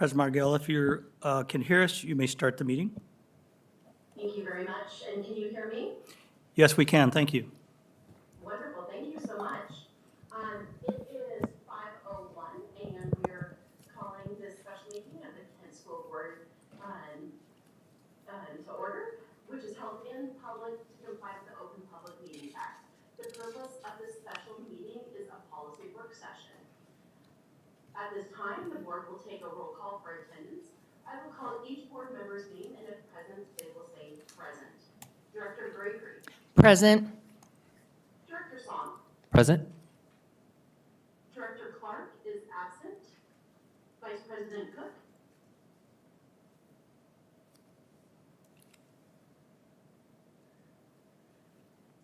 President Margell, if you can hear us, you may start the meeting. Thank you very much. And can you hear me? Yes, we can. Thank you. Wonderful. Thank you so much. It is 5:01, and we're calling this special meeting of the Kent School Board to order, which is held in public to comply with the Open Public Meetings Act. The purpose of this special meeting is a policy work session. At this time, the board will take a roll call for attendance. I will call each board member's name, and if present, they will say present. Director Gregory. Present. Director Song. Present. Director Clark is absent. Vice President Cook.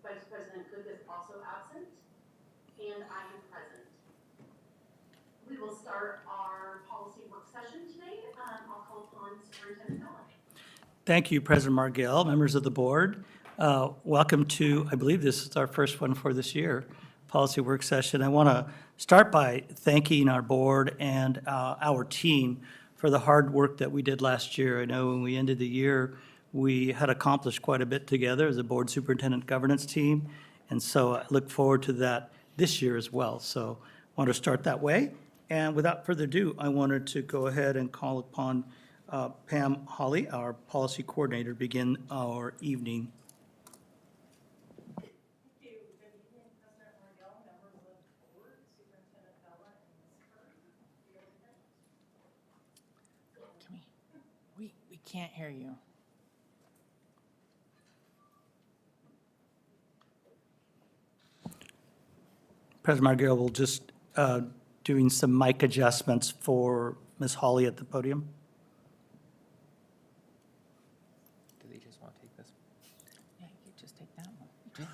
Vice President Cook is also absent, and I am present. We will start our policy work session today. I'll call upon Superintendent Bella. Thank you, President Margell, members of the board. Welcome to, I believe this is our first one for this year, policy work session. I want to start by thanking our board and our team for the hard work that we did last year. I know when we ended the year, we had accomplished quite a bit together as a board superintendent governance team, and so I look forward to that this year as well. So I want to start that way. And without further ado, I wanted to go ahead and call upon Pam Hawley, our policy coordinator, to begin our evening. Thank you. Good evening, President Margell, members of the board, Superintendent Bella, and Ms. Curry. We can't hear you. President Margell will just doing some mic adjustments for Ms. Hawley at the podium. Do they just want to take this? Yeah, you just take that one. Can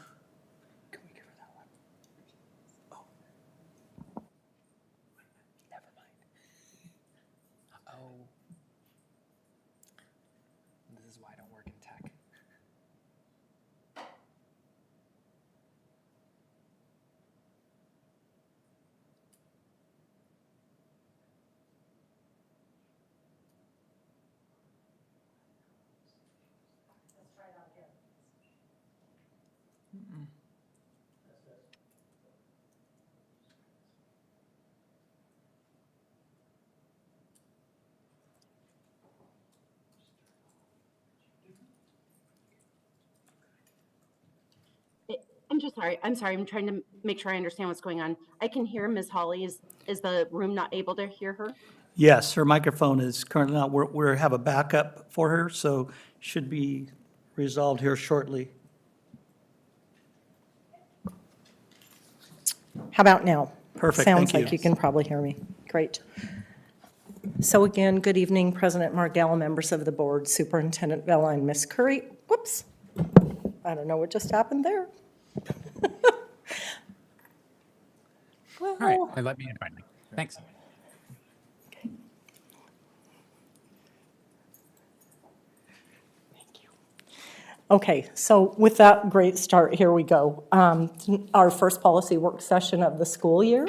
we give her that one? Oh. Never mind. Uh-oh. This is why I don't work in tech. Let's try that again. I'm sorry. I'm trying to make sure I understand what's going on. I can hear Ms. Hawley. Is the room not able to hear her? Yes, her microphone is currently not, we have a backup for her, so should be resolved here shortly. How about now? Perfect, Sounds thank like you. you can probably hear me. Great. So again, good evening, President Margell, members of the board, Superintendent Bella, and Ms. Curry. Whoops. I don't know what just happened there. All right, let me in finally. Thanks. Okay, so with that great start, here we go. Our first policy work session of the school year.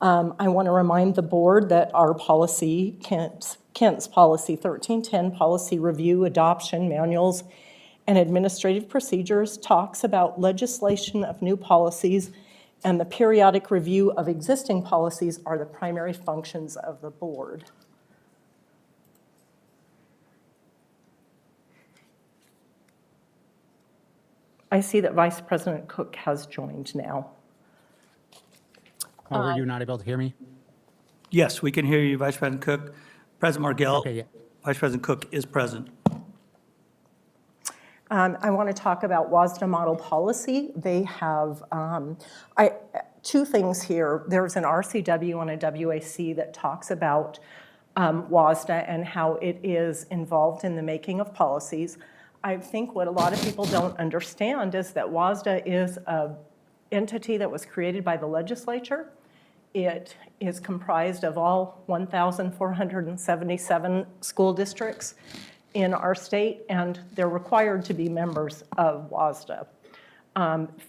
I want to remind the board that our policy, Kent's Policy 1310, Policy Review, Adoption, Manuals, and Administrative Procedures, talks about legislation of new policies, and the periodic review of existing policies are the primary functions of the board. I see that Vice President Cook has joined now. Oh, were you not able to hear me? Yes, we can hear you, Vice President Cook. President Margell, Okay, yeah. Vice President Cook is present. I want to talk about WASDA model policy. They have two things here. There's an RCW and a WAC that talks about WASDA and how it is involved in the making of policies. I think what a lot of people don't understand is that WASDA is an entity that was created by the legislature. It is comprised of all 1,477 school districts in our state, and they're required to be members of WASDA.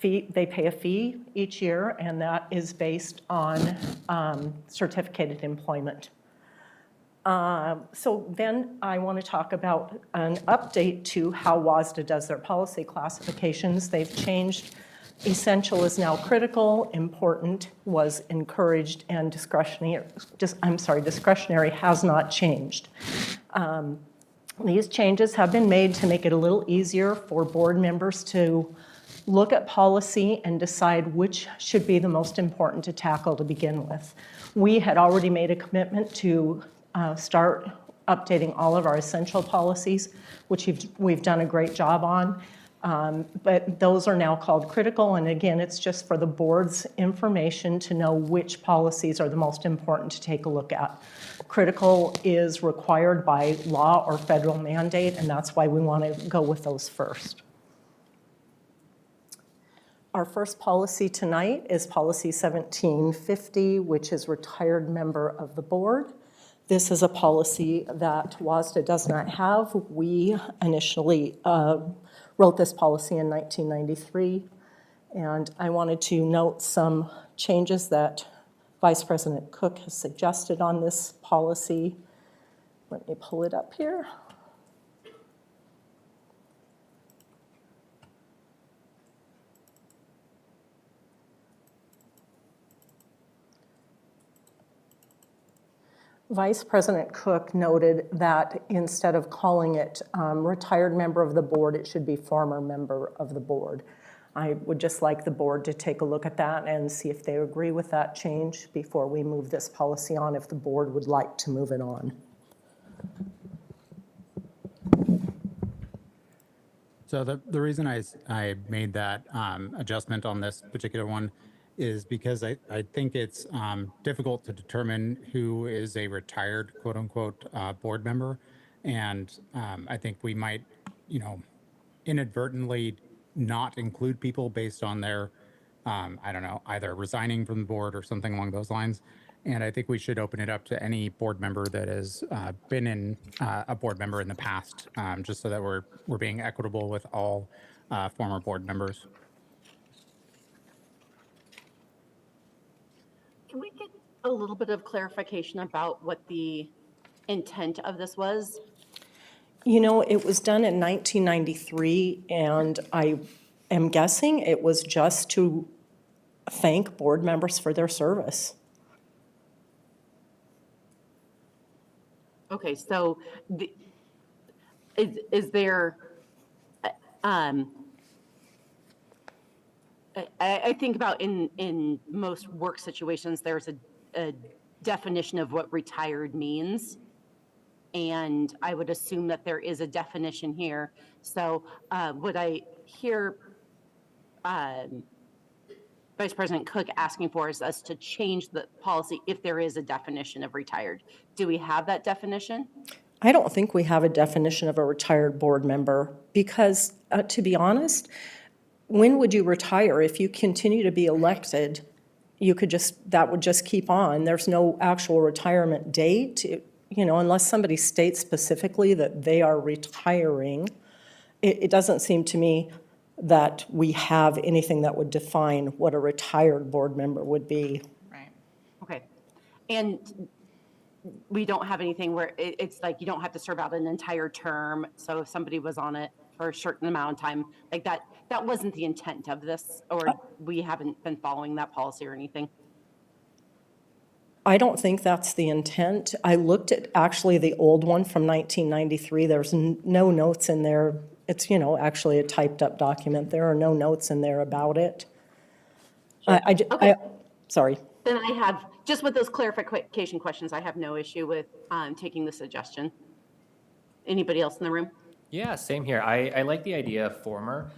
They pay a fee each year, and that is based on certificated employment. So then I want to talk about an update to how WASDA does their policy classifications. They've changed. Essential is now critical, important was encouraged, and discretionary has not changed. These changes have been made to make it a little easier for board members to look at policy and decide which should be the most important to tackle to begin with. We had already made a commitment to start updating all of our essential policies, which we've done a great job on. But those are now called critical, and again, it's just for the board's information to know which policies are the most important to take a look at. Critical is required by law or federal mandate, and that's why we want to go with those first. Our first policy tonight is policy 1750, which is retired member of the board. This is a policy that WASDA does not have. We initially wrote this policy in 1993, and I wanted to note some changes that Vice President Cook has suggested on this policy. Let me pull it up here. Vice President Cook noted that instead of calling it retired member of the board, it should be former member of the board. I would just like the board to take a look at that and see if they agree with that change before we move this policy on, if the board would like to move it on. So the reason I made that adjustment on this particular one is because I think it's difficult to determine who is a retired quote unquote board member. And I think we might, inadvertently not include people based on their, I don't know, either resigning from the board or something along those lines. And I think we should open it up to any board member that has been in a board member in the past, just so that we're being equitable with all former board members. Can we get a little bit of clarification about what the intent of this was? It was done in 1993, and I am guessing it was just to thank board members for their service. Okay, so is there, I think about in most work situations, there's a definition of what retired means. And I would assume that there is a definition here. So would I hear Vice President Cook asking for us to change the policy if there is a definition of retired? Do we have that definition? I don't think we have a definition of a retired board member because, to be honest, when would you retire? If you continue to be elected, that would just keep on. There's no actual retirement date. Unless somebody states specifically that they are retiring, it doesn't seem to me that we have anything that would define what a retired board member would be. Right. Okay. And we don't have anything where it's like you don't have to serve out an entire term. So if somebody was on it for a certain amount of time, like that wasn't the intent of this, or we haven't been following that policy or anything. I don't think that's the intent. I looked at actually the old one from 1993. There's no notes in there. It's, actually a typed up document. There are no notes in there about it. Okay. Sorry. Then I have, just with those clarification questions, I have no issue with taking the suggestion. Anybody else in the room? Yeah, same here. I like the idea of former,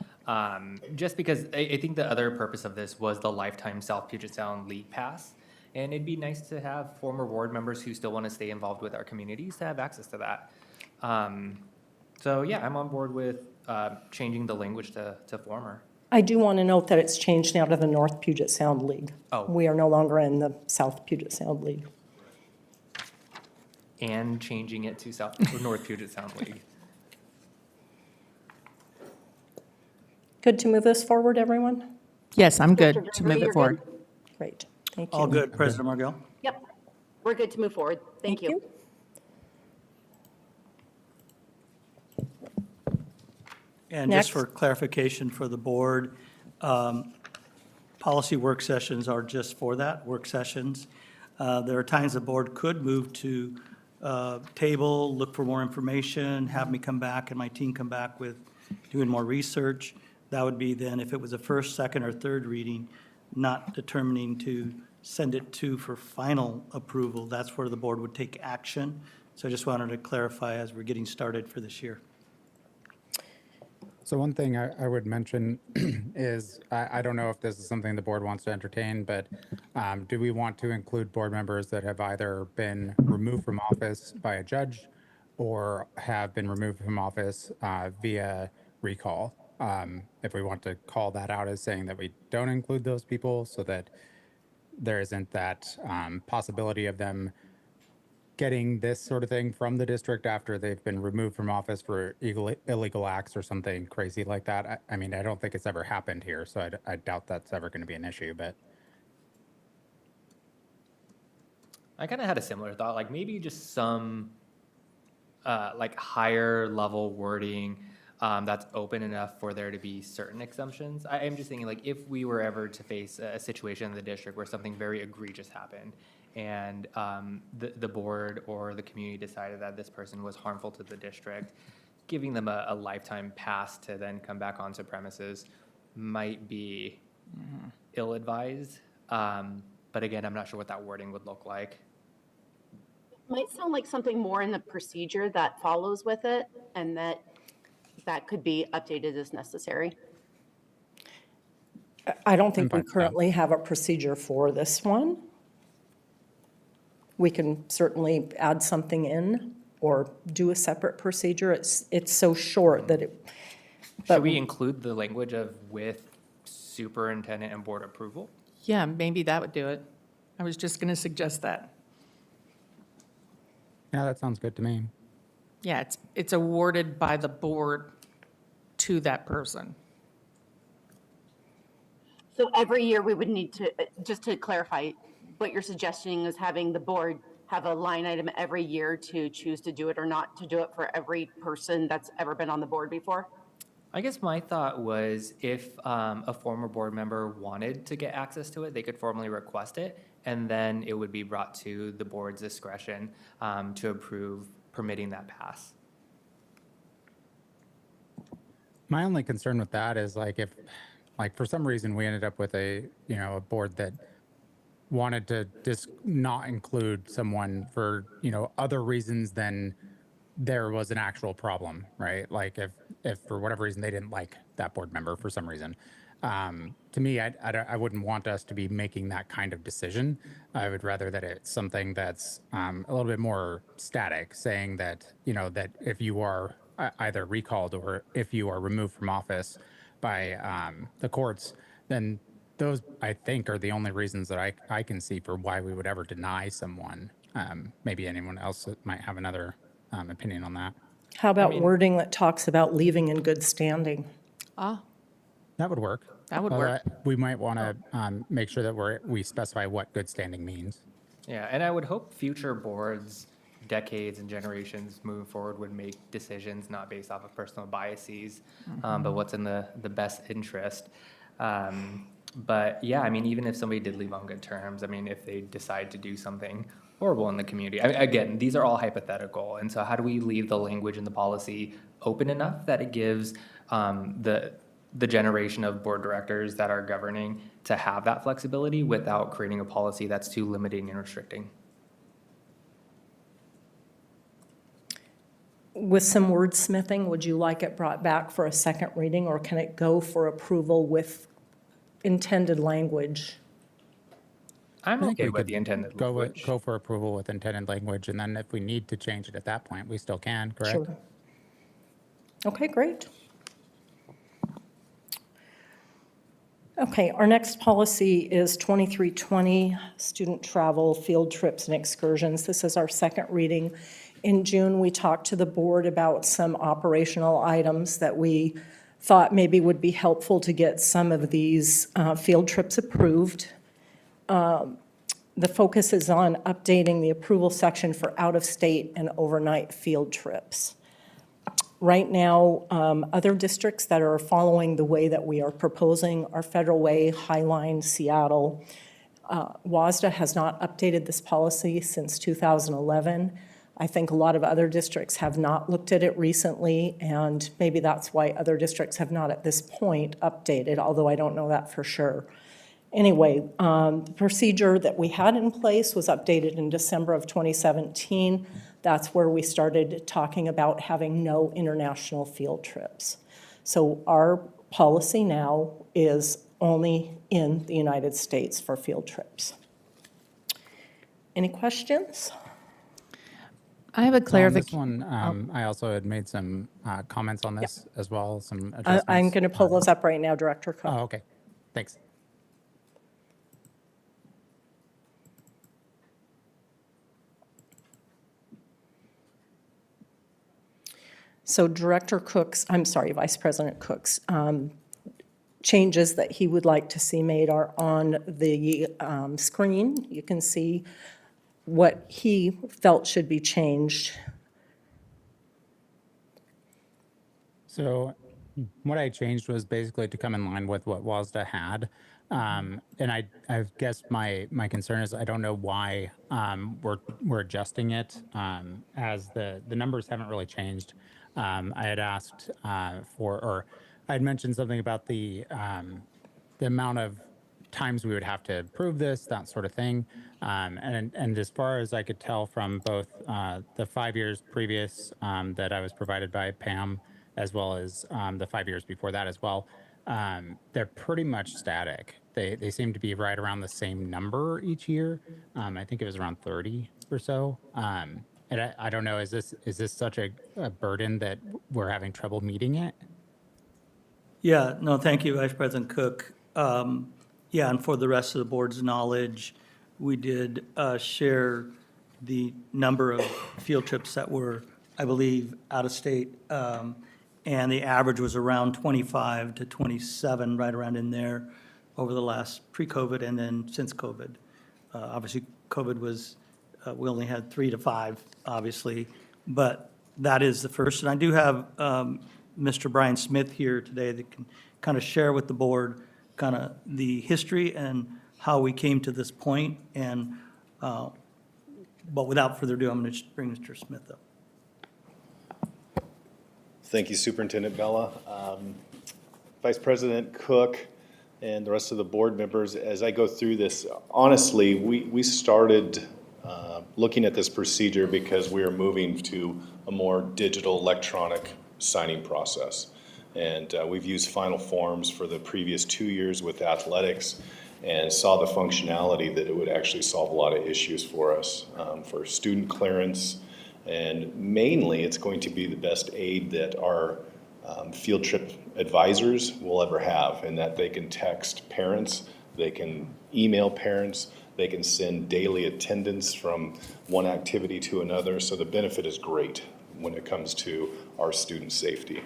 just because I think the other purpose of this was the lifetime South Puget Sound League Pass. And it'd be nice to have former board members who still want to stay involved with our communities to have access to that. So yeah, I'm on board with changing the language to former. I do want to note that it's changed now to the North Puget Sound League. Oh. We are no longer in the South Puget Sound League. And changing it to North Puget Sound League. Good to move this forward, everyone? Yes, I'm good Mr. to move Gregory, it you're forward. good? Great, thank you. All good, President Margill? Yep, we're good to move forward. Thank you. And just Next. for clarification for the board, policy work sessions are just for that, work sessions. There are times the board could move to table, look for more information, have me come back and my team come back with doing more research. That would be then if it was a first, second, or third reading, not determining to send it to for final approval. That's where the board would take action. So I just wanted to clarify as we're getting started for this year. So one thing I would mention is, I don't know if this is something the board wants to entertain, but do we want to include board members that have either been removed from office by a judge or have been removed from office via recall? If we want to call that out as saying that we don't include those people so that there isn't that possibility of them getting this sort of thing from the district after they've been removed from office for illegal acts or something crazy like that. I mean, I don't think it's ever happened here, so I doubt that's ever going to be an issue, but. I kind of had a similar thought, like maybe just some like higher level wording that's open enough for there to be certain exemptions. I'm just thinking, like, if we were ever to face a situation in the district where something very egregious happened and the board or the community decided that this person was harmful to the district, giving them a lifetime pass to then come back onto premises might be ill-advised. But again, I'm not sure what that wording would look like. Might sound like something more in the procedure that follows with it, and that could be updated as necessary. I don't think we fine with that. currently have a procedure for this one. We can certainly add something in or do a separate procedure. It's so short that it. Should we include the language of with superintendent and board approval? Yeah, maybe that would do it. I was just going to suggest that. Yeah, that sounds good to me. Yeah, it's awarded by the board to that person. So every year we would need to, just to clarify, what you're suggesting is having the board have a line item every year to choose to do it or not to do it for every person that's ever been on the board before? I guess my thought was if a former board member wanted to get access to it, they could formally request it, and then it would be brought to the board's discretion to approve permitting that pass. My only concern with that is like if, like for some reason we ended up with a board that wanted to just not include someone for, other reasons than there was an actual problem, right? Like if for whatever reason they didn't like that board member for some reason. To me, I wouldn't want us to be making that kind of decision. I would rather that it's something that's a little bit more static, saying that, that if you are either recalled or if you are removed from office by the courts, then those, I think, are the only reasons that I can see for why we would ever deny someone. Maybe anyone else might have another opinion on that. How about wording that talks about leaving in good standing? Ah, That would work. That would work. We might want to make sure that we specify what good standing means. Yeah, and I would hope future boards, decades and generations moving forward, would make decisions not based off of personal biases, but what's in the best interest. But yeah, I mean, even if somebody did leave on good terms, I mean, if they decide to do something horrible in the community, again, these are all hypothetical. And so how do we leave the language in the policy open enough that it gives the generation of board directors that are governing to have that flexibility without creating a policy that's too limiting and restricting? With some wordsmithing, would you like it brought back for a second reading, or can it go for approval with intended language? I'm I think okay we with could the intended go language. go for approval with intended language, and then if we need to change it at that point, we still can, correct? Sure. Okay, great. Okay, our next policy is 2320, student travel, field trips, and excursions. This is our second reading. In June, we talked to the board about some operational items that we thought maybe would be helpful to get some of these field trips approved. The focus is on updating the approval section for out-of-state and overnight field trips. Right now, other districts that are following the way that we are proposing are Federal Way, Highline, Seattle. WASDA has not updated this policy since 2011. I think a lot of other districts have not looked at it recently, and maybe that's why other districts have not at this point updated, although I don't know that for sure. Anyway, the procedure that we had in place was updated in December of 2017. That's where we started talking about having no international field trips. So our policy now is only in the United States for field trips. Any questions? I have a So on this clarification. one, I also had made some comments on this as well, some I'm adjustments. going to pull those up right now, Director Cook. Oh, okay. Thanks. So Vice President Cook's changes that he would like to see made are on the screen. You can see what he felt should be changed. So what I changed was basically to come in line with what WASDA had. And I guess my concern is I don't know why we're adjusting it as the numbers haven't really changed. I had asked I had mentioned something about the amount of times we would have to prove this, that sort of thing. And as far as I could tell from both the 5 years previous that I was provided by Pam, as well as the 5 years before that as well, they're pretty much static. They seem to be right around the same number each year. I think it was around 30 or so. And I don't know, is this such a burden that we're having trouble meeting it? Yeah, no, thank you, Vice President Cook. Yeah, and for the rest of the board's knowledge, we did share the number of field trips that were, I believe, out of state. And the average was around 25 to 27, right around in there over the last pre-COVID and then since COVID. Obviously, COVID was, we only had 3 to 5, obviously, but that is the first. And I do have Mr. Brian Smith here today that can kind of share with the board kind of the history and how we came to this point. And, but without further ado, I'm going to bring Mr. Smith up. Thank you, Superintendent Bella. Vice President Cook and the rest of the board members, as I go through this, honestly, we started looking at this procedure because we are moving to a more digital electronic signing process. And we've used final forms for the previous 2 years with athletics and saw the functionality that it would actually solve a lot of issues for us, for student clearance. And mainly, it's going to be the best aid that our field trip advisors will ever have, in that they can text parents, they can email parents, they can send daily attendance from one activity to another. So the benefit is great when it comes to our student safety.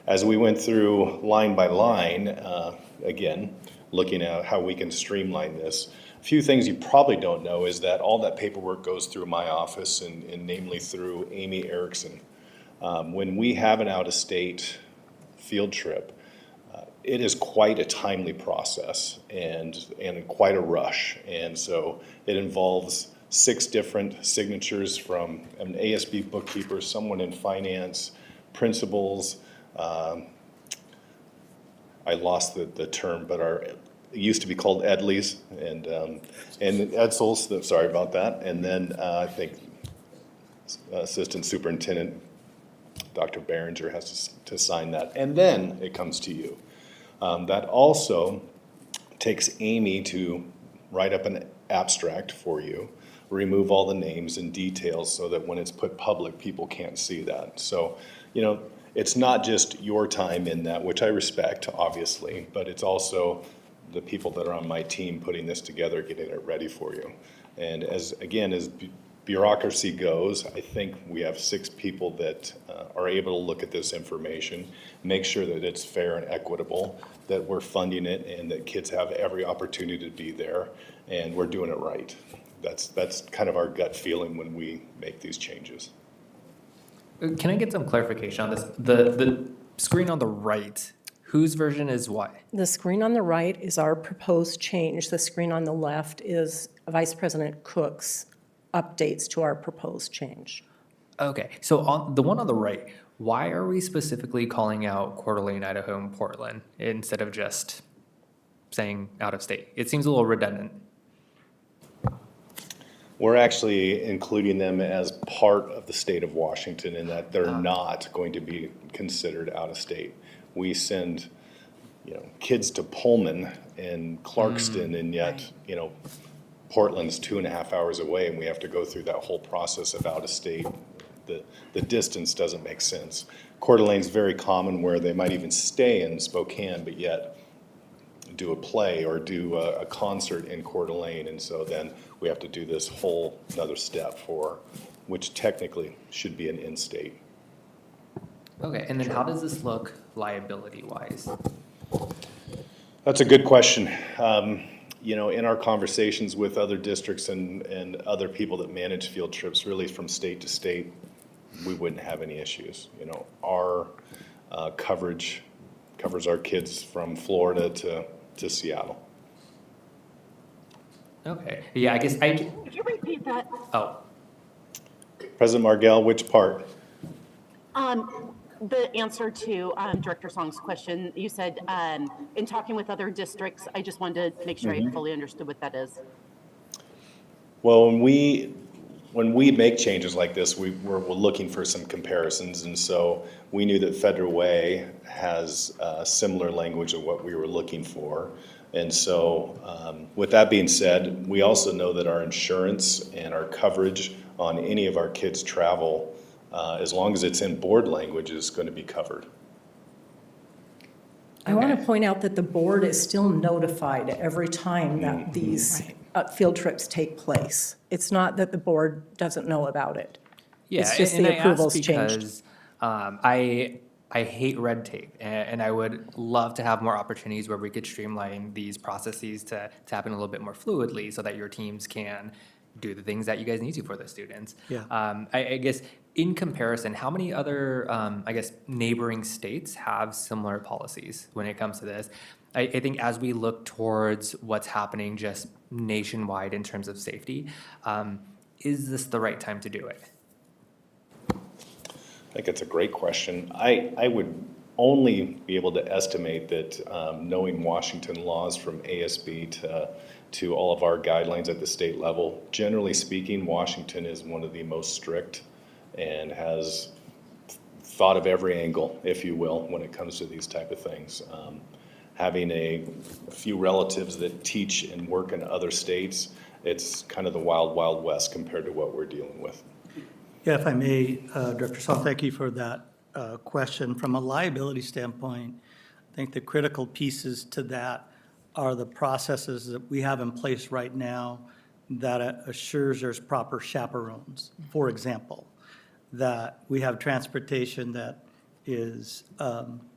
As we went through line by line, again, looking at how we can streamline this, a few things you probably don't know is that all that paperwork goes through my office and namely through Amy Erickson. When we have an out-of-state field trip, it is quite a timely process and quite a rush. And so it involves 6 different signatures from an ASB bookkeeper, someone in finance, principals. I lost the term, but it used to be called Edleys and Edsels, sorry about that. And then I think Assistant Superintendent Dr. Behringer has to sign that. And then it comes to you. That also takes Amy to write up an abstract for you, remove all the names and details so that when it's put public, people can't see that. So, it's not just your time in that, which I respect, obviously, but it's also the people that are on my team putting this together, getting it ready for you. And as bureaucracy goes, I think we have 6 people that are able to look at this information, make sure that it's fair and equitable, that we're funding it, and that kids have every opportunity to be there, and we're doing it right. That's kind of our gut feeling when we make these changes. Can I get some clarification on this? The screen on the right, whose version is what? The screen on the right is our proposed change. The screen on the left is Vice President Cook's updates to our proposed change. Okay, so on the one on the right, why are we specifically calling out Coeur d'Alene, Idaho, and Portland instead of just saying out of state? It seems a little redundant. We're actually including them as part of the state of Washington in that they're not going to be considered out of state. We send, kids to Pullman and Clarkston, and yet, Portland's 2.5 hours away, and we have to go through that whole process of out of state. The distance doesn't make sense. Coeur d'Alene's very common where they might even stay in Spokane, but yet do a play or do a concert in Coeur d'Alene, and so then we have to do this whole another step for, which technically should be an in-state. Okay, and then how does this look liability-wise? That's a good question. In our conversations with other districts and other people that manage field trips, really from state to state, we wouldn't have any issues. Our coverage covers our kids from Florida to Seattle. Okay, yeah, I guess Could you repeat that? oh, President Margell, which part? The answer to Director Song's question, you said, in talking with other districts, I just wanted to make sure I fully understood what that is. Well, when we make changes like this, we're looking for some comparisons, and so we knew that Federal Way has similar language of what we were looking for. And so with that being said, we also know that our insurance and our coverage on any of our kids' travel, as long as it's in board language, is going to be covered. I want to point out that the board is still notified every time that these field trips take place. It's not that the board doesn't know about it. yeah, It's just and the I asked approvals changed. because I hate red tape, and I would love to have more opportunities where we could streamline these processes to happen a little bit more fluidly so that your teams can do the things that you guys need to for the students. Yeah. I guess in comparison, how many other, neighboring states have similar policies when it comes to this? I think as we look towards what's happening just nationwide in terms of safety, is this the right time to do it? I think it's a great question. I would only be able to estimate that knowing Washington laws from ASB to all of our guidelines at the state level, generally speaking, Washington is one of the most strict and has thought of every angle, if you will, when it comes to these type of things. Having a few relatives that teach and work in other states, it's kind of the wild, wild west compared to what we're dealing with. Yeah, if I may, Director Saul, thank you for that question. From a liability standpoint, I think the critical pieces to that are the processes that we have in place right now that assures there's proper chaperones. For example, that we have transportation that is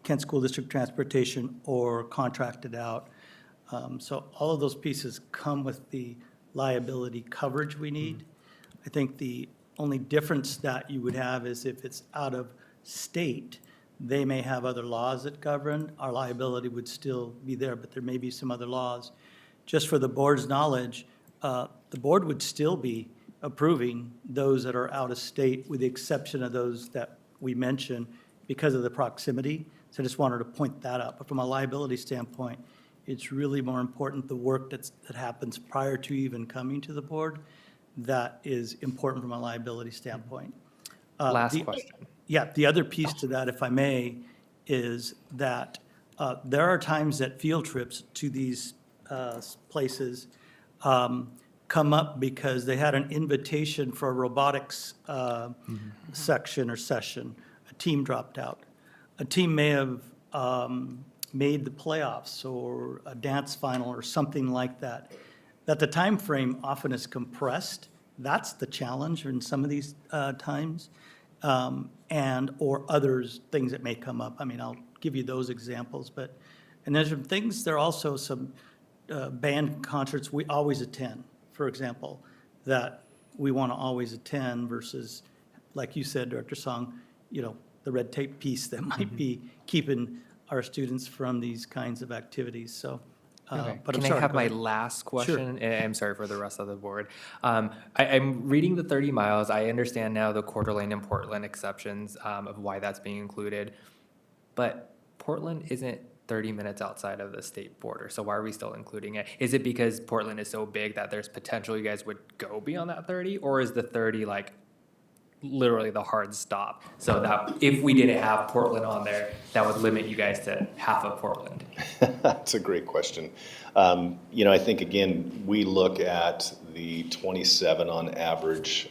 Kent School District transportation or contracted out. So all of those pieces come with the liability coverage we need. I think the only difference that you would have is if it's out of state, they may have other laws that govern. Our liability would still be there, but there may be some other laws. Just for the board's knowledge, the board would still be approving those that are out of state with the exception of those that we mentioned because of the proximity. So I just wanted to point that out. But from a liability standpoint, it's really more important the work that happens prior to even coming to the board. That is important from a liability standpoint. Last question. Yeah, the other piece to that, if I may, is that there are times that field trips to these places come up because they had an invitation for a robotics section or session. A team dropped out. A team may have made the playoffs or a dance final or something like that. That the time frame often is compressed. That's the challenge in some of these times, and or others, things that may come up. I mean, I'll give you those examples, and there's some things, there are also some band concerts we always attend, for example, that we want to always attend versus, like you said, Director Song, the red tape piece that might be keeping our students from these kinds of activities, so. Okay. But I'm Can sorry, I have go my ahead. last question? And I'm sorry for the rest of the board. I'm reading the 30 miles. I understand now the Coeur d'Alene and Portland exceptions of why that's being included. But Portland isn't 30 minutes outside of the state border, so why are we still including it? Is it because Portland is so big that there's potential you guys would go beyond that 30? Or is the 30 like literally the hard stop? So that if we didn't have Portland on there, that would limit you guys to half of Portland. That's a great question. I think, again, we look at the 27 on average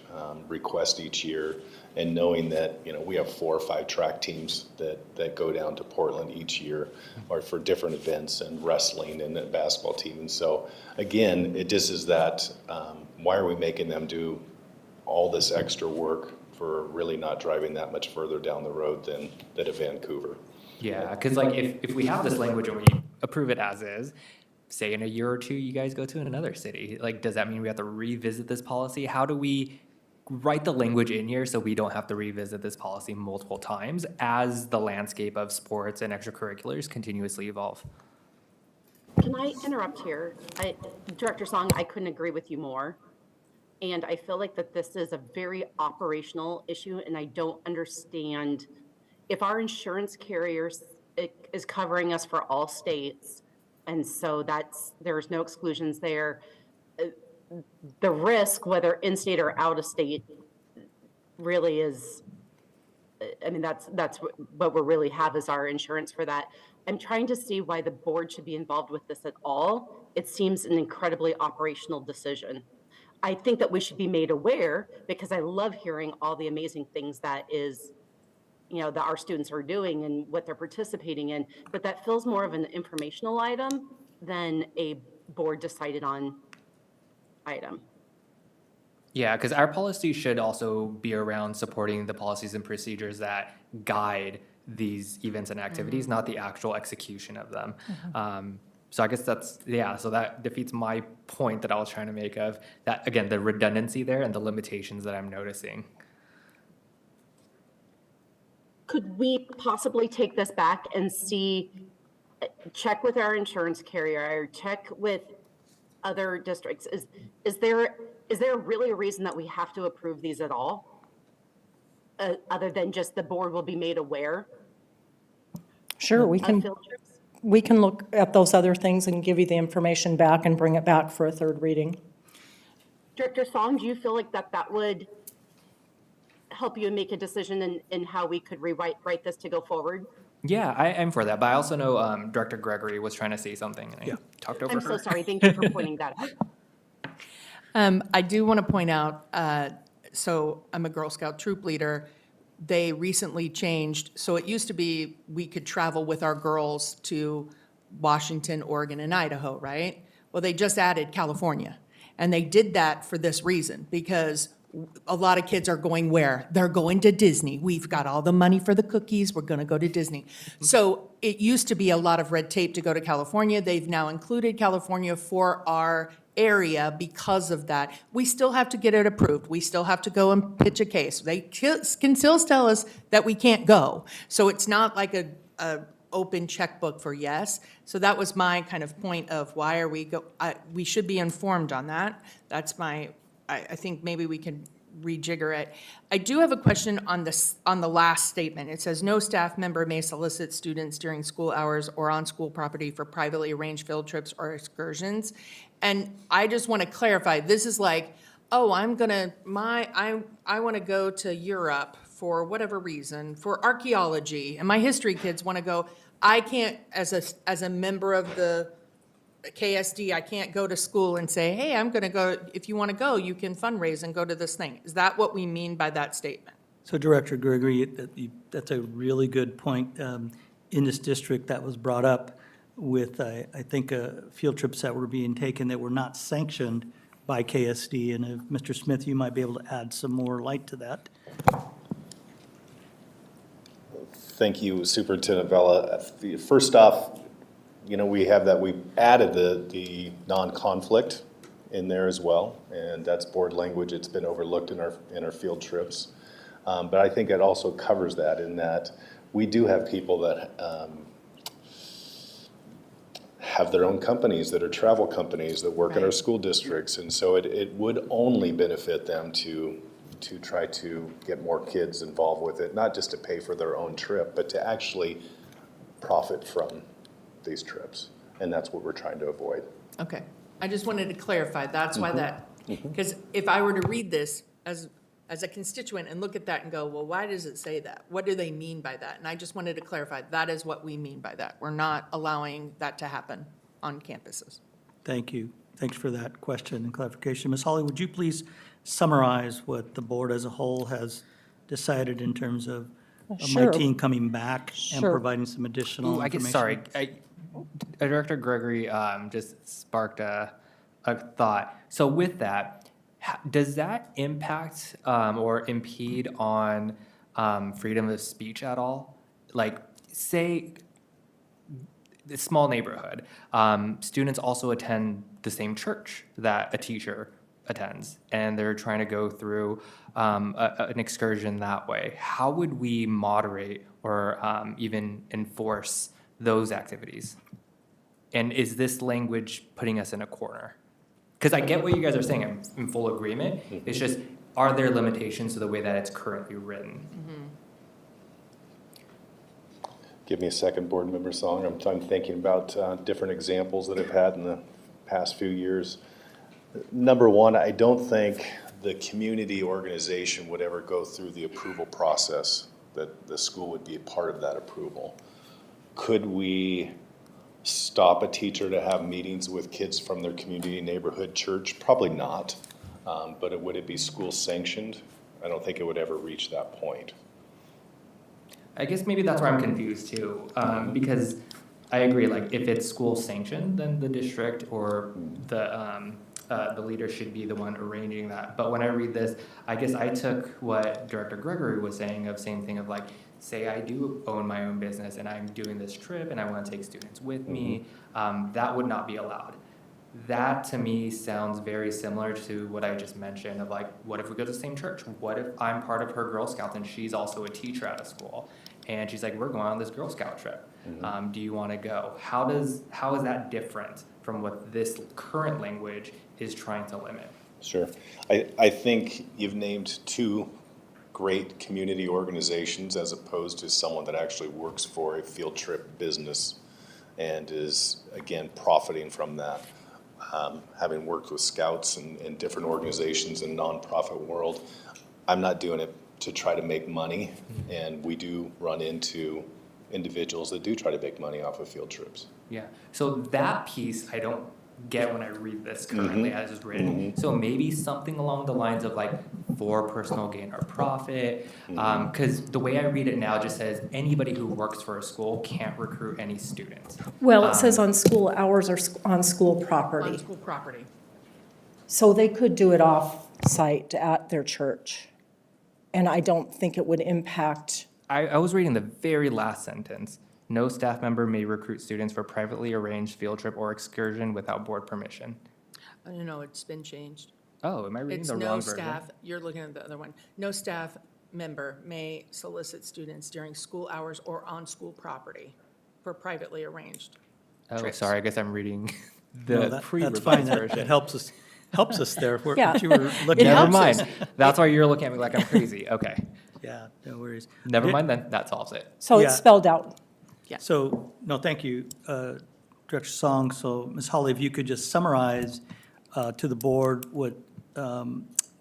request each year, and knowing that, we have 4 or 5 track teams that go down to Portland each year or for different events, and wrestling and a basketball team. And so, again, it just is that, why are we making them do all this extra work for really not driving that much further down the road than a Vancouver? Yeah, because like if we have this language and we approve it as is, say in a year or two you guys go to another city, like does that mean we have to revisit this policy? How do we write the language in here so we don't have to revisit this policy multiple times as the landscape of sports and extracurriculars continuously evolve? Can I interrupt here? Director Song, I couldn't agree with you more. And I feel like that this is a very operational issue, and I don't understand if our insurance carriers is covering us for all states, and so there's no exclusions there. The risk, whether in-state or out-of-state, really is, that's what we really have is our insurance for that. I'm trying to see why the board should be involved with this at all. It seems an incredibly operational decision. I think that we should be made aware, because I love hearing all the amazing things that our students are doing and what they're participating in, but that feels more of an informational item than a board decided on item. Yeah, because our policy should also be around supporting the policies and procedures that guide these events and activities, not the actual execution of them. So I guess so that defeats my point that I was trying to make of that, again, the redundancy there and the limitations that I'm noticing. Could we possibly take this back and check with our insurance carrier, or check with other districts? Is there really a reason that we have to approve these at all? Other than just the board will be made aware? Sure, we of can. field trips? We can look at those other things and give you the information back and bring it back for a third reading. Director Song, do you feel like that would help you make a decision in how we could write this to go forward? Yeah, I'm for that, but I also know Director Gregory was trying to say something, and I talked over I'm her. so sorry. Thank you for pointing that out. I do want to point out, so I'm a Girl Scout troop leader. They recently changed, so it used to be we could travel with our girls to Washington, Oregon, and Idaho, right? Well, they just added California, and they did that for this reason, because a lot of kids are going where? They're going to Disney. We've got all the money for the cookies. We're going to go to Disney. So it used to be a lot of red tape to go to California. They've now included California for our area because of that. We still have to get it approved. We still have to go and pitch a case. They can still tell us that we can't go. So it's not like a open checkbook for yes. So that was my kind of point of why are we should be informed on that. That's I think maybe we can rejigger it. I do have a question on the last statement. It says, no staff member may solicit students during school hours or on school property for privately arranged field trips or excursions. And I just want to clarify, this is like, oh, I want to go to Europe for whatever reason, for archaeology, and my history kids want to go. I can't, as a member of the KSD, I can't go to school and say, hey, I'm going to go. If you want to go, you can fundraise and go to this thing. Is that what we mean by that statement? So Director Gregory, that's a really good point. In this district, that was brought up with, I think, field trips that were being taken that were not sanctioned by KSD. And if Mr. Smith, you might be able to add some more light to that. Thank you, Superintendent Vela. First off, we added the non-conflict in there as well, and that's board language. It's been overlooked in our field trips. But I think it also covers that in that we do have people that have their own companies that are travel companies that work in our school districts. And so it would only benefit them to try to get more kids involved with it, not just to pay for their own trip, but to actually profit from these trips. And that's what we're trying to avoid. Okay, I just wanted to clarify, that's why that, because if I were to read this as a constituent and look at that and go, well, why does it say that? What do they mean by that? And I just wanted to clarify, that is what we mean by that. We're not allowing that to happen on campuses. Thank you. Thanks for that question and clarification. Ms. Hawley, would you please summarize what the board as a whole has decided in terms of my Sure. team coming back and Sure. providing some additional Ooh, I information? guess, sorry, Director Gregory just sparked a thought. So with that, does that impact or impede on freedom of speech at all? Like, say, the small neighborhood, students also attend the same church that a teacher attends, and they're trying to go through an excursion that way. How would we moderate or even enforce those activities? And is this language putting us in a corner? Because I get what you guys are saying, I'm in full agreement. It's just, are there limitations to the way that it's currently written? Give me a second, board member Song. I'm thinking about different examples that I've had in the past few years. Number one, I don't think the community organization would ever go through the approval process, that the school would be a part of that approval. Could we stop a teacher to have meetings with kids from their community neighborhood church? Probably not. But would it be school sanctioned? I don't think it would ever reach that point. I guess maybe that's where I'm confused too, because I agree, like, if it's school sanctioned, then the district or the leader should be the one arranging that. But when I read this, I guess I took what Director Gregory was saying of same thing of like, say I do own my own business and I'm doing this trip and I want to take students with me, that would not be allowed. That to me sounds very similar to what I just mentioned of like, what if we go to the same church? What if I'm part of her Girl Scouts and she's also a teacher at a school? And she's like, we're going on this Girl Scout trip. Do you want to go? How is that different from what this current language is trying to limit? Sure. I think you've named two great community organizations as opposed to someone that actually works for a field trip business and is, again, profiting from that. Having worked with scouts and different organizations in nonprofit world, I'm not doing it to try to make money, and we do run into individuals that do try to make money off of field trips. Yeah, so that piece I don't get when I read this currently as it's written. So maybe something along the lines of like for personal gain or profit, because the way I read it now just says anybody who works for a school can't recruit any students. Well, it says on school hours or on school property. On school property. So they could do it off-site at their church. And I don't think it would impact, I was reading the very last sentence. No staff member may recruit students for privately arranged field trip or excursion without board permission. No, it's been changed. Oh, am I reading It's the no wrong version? staff, you're looking at the other one. No staff member may solicit students during school hours or on school property for privately arranged. Oh, trips. sorry, I guess I'm reading No, the that's fine. pre-revised That version. helps us there. Where Yeah. you were looking It at. Never helps us. mind. That's why you're looking at me like I'm crazy. Okay. Yeah, no worries. Never Did- mind then. That solves it. so Yeah. it's spelled out. So, no, thank you, Director Song. So, Ms. Hawley, if you could just summarize to the board what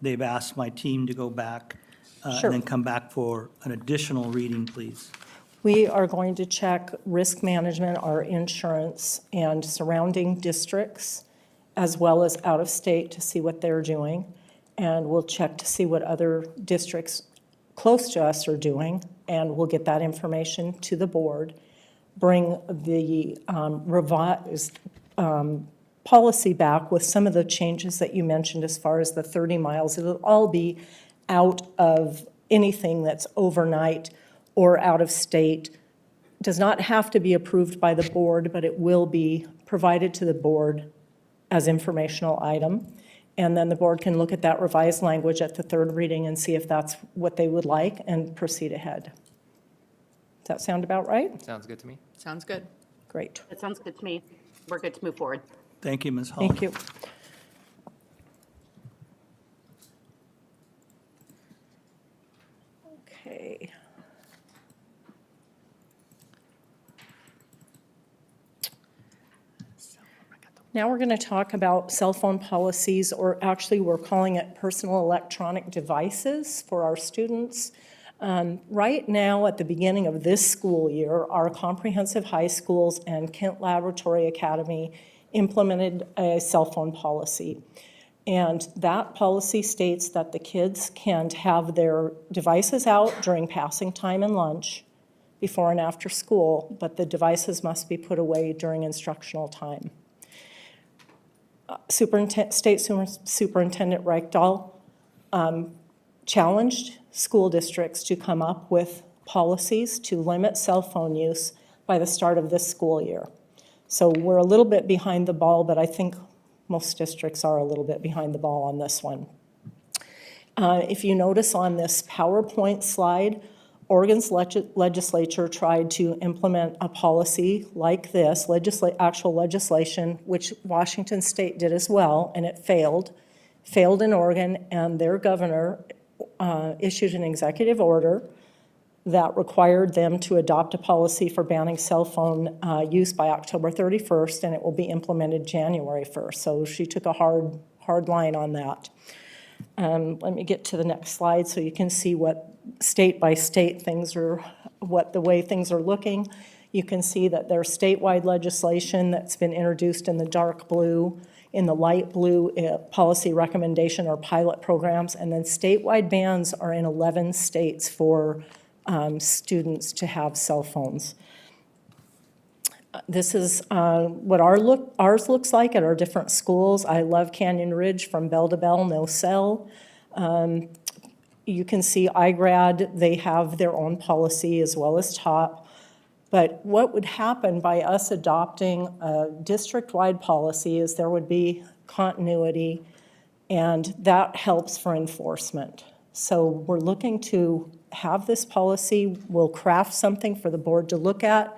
they've asked my team to go back Sure. and then come back for an additional reading, please. We are going to check risk management, our insurance, and surrounding districts, as well as out-of-state to see what they're doing. And we'll check to see what other districts close to us are doing, and we'll get that information to the board. Bring the revised policy back with some of the changes that you mentioned as far as the 30 miles. It'll all be out of anything that's overnight or out of state. Does not have to be approved by the board, but it will be provided to the board as informational item. And then the board can look at that revised language at the third reading and see if that's what they would like and proceed ahead. Does that sound about right? Sounds good to me. Sounds good. Great. That sounds good to me. We're good to move forward. Thank you, Ms. Hall. Thank you. Okay. Now we're going to talk about cell phone policies, or actually we're calling it personal electronic devices for our students. Right now, at the beginning of this school year, our comprehensive high schools and Kent Laboratory Academy implemented a cell phone policy. And that policy states that the kids can have their devices out during passing time and lunch, before and after school, but the devices must be put away during instructional time. State Superintendent Reichdahl challenged school districts to come up with policies to limit cell phone use by the start of this school year. So we're a little bit behind the ball, but I think most districts are a little bit behind the ball on this one. If you notice on this PowerPoint slide, Oregon's legislature tried to implement a policy like this, actual legislation, which Washington State did as well, and it failed in Oregon, and their governor issued an executive order that required them to adopt a policy for banning cell phone use by October 31st, and it will be implemented January 1st. So she took a hard line on that. Let me get to the next slide so you can see what state by state the way things are looking. You can see that there's statewide legislation that's been introduced in the dark blue, in the light blue, policy recommendation or pilot programs, and then statewide bans are in 11 states for students to have cell phones. This is what ours looks like at our different schools. I love Canyon Ridge, from bell to bell, no cell. You can see iGrad, they have their own policy as well as TOP. But what would happen by us adopting a district-wide policy is there would be continuity, and that helps for enforcement. So we're looking to have this policy. We'll craft something for the board to look at.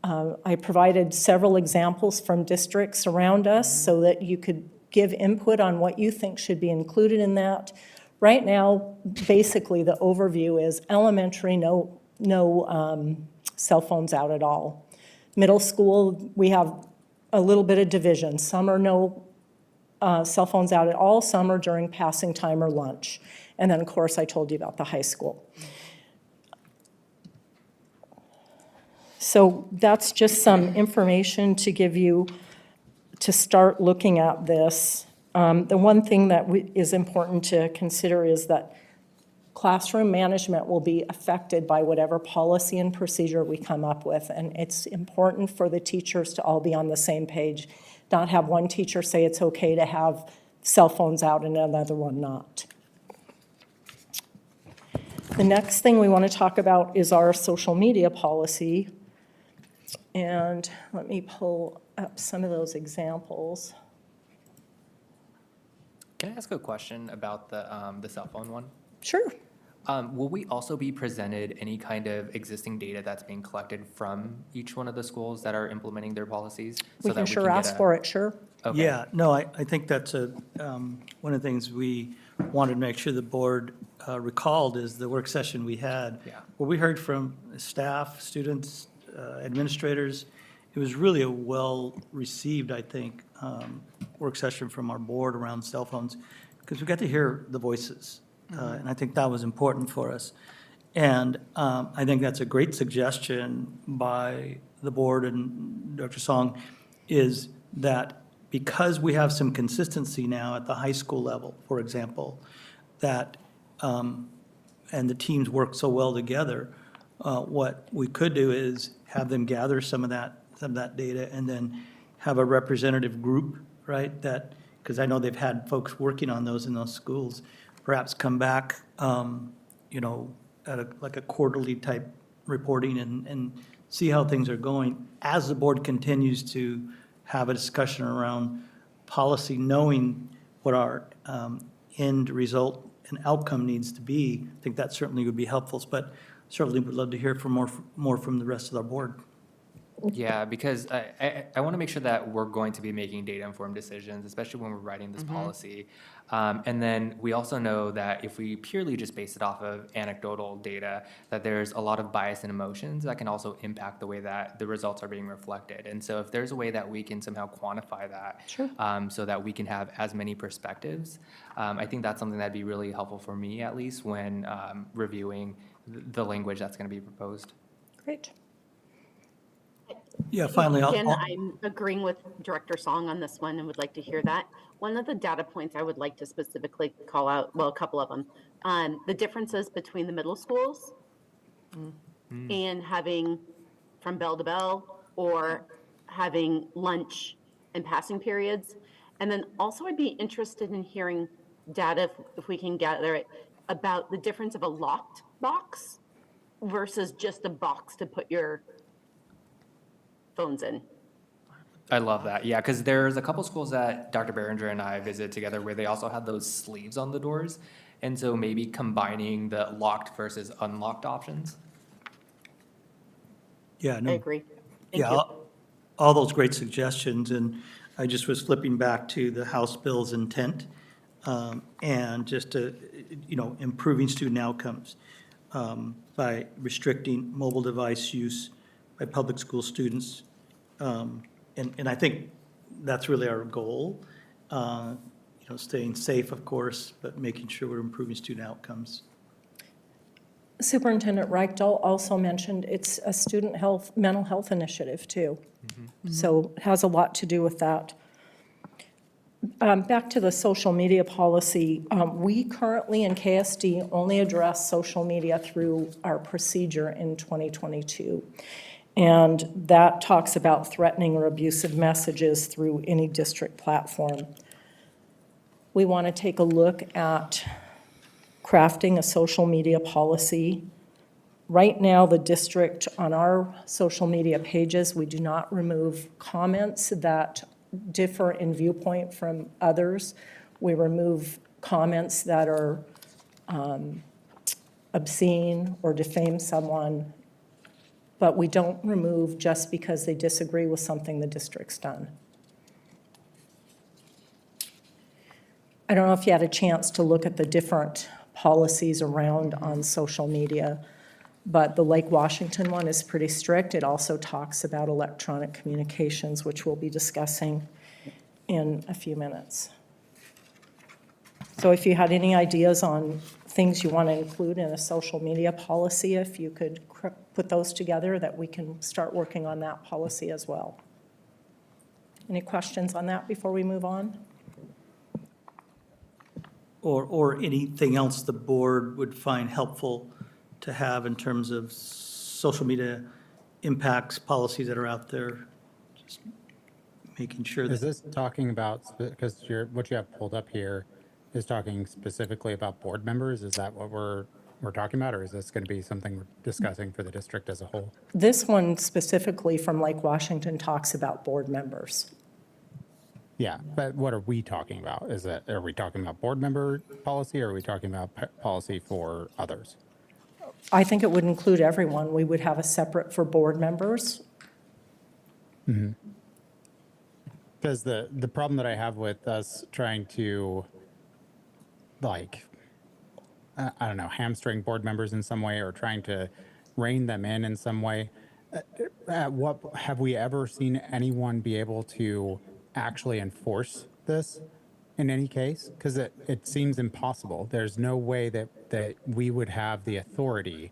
I provided several examples from districts around us so that you could give input on what you think should be included in that. Right now, basically, the overview is elementary, no cell phones out at all. Middle school, we have a little bit of division. Some are no cell phones out at all, some are during passing time or lunch. And then, of course, I told you about the high school. So that's just some information to give you to start looking at this. The one thing that is important to consider is that classroom management will be affected by whatever policy and procedure we come up with. And it's important for the teachers to all be on the same page, not have one teacher say it's okay to have cell phones out and another one not. The next thing we want to talk about is our social media policy. And let me pull up some of those examples. Can I ask a question about the cell phone one? Sure. Will we also be presented any kind of existing data that's being collected from each one of the schools that are implementing their policies? We can sure ask for it, sure. Okay. Yeah, no, I think that's one of the things we wanted to make sure the board recalled is the work session we had. Yeah. Where we heard from staff, students, administrators. It was really a well-received, I think, work session from our board around cell phones, because we got to hear the voices, and I think that was important for us. And I think that's a great suggestion by the board and Dr. Song, is that because we have some consistency now at the high school level, for example, that, and the teams work so well together, what we could do is have them gather some of that data and then have a representative group, right? That, because I know they've had folks working on those in those schools, perhaps come back, at like a quarterly type reporting and see how things are going as the board continues to have a discussion around policy, knowing what our end result and outcome needs to be, I think that certainly would be helpful, but certainly would love to hear from more from the rest of our board. Yeah, because I want to make sure that we're going to be making data-informed decisions, especially when we're writing this policy. And then we also know that if we purely just base it off of anecdotal data, that there's a lot of bias and emotions that can also impact the way that the results are being reflected. And so if there's a way that we can somehow quantify that, so that we can have as many perspectives, I think that's something that'd be really helpful for me, at least, when reviewing the language that's going to be proposed. Great. Yeah, finally, Again, I'm agreeing with Director Song on this one and would like to hear that. One of the data points I would like to specifically call out, well, a couple of them, the differences between the middle schools and having from bell to bell or having lunch and passing periods. And then also I'd be interested in hearing data, if we can gather it, about the difference of a locked box versus just a box to put your phones in. I love that. Yeah, because there's a couple schools that Dr. Behringer and I visited together where they also had those sleeves on the doors. And so maybe combining the locked versus unlocked options. Yeah, I no, agree. Thank yeah, you. all those great suggestions, and I just was flipping back to the House bill's intent, and just to, improving student outcomes by restricting mobile device use by public school students. And I think that's really our goal, staying safe, of course, but making sure we're improving student outcomes. Superintendent Reichdahl also mentioned it's a student health, mental health initiative too. So it has a lot to do with that. Back to the social media policy, we currently in KSD only address social media through our procedure in 2022. And that talks about threatening or abusive messages through any district platform. We want to take a look at crafting a social media policy. Right now, the district, on our social media pages, we do not remove comments that differ in viewpoint from others. We remove comments that are obscene or defame someone, but we don't remove just because they disagree with something the district's done. I don't know if you had a chance to look at the different policies around on social media, but the Lake Washington one is pretty strict. It also talks about electronic communications, which we'll be discussing in a few minutes. So if you had any ideas on things you want to include in a social media policy, if you could put those together, that we can start working on that policy as well. Any questions on that before we move on? Or anything else the board would find helpful to have in terms of social media impacts, policies that are out there, just making sure Is that. this talking about, because what you have pulled up here is talking specifically about board members? Is that what we're talking about, or is this going to be something we're discussing for the district as a whole? This one specifically from Lake Washington talks about board members. Yeah, but what are we talking about? Are we talking about board member policy, or are we talking about policy for others? I think it would include everyone. We would have a separate for board members. Because the problem that I have with us trying to, like, I don't know, hamstring board members in some way, or trying to rein them in some way, what have we ever seen anyone be able to actually enforce this in any case? Because it seems impossible. There's no way that we would have the authority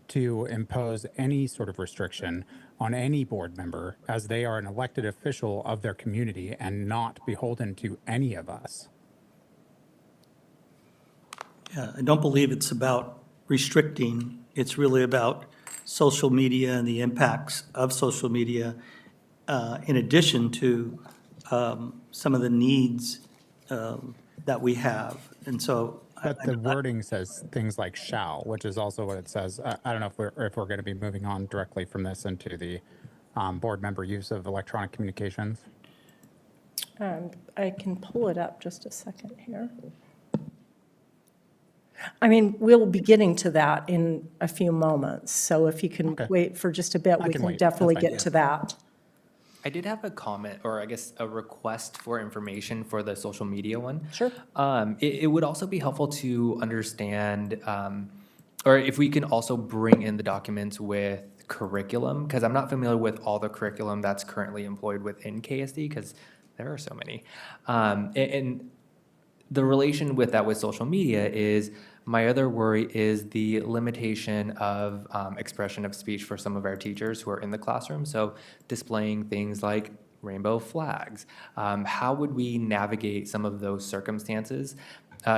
to impose any sort of restriction on any board member, as they are an elected official of their community and not beholden to any of us. Yeah, I don't believe it's about restricting. It's really about social media and the impacts of social media, in addition to some of the needs that we have. And so. But the wording says things like shall, which is also what it says. I don't know if we're going to be moving on directly from this into the board member use of electronic communications. I can pull it up just a second here. I mean, we'll be getting to that in a few moments, so if you can Okay. wait for just a bit, we can can wait. That's definitely fine, get yeah. to that. I did have a comment, or I guess a request for information for the social media one. Sure. It would also be helpful to understand, or if we can also bring in the documents with curriculum, because I'm not familiar with all the curriculum that's currently employed within KSD, because there are so many. And the relation with that with social media is my other worry is the limitation of expression of speech for some of our teachers who are in the classroom. So displaying things like rainbow flags. How would we navigate some of those circumstances?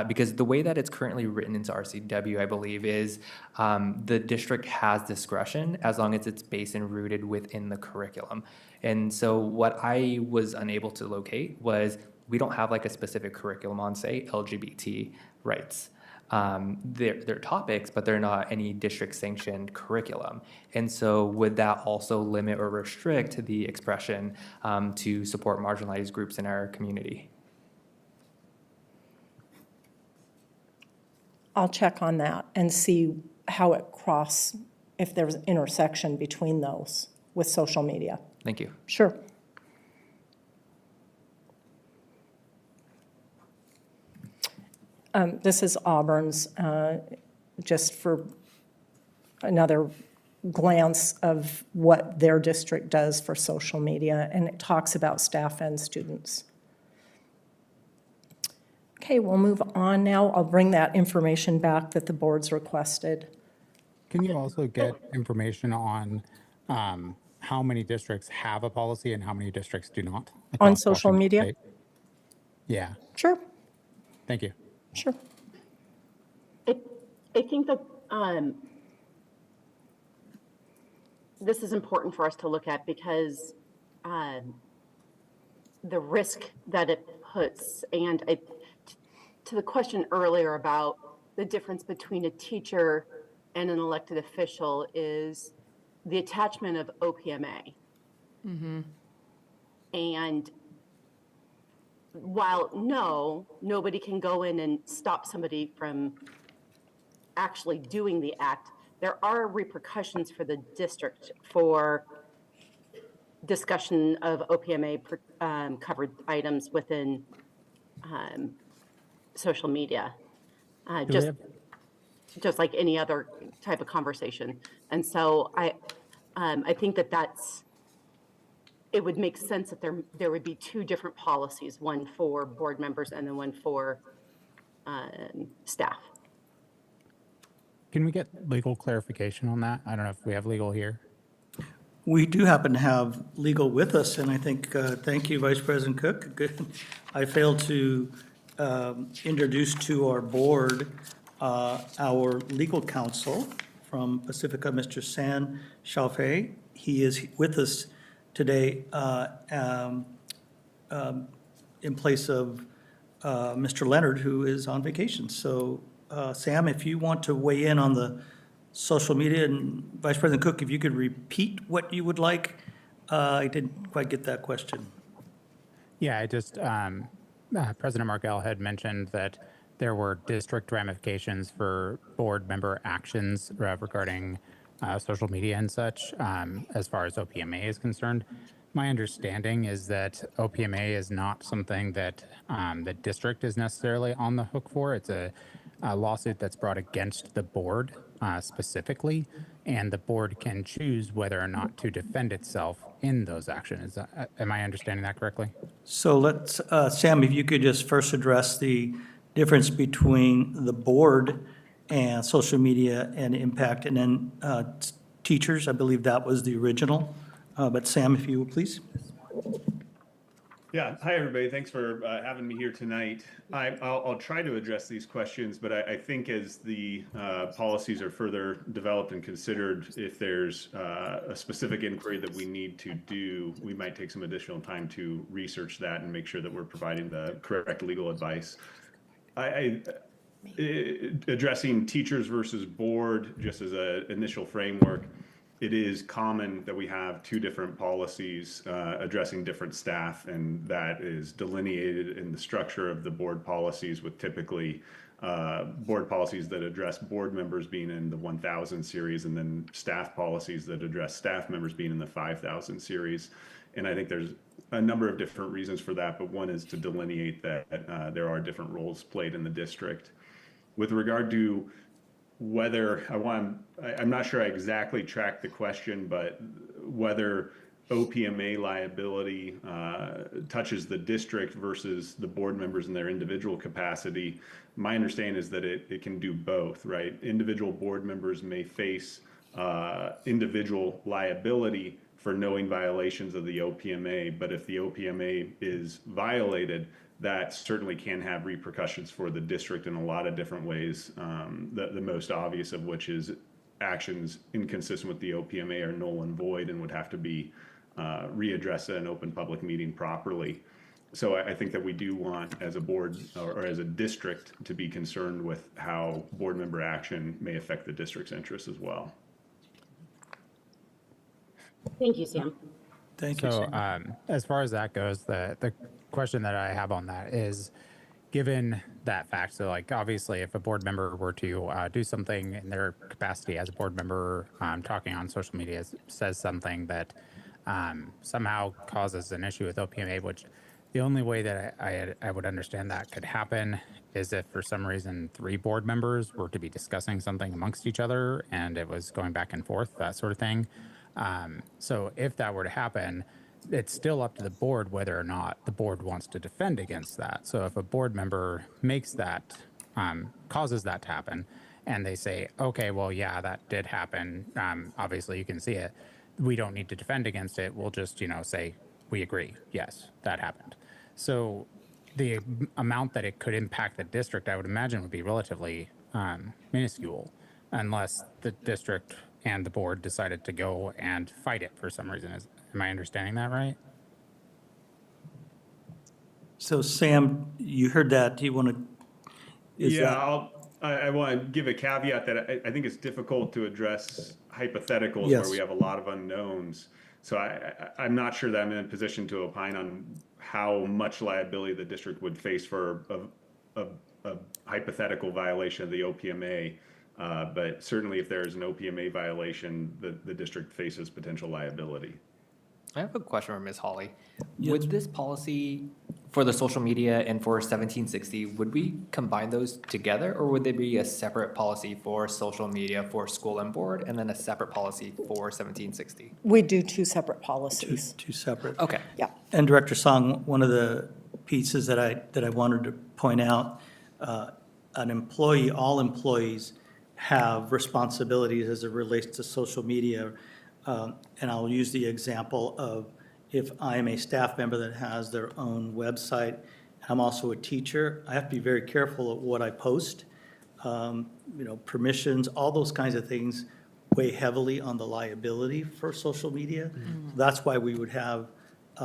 Because the way that it's currently written into RCW, I believe, is the district has discretion as long as it's based and rooted within the curriculum. And so what I was unable to locate was we don't have like a specific curriculum on, say, LGBT rights. They're topics, but they're not any district sanctioned curriculum. And so would that also limit or restrict the expression to support marginalized groups in our community? I'll check on that and see how it if there's intersection between those with social media. Thank you. Sure. This is Auburn's, just for another glance of what their district does for social media, and it talks about staff and students. Okay, we'll move on now. I'll bring that information back that the board's requested. Can you also get information on how many districts have a policy and how many districts do not? On across social Washington media? State? Yeah, Sure, thank you. sure. I think that this is important for us to look at because the risk that it puts, and to the question earlier about the difference between a teacher and an elected official is the attachment of OPMA. And while nobody can go in and stop somebody from actually doing the act, there are repercussions for the district for discussion of OPMA covered items within social media. Just like any other type of conversation. And so I think it would make sense that there would be two different policies, one for board members and then one for staff. Can we get legal clarification on that? I don't know if we have legal here. We do happen to have legal with us, and I think, thank you, Vice President Cook. Good. I failed to introduce to our board our legal counsel from Pacifica, Mr. San Xiaofei. He is with us today in place of Mr. Leonard, who is on vacation. So, Sam, if you want to weigh in on the social media, and Vice President Cook, if you could repeat what you would like. I didn't quite get that question. Yeah, I just, President Markell had mentioned that there were district ramifications for board member actions regarding social media and such, as far as OPMA is concerned. My understanding is that OPMA is not something that the district is necessarily on the hook for. It's a lawsuit that's brought against the board specifically, and the board can choose whether or not to defend itself in those actions. Am I understanding that correctly? So let's, Sam, if you could just first address the difference between the board and social media and impact, and then teachers, I believe that was the original. But Sam, if you would, please. Yeah, hi, everybody. Thanks for having me here tonight. I'll try to address these questions, but I think as the policies are further developed and considered, if there's a specific inquiry that we need to do, we might take some additional time to research that and make sure that we're providing the correct legal advice. Addressing teachers versus board, just as an initial framework, it is common that we have two different policies addressing different staff, and that is delineated in the structure of the board policies, with typically board policies that address board members being in the 1,000 series, and then staff policies that address staff members being in the 5,000 series. And I think there's a number of different reasons for that, but one is to delineate that there are different roles played in the district. With regard to whether I'm not sure I exactly tracked the question, but whether OPMA liability touches the district versus the board members in their individual capacity, my understanding is that it can do both, right? Individual board members may face individual liability for knowing violations of the OPMA, but if the OPMA is violated, that certainly can have repercussions for the district in a lot of different ways. The most obvious of which is actions inconsistent with the OPMA are null and void and would have to be readdressed at an open public meeting properly. So I think that we do want, as a board or as a district, to be concerned with how board member action may affect the district's interests as well. Thank you, Sam. Thank you, So Sam. as far as that goes, the question that I have on that is, given that fact, so like obviously if a board member were to do something in their capacity as a board member, talking on social media, says something that somehow causes an issue with OPMA, which the only way that I would understand that could happen is if for some reason 3 board members were to be discussing something amongst each other and it was going back and forth, that sort of thing. So if that were to happen, it's still up to the board whether or not the board wants to defend against that. So if a board member makes that, causes that to happen, and they say, okay, well, yeah, that did happen. Obviously, you can see it. We don't need to defend against it. We'll just, say, we agree. Yes, that happened. So the amount that it could impact the district, I would imagine, would be relatively minuscule, unless the district and the board decided to go and fight it for some reason. Am I understanding that right? So Sam, you heard that. Do you want to? I want to give a caveat that I think it's difficult to address hypotheticals Yes. where we have a lot of unknowns. So I'm not sure that I'm in a position to opine on how much liability the district would face for a hypothetical violation of the OPMA. But certainly if there's an OPMA violation, the district faces potential liability. I have a question for Ms. Hawley. Yes. Would this policy for the social media and for 1760, would we combine those together, or would there be a separate policy for social media for school and board and then a separate policy for 1760? We do 2 separate policies. Two separate. Okay. Yeah. And Director Song, one of the pieces that I wanted to point out, an employee, all employees have responsibilities as it relates to social media. And I'll use the example of if I'm a staff member that has their own website, I'm also a teacher, I have to be very careful of what I post. Permissions, all those kinds of things weigh heavily on the liability for social media. That's why we would have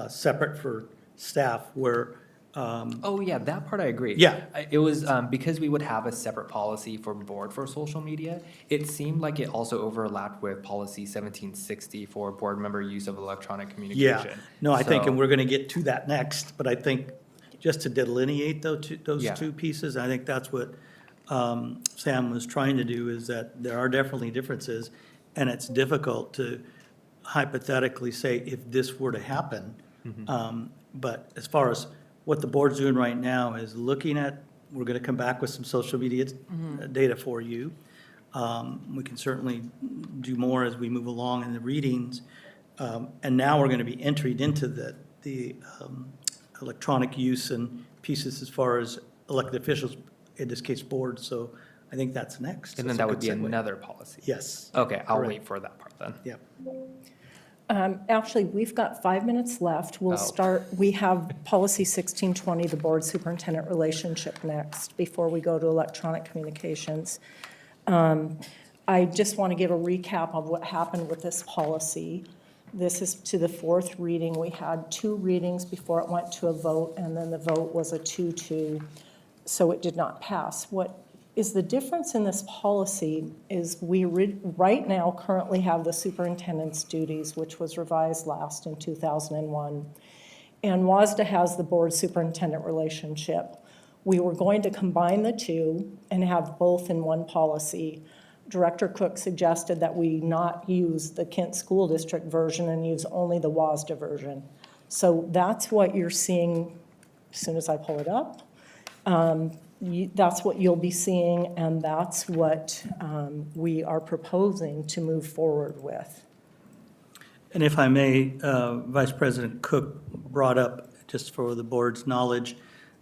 separate for staff where Oh, yeah, that part I agree. Yeah. It was because we would have a separate policy for board for social media, it seemed like it also overlapped with policy 1760 for board member use of electronic communication. Yeah, no, I think, So- and we're going to get to that next, but I think just to delineate those Yeah. two pieces, I think that's what Sam was trying to do, is that there are definitely differences, and it's difficult to hypothetically say if this were to happen. But as far as what the board's doing right now is looking at, we're going to come back with some social media data for you. We can certainly do more as we move along in the readings. And now we're going to be entered into the electronic use and pieces as far as elected officials, in this case, boards. So I think that's next. And then That's a that would good be segue. another policy. Yes. Okay, I'll Correct. wait for that part then. Yep. Actually, we've got 5 minutes left. We'll Oh. start, we have policy 1620, the board superintendent relationship next, before we go to electronic communications. I just want to give a recap of what happened with this policy. This is to the 4th reading. We had 2 readings before it went to a vote, and then the vote was a 2-2, so it did not pass. What is the difference in this policy is we right now currently have the superintendent's duties, which was revised last in 2001. And WASDA has the board superintendent relationship. We were going to combine the two and have both in one policy. Director Cook suggested that we not use the Kent School District version and use only the WASDA version. So that's what you're seeing as soon as I pull it up. That's what you'll be seeing, and that's what we are proposing to move forward with. And if I may, Vice President Cook brought up, just for the board's knowledge,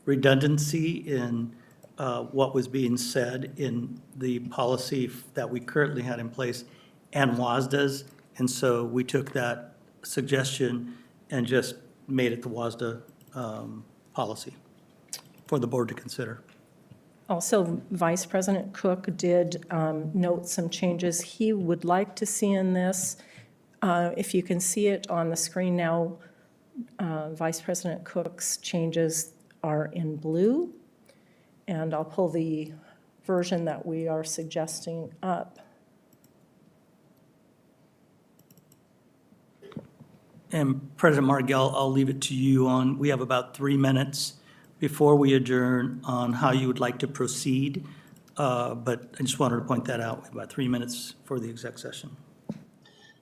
redundancy in what was being said in the policy that we currently had in place and WASDA's. And so we took that suggestion and just made it the WASDA policy for the board to consider. Also, Vice President Cook did note some changes he would like to see in this. If you can see it on the screen now, Vice President Cook's changes are in blue. And I'll pull the version that we are suggesting up. And President Margell, I'll leave it to you on, we have about 3 minutes before we adjourn on how you would like to proceed. But I just wanted to point that out. We have about 3 minutes for the exec session.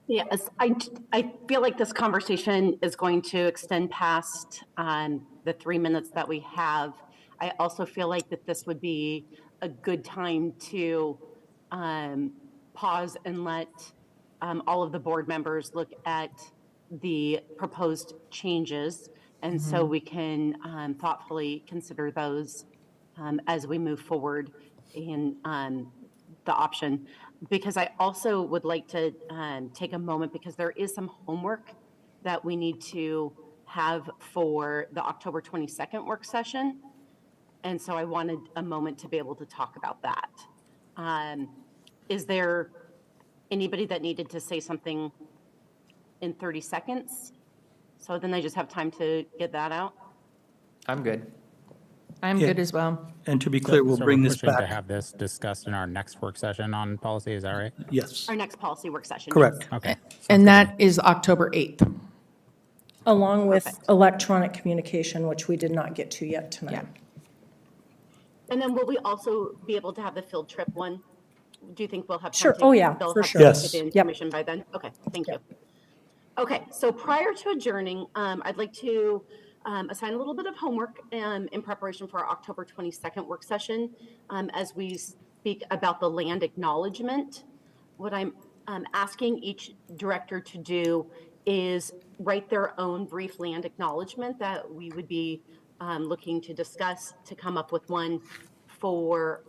Yes, I feel like this conversation is going to extend past the 3 minutes that we have. I also feel like that this would be a good time to pause and let all of the board members look at the proposed changes. And so we can thoughtfully consider those as we move forward in the option. Because I also would like to take a moment, because there is some homework that we need to have for the October 22nd work session. And so I wanted a moment to be able to talk about that. Is there anybody that needed to say something in 30 seconds? So then I just have time to get that out. I'm good. I'm Yeah. good as well. And to be clear, we'll So bring we're this pushing to back. have this discussed in our next work session on policy, is that right? Yes, Our next policy work session. correct. Okay. And that is October 8th. Along with Perfect. electronic communication, which we did not get to yet tonight. Yeah. And then will we also be able to have the field trip one? Do you think we'll have time Sure. to- Oh, yeah, they'll for have sure. time to Yes. get the Yep. information by then? Okay, thank you. Okay, so prior to adjourning, I'd like to assign a little bit of homework in preparation for our October 22nd work session as we speak about the land acknowledgement. What I'm asking each director to do is write their own brief land acknowledgement that we would be looking to discuss, to come up with one for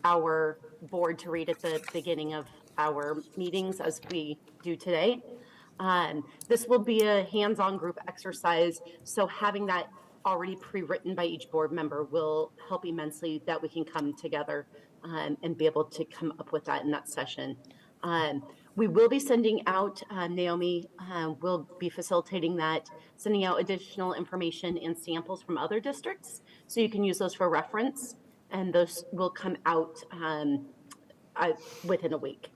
our board to read at the beginning of our meetings as we do today. This will be a hands-on group exercise, so having that already pre-written by each board member will help immensely, that we can come together and be able to come up with that in that session. We will be sending out, Naomi will be facilitating that, sending out additional information and samples from other districts, so you can use those for reference, and those will come out within a week.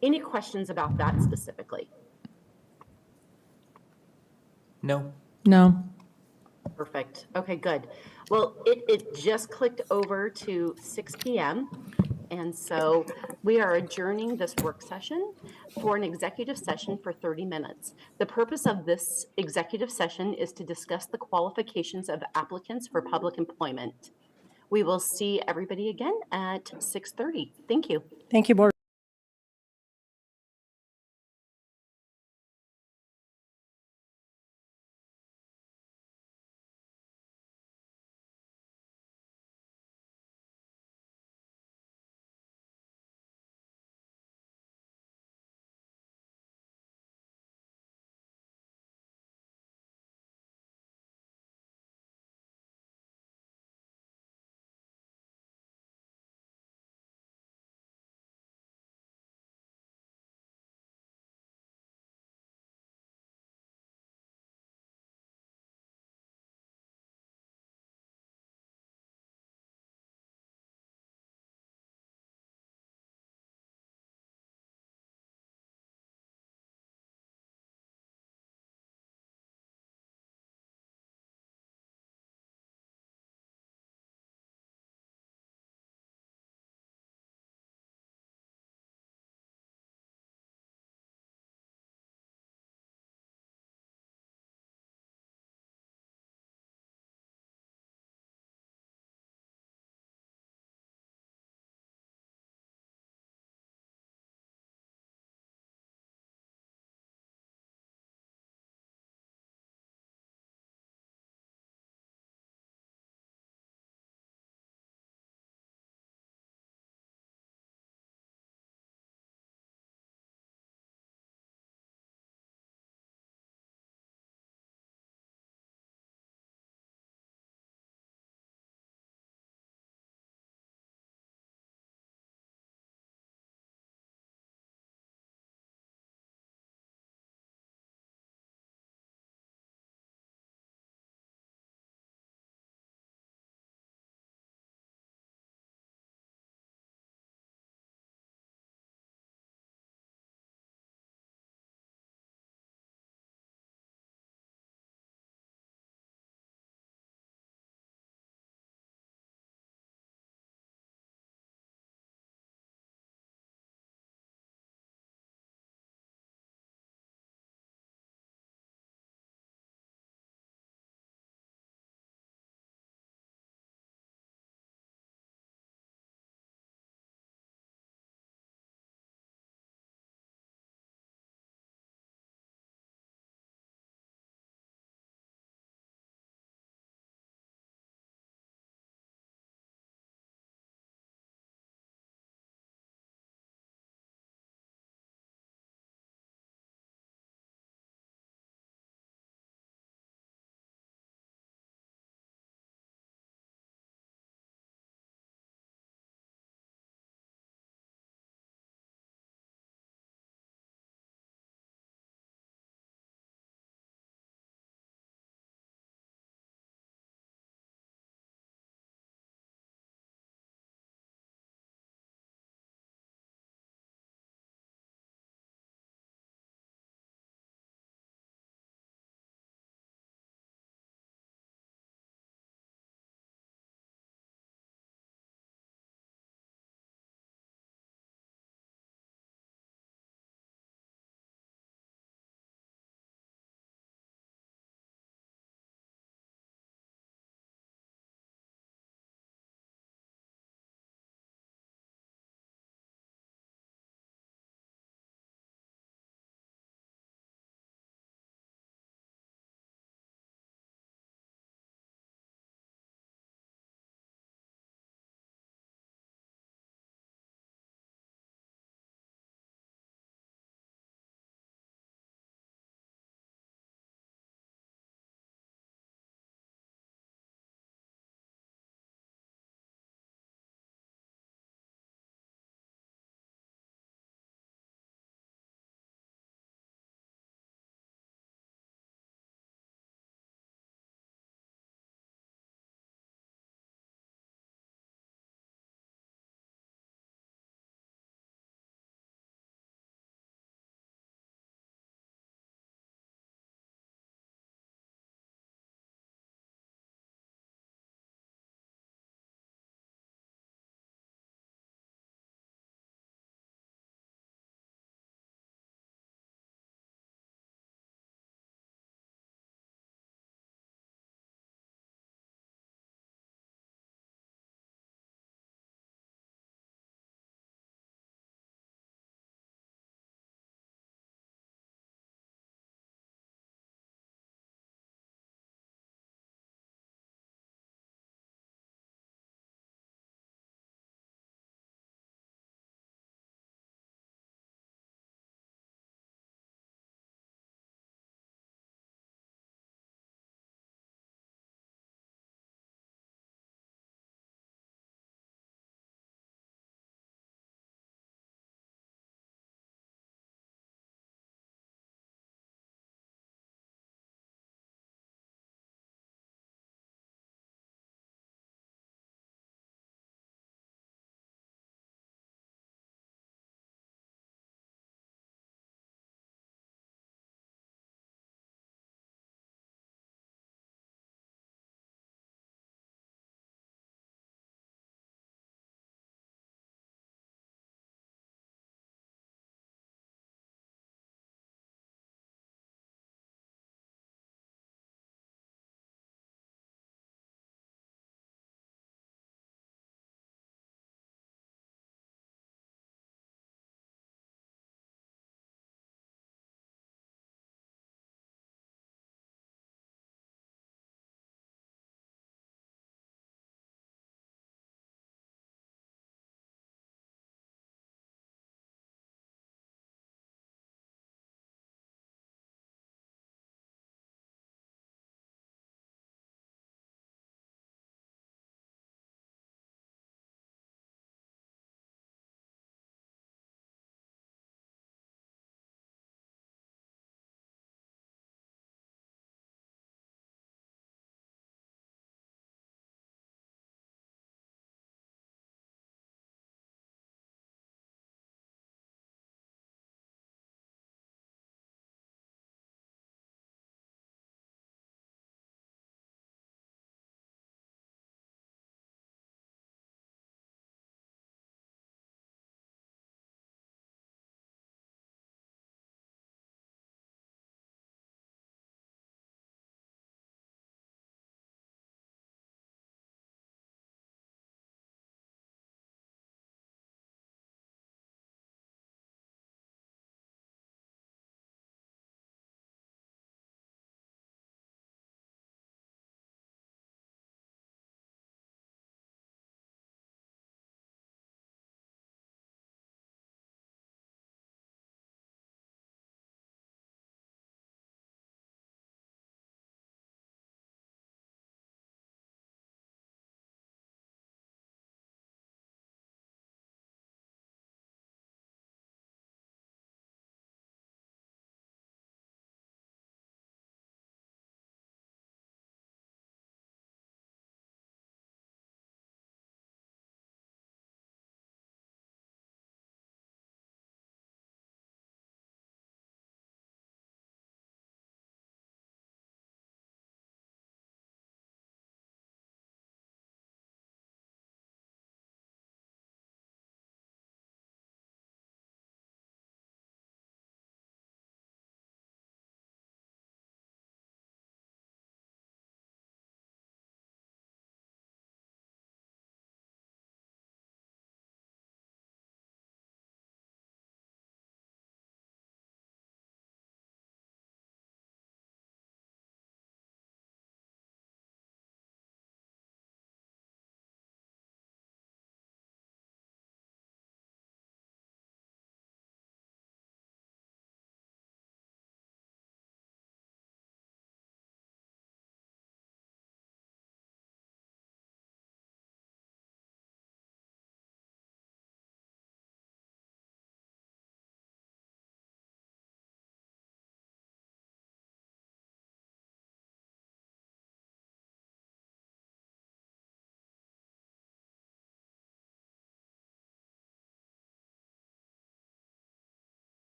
Any questions about that specifically? No. No. Perfect. Okay, good. Well, it just clicked over to 6 p.m. And so we are adjourning this work session for an executive session for 30 minutes. The purpose of this executive session is to discuss the qualifications of applicants for public employment. We will see everybody again at 6:30. Thank you. Thank you, Board.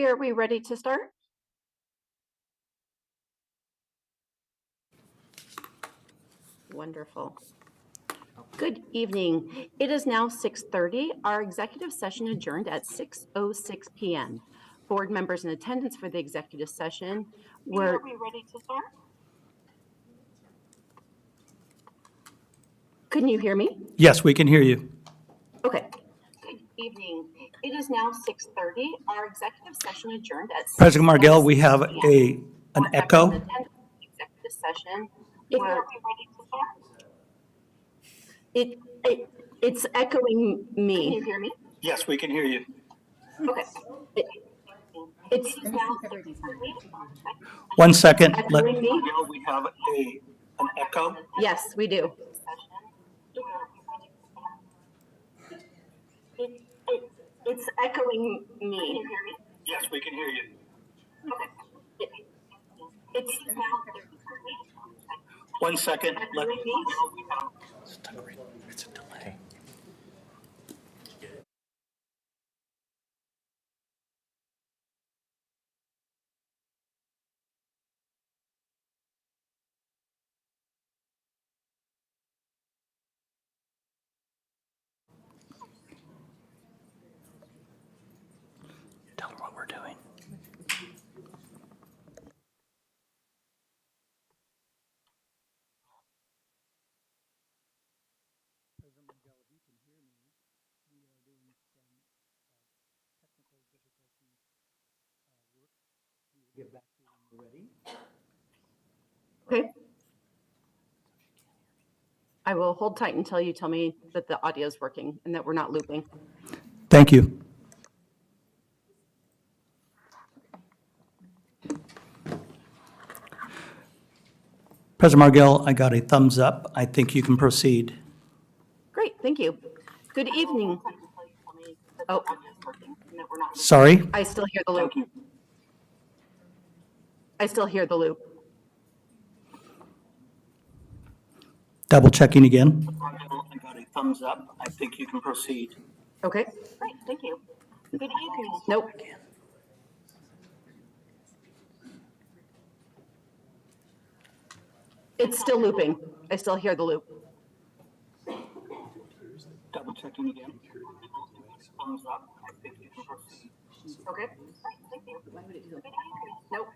Carrie, are we ready to start? Wonderful. Good evening. It is now 6:30. Our executive session adjourned at 6:06 p.m. Board members in attendance for the executive session were. Are we ready to start? Couldn't you hear me? Yes, we can hear you. Okay. Good evening. It is now 6:30. Our executive session adjourned at. President Margell, we have an Board members in echo. attendance for the executive session were. Are we ready to start? It's echoing me. Can you hear me? Yes, we can hear you. Okay. It's now 1 second. echoing me. We have an echo. Yes, we do. It's echoing me. Can you hear me? Yes, we can hear you. Okay. It's now 1 second. echoing me. It's a delay. Tell them what we're doing. President Margell, if you can hear me, we are doing some technical difficulty work. We will get back to you when we're ready. Okay. I will hold tight until you tell me that the audio is working and that we're not looping. Thank you. President Margell, I got a thumbs up. I think you can proceed. Great, thank you. Good evening. Oh, Sorry? I still hear the loop. I still hear the loop. Double checking again. I got a thumbs up. I think you can proceed. Okay. Great, thank you. Good evening. Nope. It's still looping. I still hear the loop. Double checking again. Thumbs up. I think you can proceed. Okay. Thank you. Nope.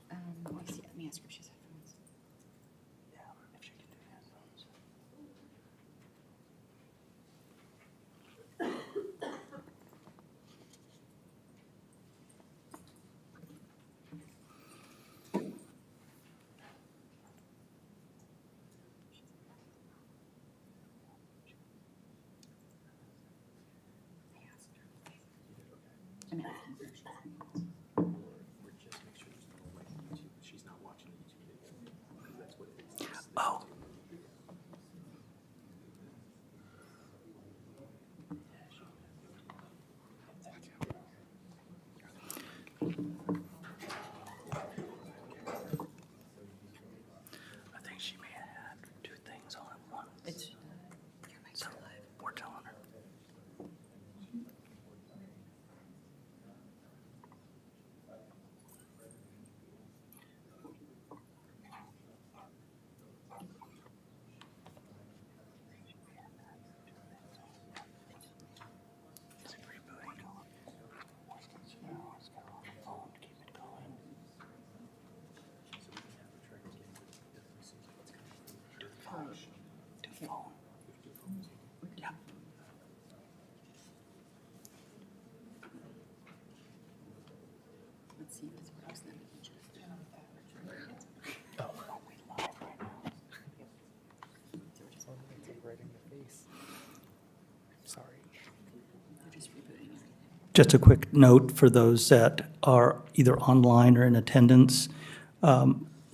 Let me ask her if she's headphones. I'm asking her if she's headphones. Oh. I think she may have had two things all at once. It's, So we're telling her. Is it rebooting? No, it's got on the phone. Keep it going. Do phone. Do phone. Yeah. let's see if this works then. Oh, are we live right now? It's like right in your face. Sorry. They're just rebooting everything. Just a quick note for those that are either online or in attendance.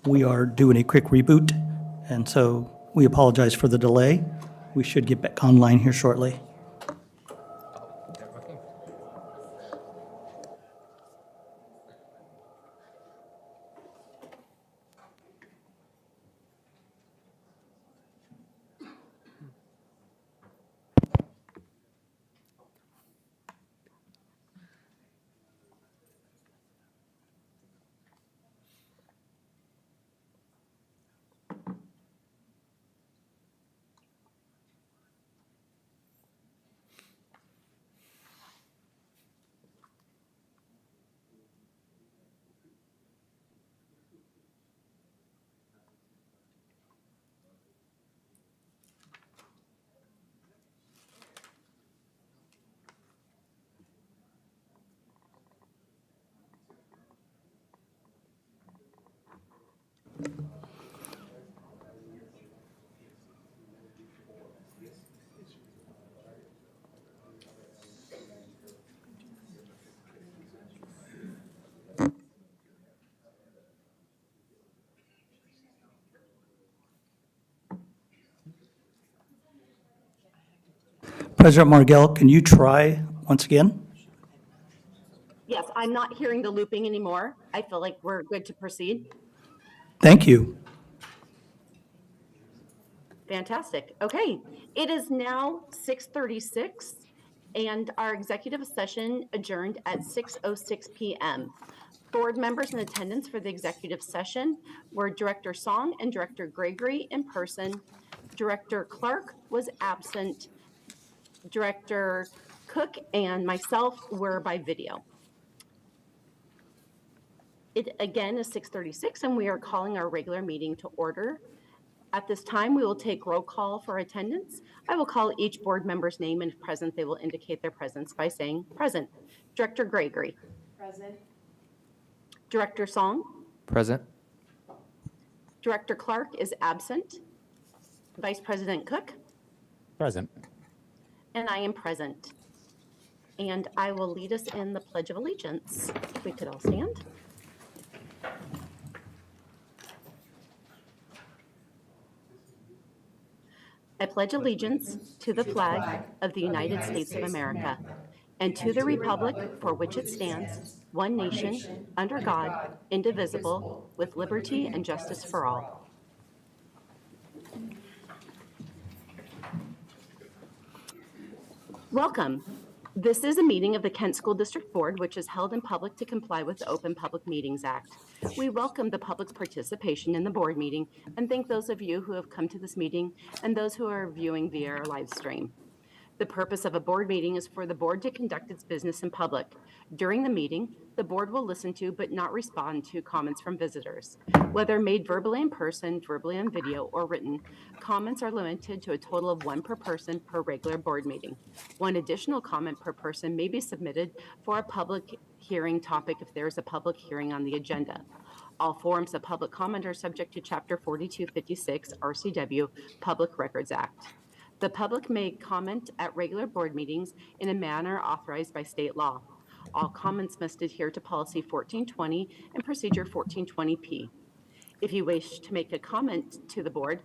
We are doing a quick reboot, and so we apologize for the delay. We should get back online here shortly. Okay. President Margell, can you try once again? Yes, I'm not hearing the looping anymore. I feel like we're good to proceed. Thank you. Fantastic. Okay, it is now 6:36 and our executive session adjourned at 6:06 p.m. Board members in attendance for the executive session were Director Song and Director Gregory in person. Director Clark was absent. Director Cook and myself were by video. It again is 6:36 and we are calling our regular meeting to order. At this time, we will take roll call for attendance. I will call each board member's name, and if present, they will indicate their presence by saying present. Director Gregory. Present. Director Song. Present. Director Clark is absent. Vice President Cook. Present. And I am present. And I will lead us in the Pledge of Allegiance. If we could all stand. I pledge allegiance to the flag of the United States of America and to the republic for which it stands, one nation, under God, indivisible, with liberty and justice for all. Welcome. This is a meeting of the Kent School District Board, which is held in public to comply with the Open Public Meetings Act. We welcome the public's participation in the board meeting and thank those of you who have come to this meeting and those who are viewing via our live stream. The purpose of a board meeting is for the board to conduct its business in public. During the meeting, the board will listen to but not respond to comments from visitors. Whether made verbally in person, verbally on video, or written, comments are limited to a total of one per person per regular board meeting. One additional comment per person may be submitted for a public hearing topic if there is a public hearing on the agenda. All forms of public comment are subject to Chapter 4256 RCW Public Records Act. The public may comment at regular board meetings in a manner authorized by state law. All comments must adhere to Policy 1420 and Procedure 1420P. If you wish to make a comment to the board,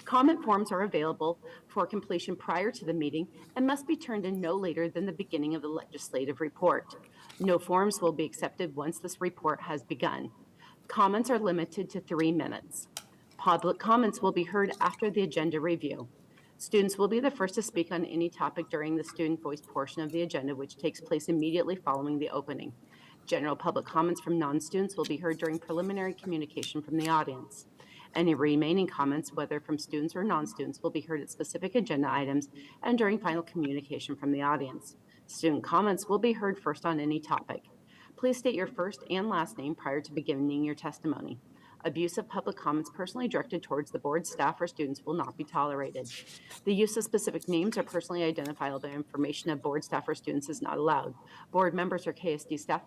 comment forms are available for completion prior to the meeting and must be turned in no later than the beginning of the legislative report. No forms will be accepted once this report has begun. Comments are limited to 3 minutes. Public comments will be heard after the agenda review. Students will be the first to speak on any topic during the student voice portion of the agenda, which takes place immediately following the opening. General public comments from non-students will be heard during preliminary communication from the audience. Any remaining comments, whether from students or non-students, will be heard at specific agenda items and during final communication from the audience. Student comments will be heard first on any topic. Please state your first and last name prior to beginning your testimony. Abuse of public comments personally directed towards the board, staff, or students will not be tolerated. The use of specific names or personally identifiable information of board, staff, or students is not allowed. Board members or KSD staff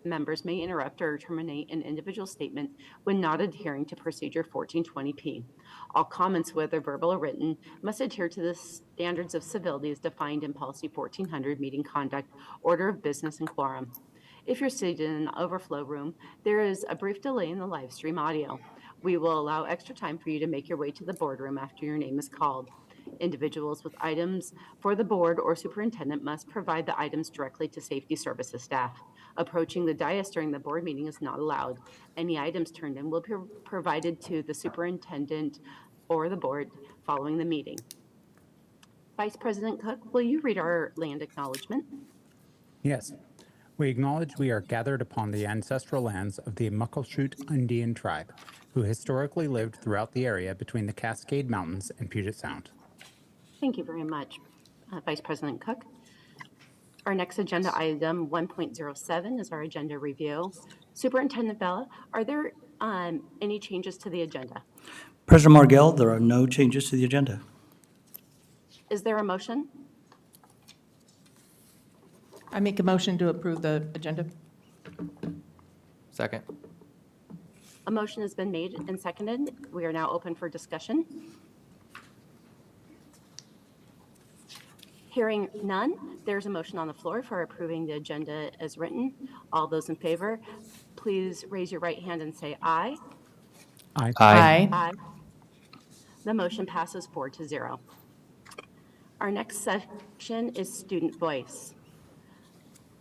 members may interrupt or terminate an individual statement when not adhering to Procedure 1420P. All comments, whether verbal or written, must adhere to the standards of civility as defined in Policy 1400, Meeting Conduct, Order of Business, and Quorum. If you're seated in an overflow room, there is a brief delay in the live stream audio. We will allow extra time for you to make your way to the boardroom after your name is called. Individuals with items for the board or superintendent must provide the items directly to safety services staff. Approaching the dais during the board meeting is not allowed. Any items turned in will be provided to the superintendent or the board following the meeting. Vice President Cook, will you read our land acknowledgement? Yes. We acknowledge we are gathered upon the ancestral lands of the Muckleshoot Indian tribe, who historically lived throughout the area between the Cascade Mountains and Puget Sound. Thank you very much, Vice President Cook. Our next agenda item 1.07 is our agenda review. Superintendent Bella, are there any changes to the agenda? President Margell, there are no changes to the agenda. Is there a motion? I make a motion to approve the agenda. Second. A motion has been made and seconded. We are now open for discussion. Hearing none, there's a motion on the floor for approving the agenda as written. All those in favor, please raise your right hand and say aye. Aye. Aye. The motion passes 4-0. Our next section is student voice.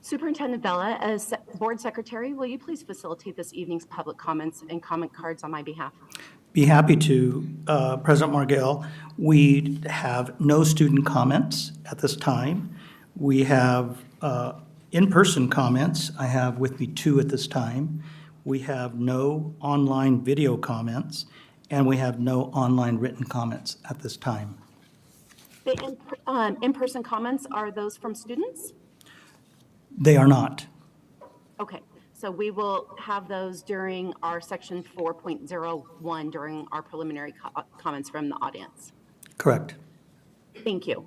Superintendent Bella, as board secretary, will you please facilitate this evening's public comments and comment cards on my behalf? Be happy to, President Margell. We have no student comments at this time. We have in-person comments. I have with me 2 at this time. We have no online video comments, and we have no online written comments at this time. The in-person comments, are those from students? They are not. Okay, so we will have those during our section 4.01 during our preliminary comments from the audience. Correct. Thank you.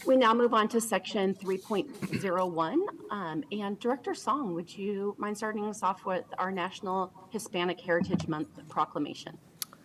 We now move on to section 3.01. And Director Song, would you mind starting us off with our National Hispanic Heritage Month proclamation?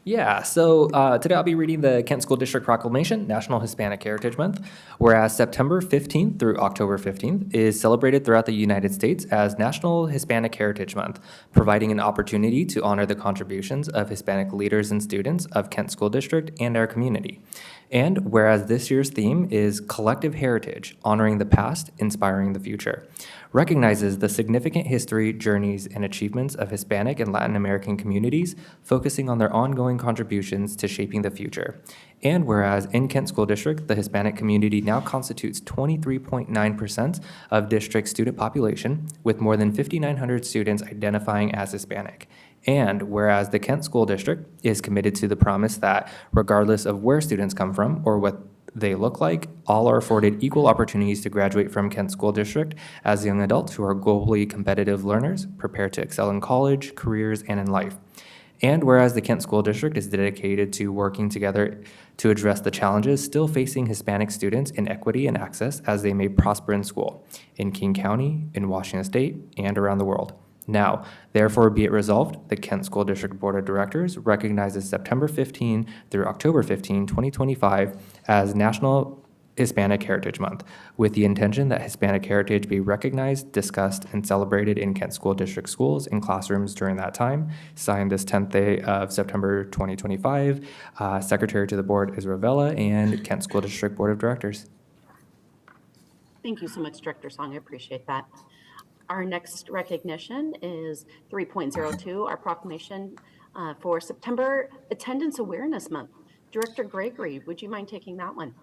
Yeah, so today I'll be reading the Kent School District Proclamation, National Hispanic Heritage Month, whereas September 15th through October 15th is celebrated throughout the United States as National Hispanic Heritage Month, providing an opportunity to honor the contributions of Hispanic leaders and students of Kent School District and our community. And whereas this year's theme is Collective Heritage, honoring the past, inspiring the future, recognizes the significant history, journeys, and achievements of Hispanic and Latin American communities, focusing on their ongoing contributions to shaping the future. And whereas in Kent School District, the Hispanic community now constitutes 23.9% of district student population, with more than 5,900 students identifying as Hispanic. And whereas the Kent School District is committed to the promise that regardless of where students come from or what they look like, all are afforded equal opportunities to graduate from Kent School District as young adults who are globally competitive learners, prepared to excel in college, careers, and in life. And whereas the Kent School District is dedicated to working together to address the challenges still facing Hispanic students in equity and access as they may prosper in school, in King County, in Washington State, and around the world. Now, therefore be it resolved, the Kent School District Board of Directors recognizes September 15 through October 15, 2025 as National Hispanic Heritage Month, with the intention that Hispanic heritage be recognized, discussed, and celebrated in Kent School District schools and classrooms during that time. Signed this 10th day of September 2025, Secretary to the Board is Ravella, and Kent School District Board of Directors. Thank you so much, Director Song. I appreciate that. Our next recognition is 3.02, our proclamation for September Attendance Awareness Month. Director Gregory, would you mind taking that one?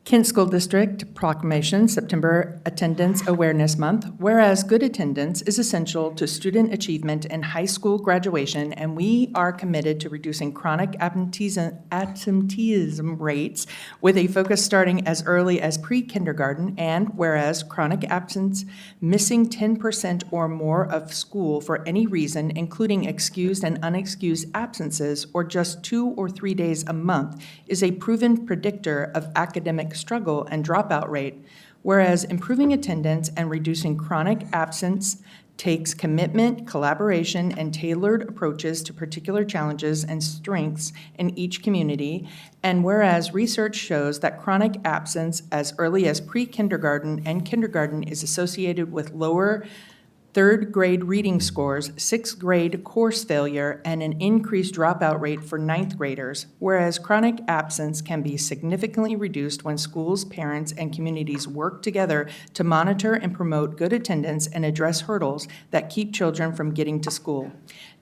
Kent School District Proclamation, September Attendance Awareness Month. Whereas good attendance is essential to student achievement and high school graduation, and we are committed to reducing chronic absenteeism rates with a focus starting as early as pre-kindergarten, and whereas chronic absence, missing 10% or more of school for any reason, including excused and unexcused absences, or just 2 or 3 days a month, is a proven predictor of academic struggle and dropout rate, whereas improving attendance and reducing chronic absence takes commitment, collaboration, and tailored approaches to particular challenges and strengths in each community, and whereas research shows that chronic absence as early as pre-kindergarten and kindergarten is associated with lower third grade reading scores, sixth grade course failure, and an increased dropout rate for ninth graders, whereas chronic absence can be significantly reduced when schools, parents, and communities work together to monitor and promote good attendance and address hurdles that keep children from getting to school.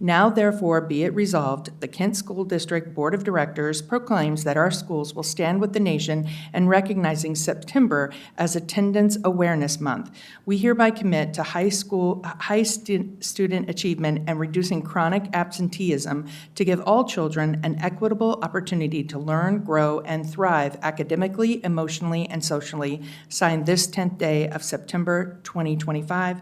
Now therefore be it resolved, the Kent School District Board of Directors proclaims that our schools will stand with the nation in recognizing September as Attendance Awareness Month. We hereby commit to high student achievement and reducing chronic absenteeism to give all children an equitable opportunity to learn, grow, and thrive academically, emotionally, and socially. Signed this 10th day of September 2025.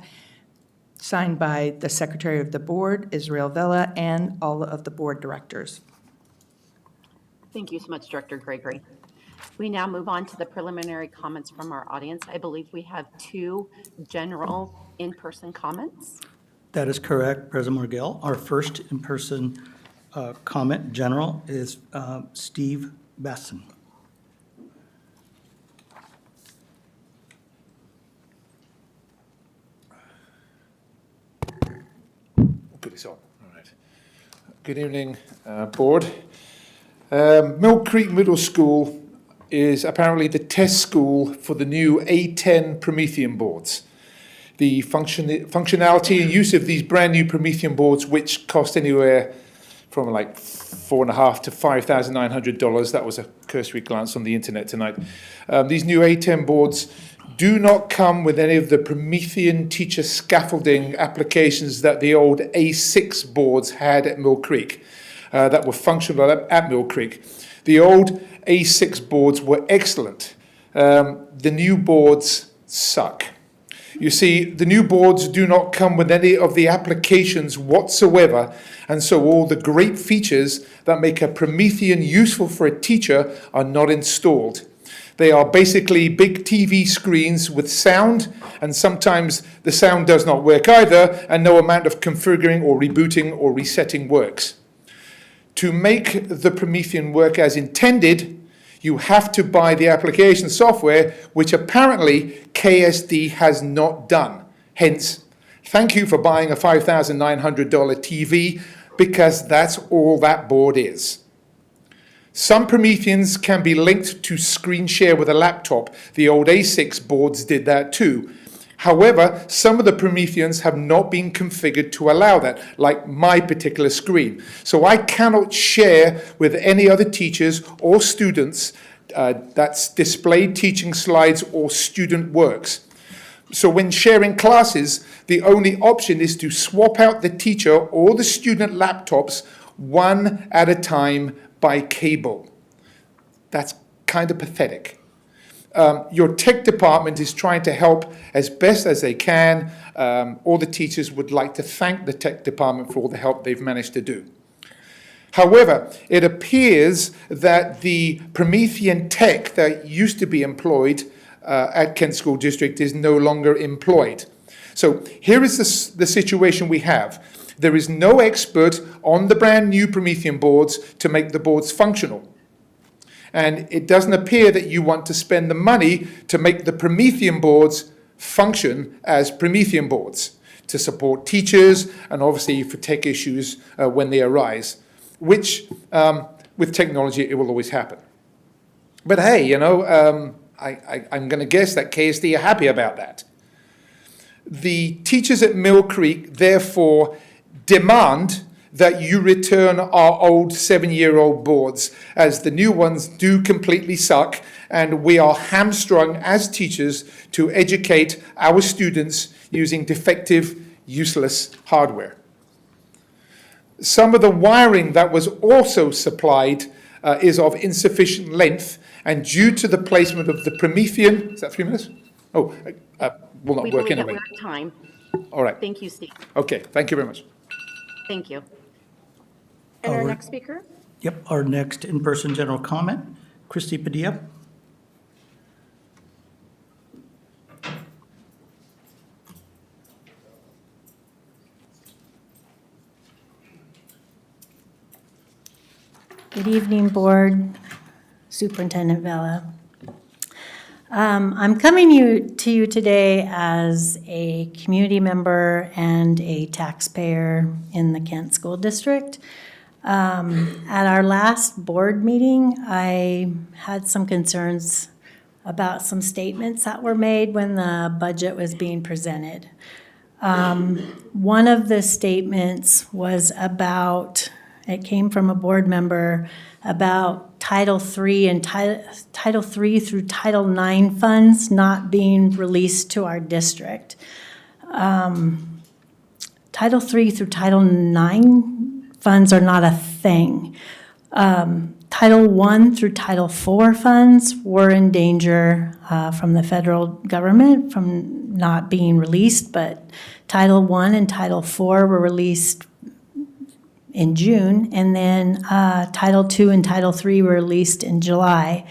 Signed by the Secretary of the Board, Israel Vela, and all of the board directors. Thank you so much, Director Gregory. We now move on to the preliminary comments from our audience. I believe we have 2 general in-person comments. That is correct, President Margell. Our first in-person comment, general, is Steve Basson. Put this on. All right. Good evening, board. Mill Creek Middle School is apparently the test school for the new A10 Promethean boards. The functionality and use of these brand new Promethean boards, which cost anywhere from like $4,500 to $5,900. That was a cursory glance on the internet tonight. These new A10 boards do not come with any of the Promethean teacher scaffolding applications that the old A6 boards had at Mill Creek, that were functional at Mill Creek. The old A6 boards were excellent. The new boards suck. You see, the new boards do not come with any of the applications whatsoever, and so all the great features that make a Promethean useful for a teacher are not installed. They are basically big TV screens with sound, and sometimes the sound does not work either, and no amount of configuring or rebooting or resetting works. To make the Promethean work as intended, you have to buy the application software, which apparently KSD has not done. Hence, thank you for buying a $5,900 TV, because that's all that board is. Some Prometheans can be linked to screen share with a laptop. The old A6 boards did that too. However, some of the Prometheans have not been configured to allow that, like my particular screen. So I cannot share with any other teachers or students that's displayed teaching slides or student works. So when sharing classes, the only option is to swap out the teacher or the student laptops one at a time by cable. That's kind of pathetic. Your tech department is trying to help as best as they can. All the teachers would like to thank the tech department for all the help they've managed to do. However, it appears that the Promethean tech that used to be employed at Kent School District is no longer employed. So here is the situation we have. There is no expert on the brand new Promethean boards to make the boards functional. And it doesn't appear that you want to spend the money to make the Promethean boards function as Promethean boards, to support teachers and obviously for tech issues when they arise, which with technology it will always happen. But hey, you know, I'm going to guess that KSD are happy about that. The teachers at Mill Creek therefore demand that you return our old 7-year-old boards, as the new ones do completely suck, and we are hamstrung as teachers to educate our students using defective, useless hardware. Some of the wiring that was also supplied is of insufficient length, and due to the placement of the Promethean, is that 3 minutes? Oh, will not work anyway. We believe that we're at time. All right. Thank you, Steve. Okay, thank you very much. Thank you. And our next speaker? Yep, our next in-person general comment, Christy Padilla. Good evening, Board, Superintendent Vela. I'm coming to you today as a community member and a taxpayer in the Kent School District. At our last board meeting, I had some concerns about some statements that were made when the budget was being presented. One of the statements was about, it came from a board member, about Title III and Title III through Title IX funds not being released to our district. Title III through Title IX funds are not a thing. Title I through Title IV funds were in danger from the federal government from not being released, but Title I and Title IV were released in June, and then Title II and Title III were released in July.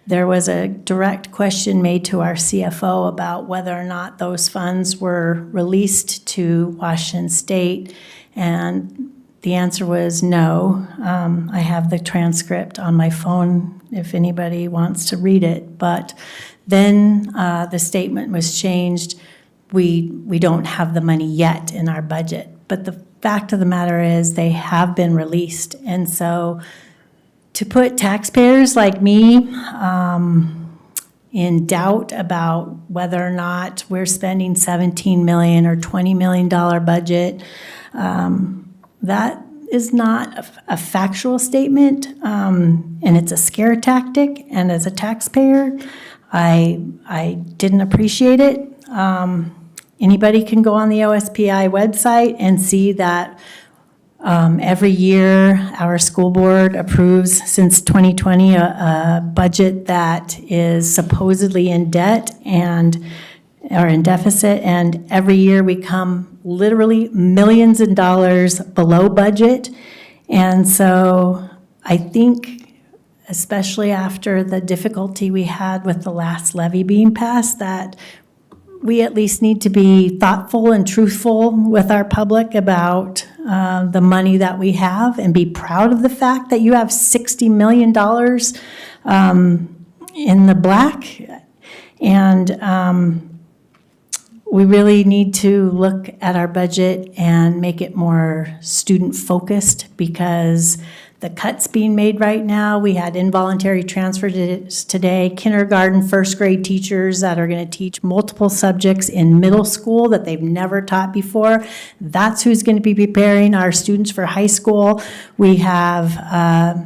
There was a direct question made to our CFO about whether or not those funds were released to Washington State, and the answer was no. I have the transcript on my phone if anybody wants to read it, but then the statement was changed. We don't have the money yet in our budget, but the fact of the matter is they have been released. And so to put taxpayers like me in doubt about whether or not we're spending $17 million or $20 million budget, that is not a factual statement, and it's a scare tactic. And as a taxpayer, I didn't appreciate it. Anybody can go on the OSPI website and see that every year our school board approves, since 2020, a budget that is supposedly in debt or in deficit, and every year we come literally millions of dollars below budget. And so I think, especially after the difficulty we had with the last levy being passed, that we at least need to be thoughtful and truthful with our public about the money that we have, and be proud of the fact that you have $60 million in the black. And we really need to look at our budget and make it more student-focused, because the cuts being made right now, we had involuntary transfers today, kindergarten, first grade teachers that are going to teach multiple subjects in middle school that they've never taught before. That's who's going to be preparing our students for high school. We have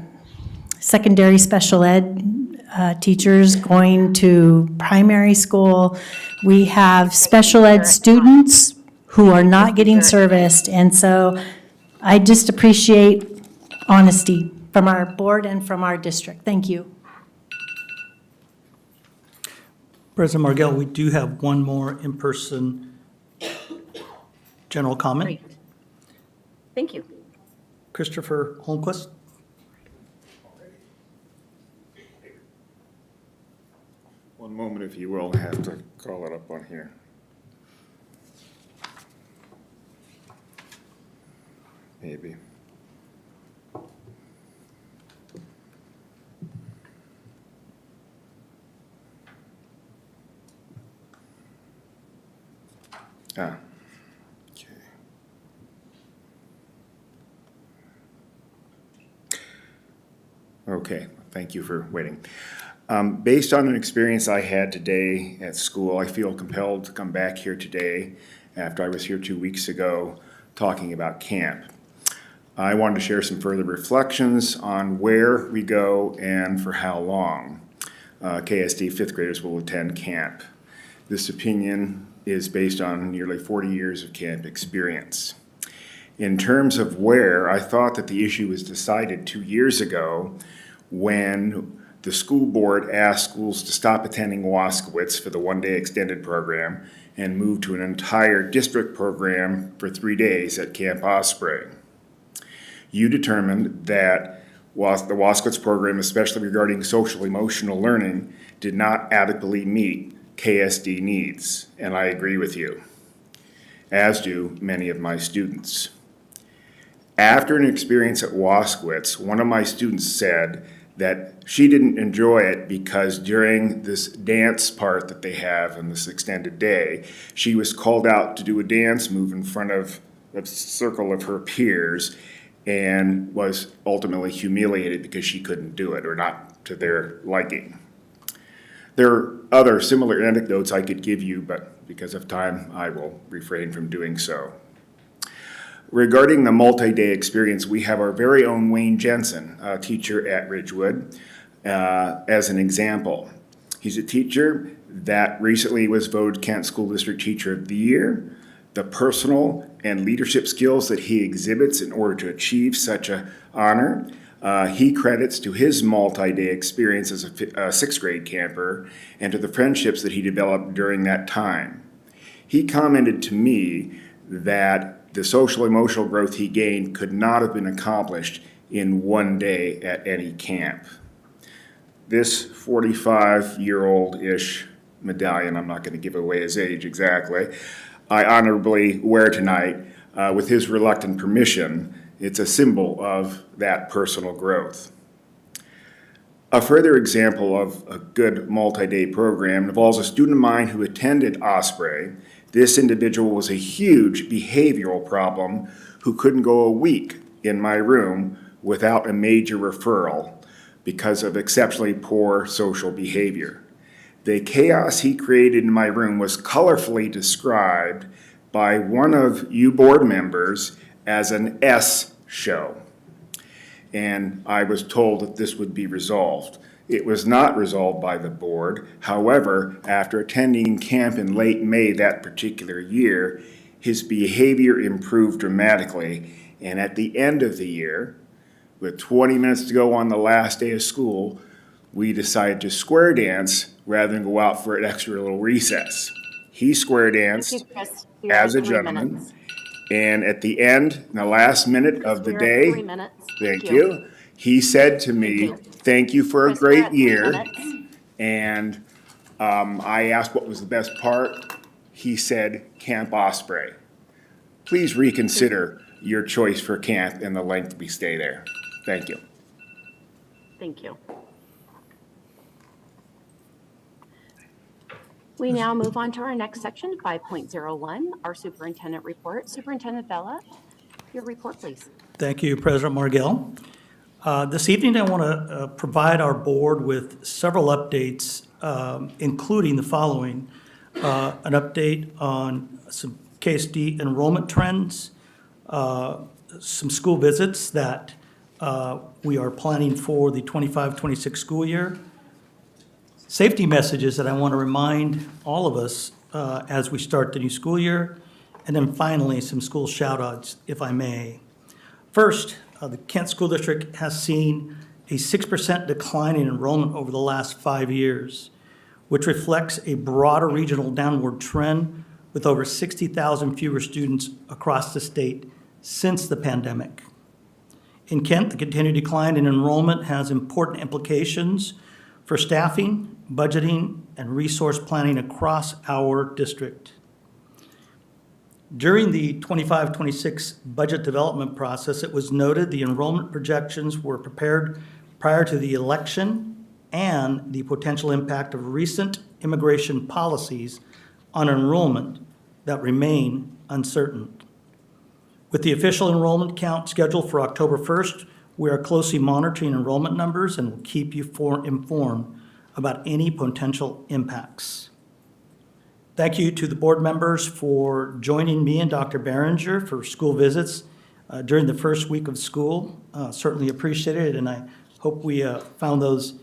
secondary special ed teachers going to primary school. We have special ed students who are not getting serviced. And so I just appreciate honesty from our board and from our district. Thank you. President Margell, we do have one more in-person general comment. Great. Thank you. Christopher Holmquist. One moment, if you will, I have to call it up on here. Maybe. Okay. Okay, thank you for waiting. Based on an experience I had today at school, I feel compelled to come back here today after I was here 2 weeks ago talking about camp. I wanted to share some further reflections on where we go and for how long KSD fifth graders will attend camp. This opinion is based on nearly 40 years of camp experience. In terms of where, I thought that the issue was decided 2 years ago when the school board asked schools to stop attending Waskowitz for the one-day extended program and move to an entire district program for 3 days at Camp Osprey. You determined that the Waskowitz program, especially regarding social-emotional learning, did not adequately meet KSD needs, and I agree with you, as do many of my students. After an experience at Waskowitz, one of my students said that she didn't enjoy it because during this dance part that they have in this extended day, she was called out to do a dance move in front of a circle of her peers and was ultimately humiliated because she couldn't do it, or not to their liking. There are other similar anecdotes I could give you, but because of time, I will refrain from doing so. Regarding the multi-day experience, we have our very own Wayne Jensen, a teacher at Ridgewood, as an example. He's a teacher that recently was voted Kent School District Teacher of the Year. The personal and leadership skills that he exhibits in order to achieve such an honor, he credits to his multi-day experience as a sixth grade camper and to the friendships that he developed during that time. He commented to me that the social emotional growth he gained could not have been accomplished in 1 day at any camp. This 45-year-old-ish medallion, I'm not going to give away his age exactly, I honorably wear tonight with his reluctant permission. It's a symbol of that personal growth. A further example of a good multi-day program involves a student of mine who attended Osprey. This individual was a huge behavioral problem who couldn't go a week in my room without a major referral, because of exceptionally poor social behavior. The chaos he created in my room was colorfully described by one of you board members as an S show. And I was told that this would be resolved. It was not resolved by the board. However, after attending camp in late May that particular year, his behavior improved dramatically. And at the end of the year, with 20 minutes to go on the last day of school, we decided to square dance rather than go out for an extra little recess. He square danced Thank you, Chris. You're as a at 3 gentleman. minutes. And at the end, in the last minute of the We're at day, 3 minutes. thank you, he said to me, thank you for a Chris, we're great at 3 year. minutes. And I asked what was the best part. He said, Camp Osprey. Please reconsider your choice for camp and the length we stay there. Thank you. Thank you. We now move on to our next section, 5.01, our superintendent report. Superintendent Bella, your report, please. Thank you, President Margell. This evening, I want to provide our board with several updates, including the following. An update on some KSD enrollment trends, some school visits that we are planning for the 25-26 school year, safety messages that I want to remind all of us as we start the new school year, and then finally, some school shout-outs, if I may. First, the Kent School District has seen a 6% decline in enrollment over the last 5 years, which reflects a broader regional downward trend with over 60,000 fewer students across the state since the pandemic. In Kent, the continued decline in enrollment has important implications for staffing, budgeting, and resource planning across our district. During the 25-26 budget development process, it was noted the enrollment projections were prepared prior to the election and the potential impact of recent immigration policies on enrollment that remain uncertain. With the official enrollment count scheduled for October 1st, we are closely monitoring enrollment numbers and will keep you informed about any potential impacts. Thank you to the board members for joining me and Dr. Behringer for school visits during the first week of school. Certainly appreciate it, and I hope we found those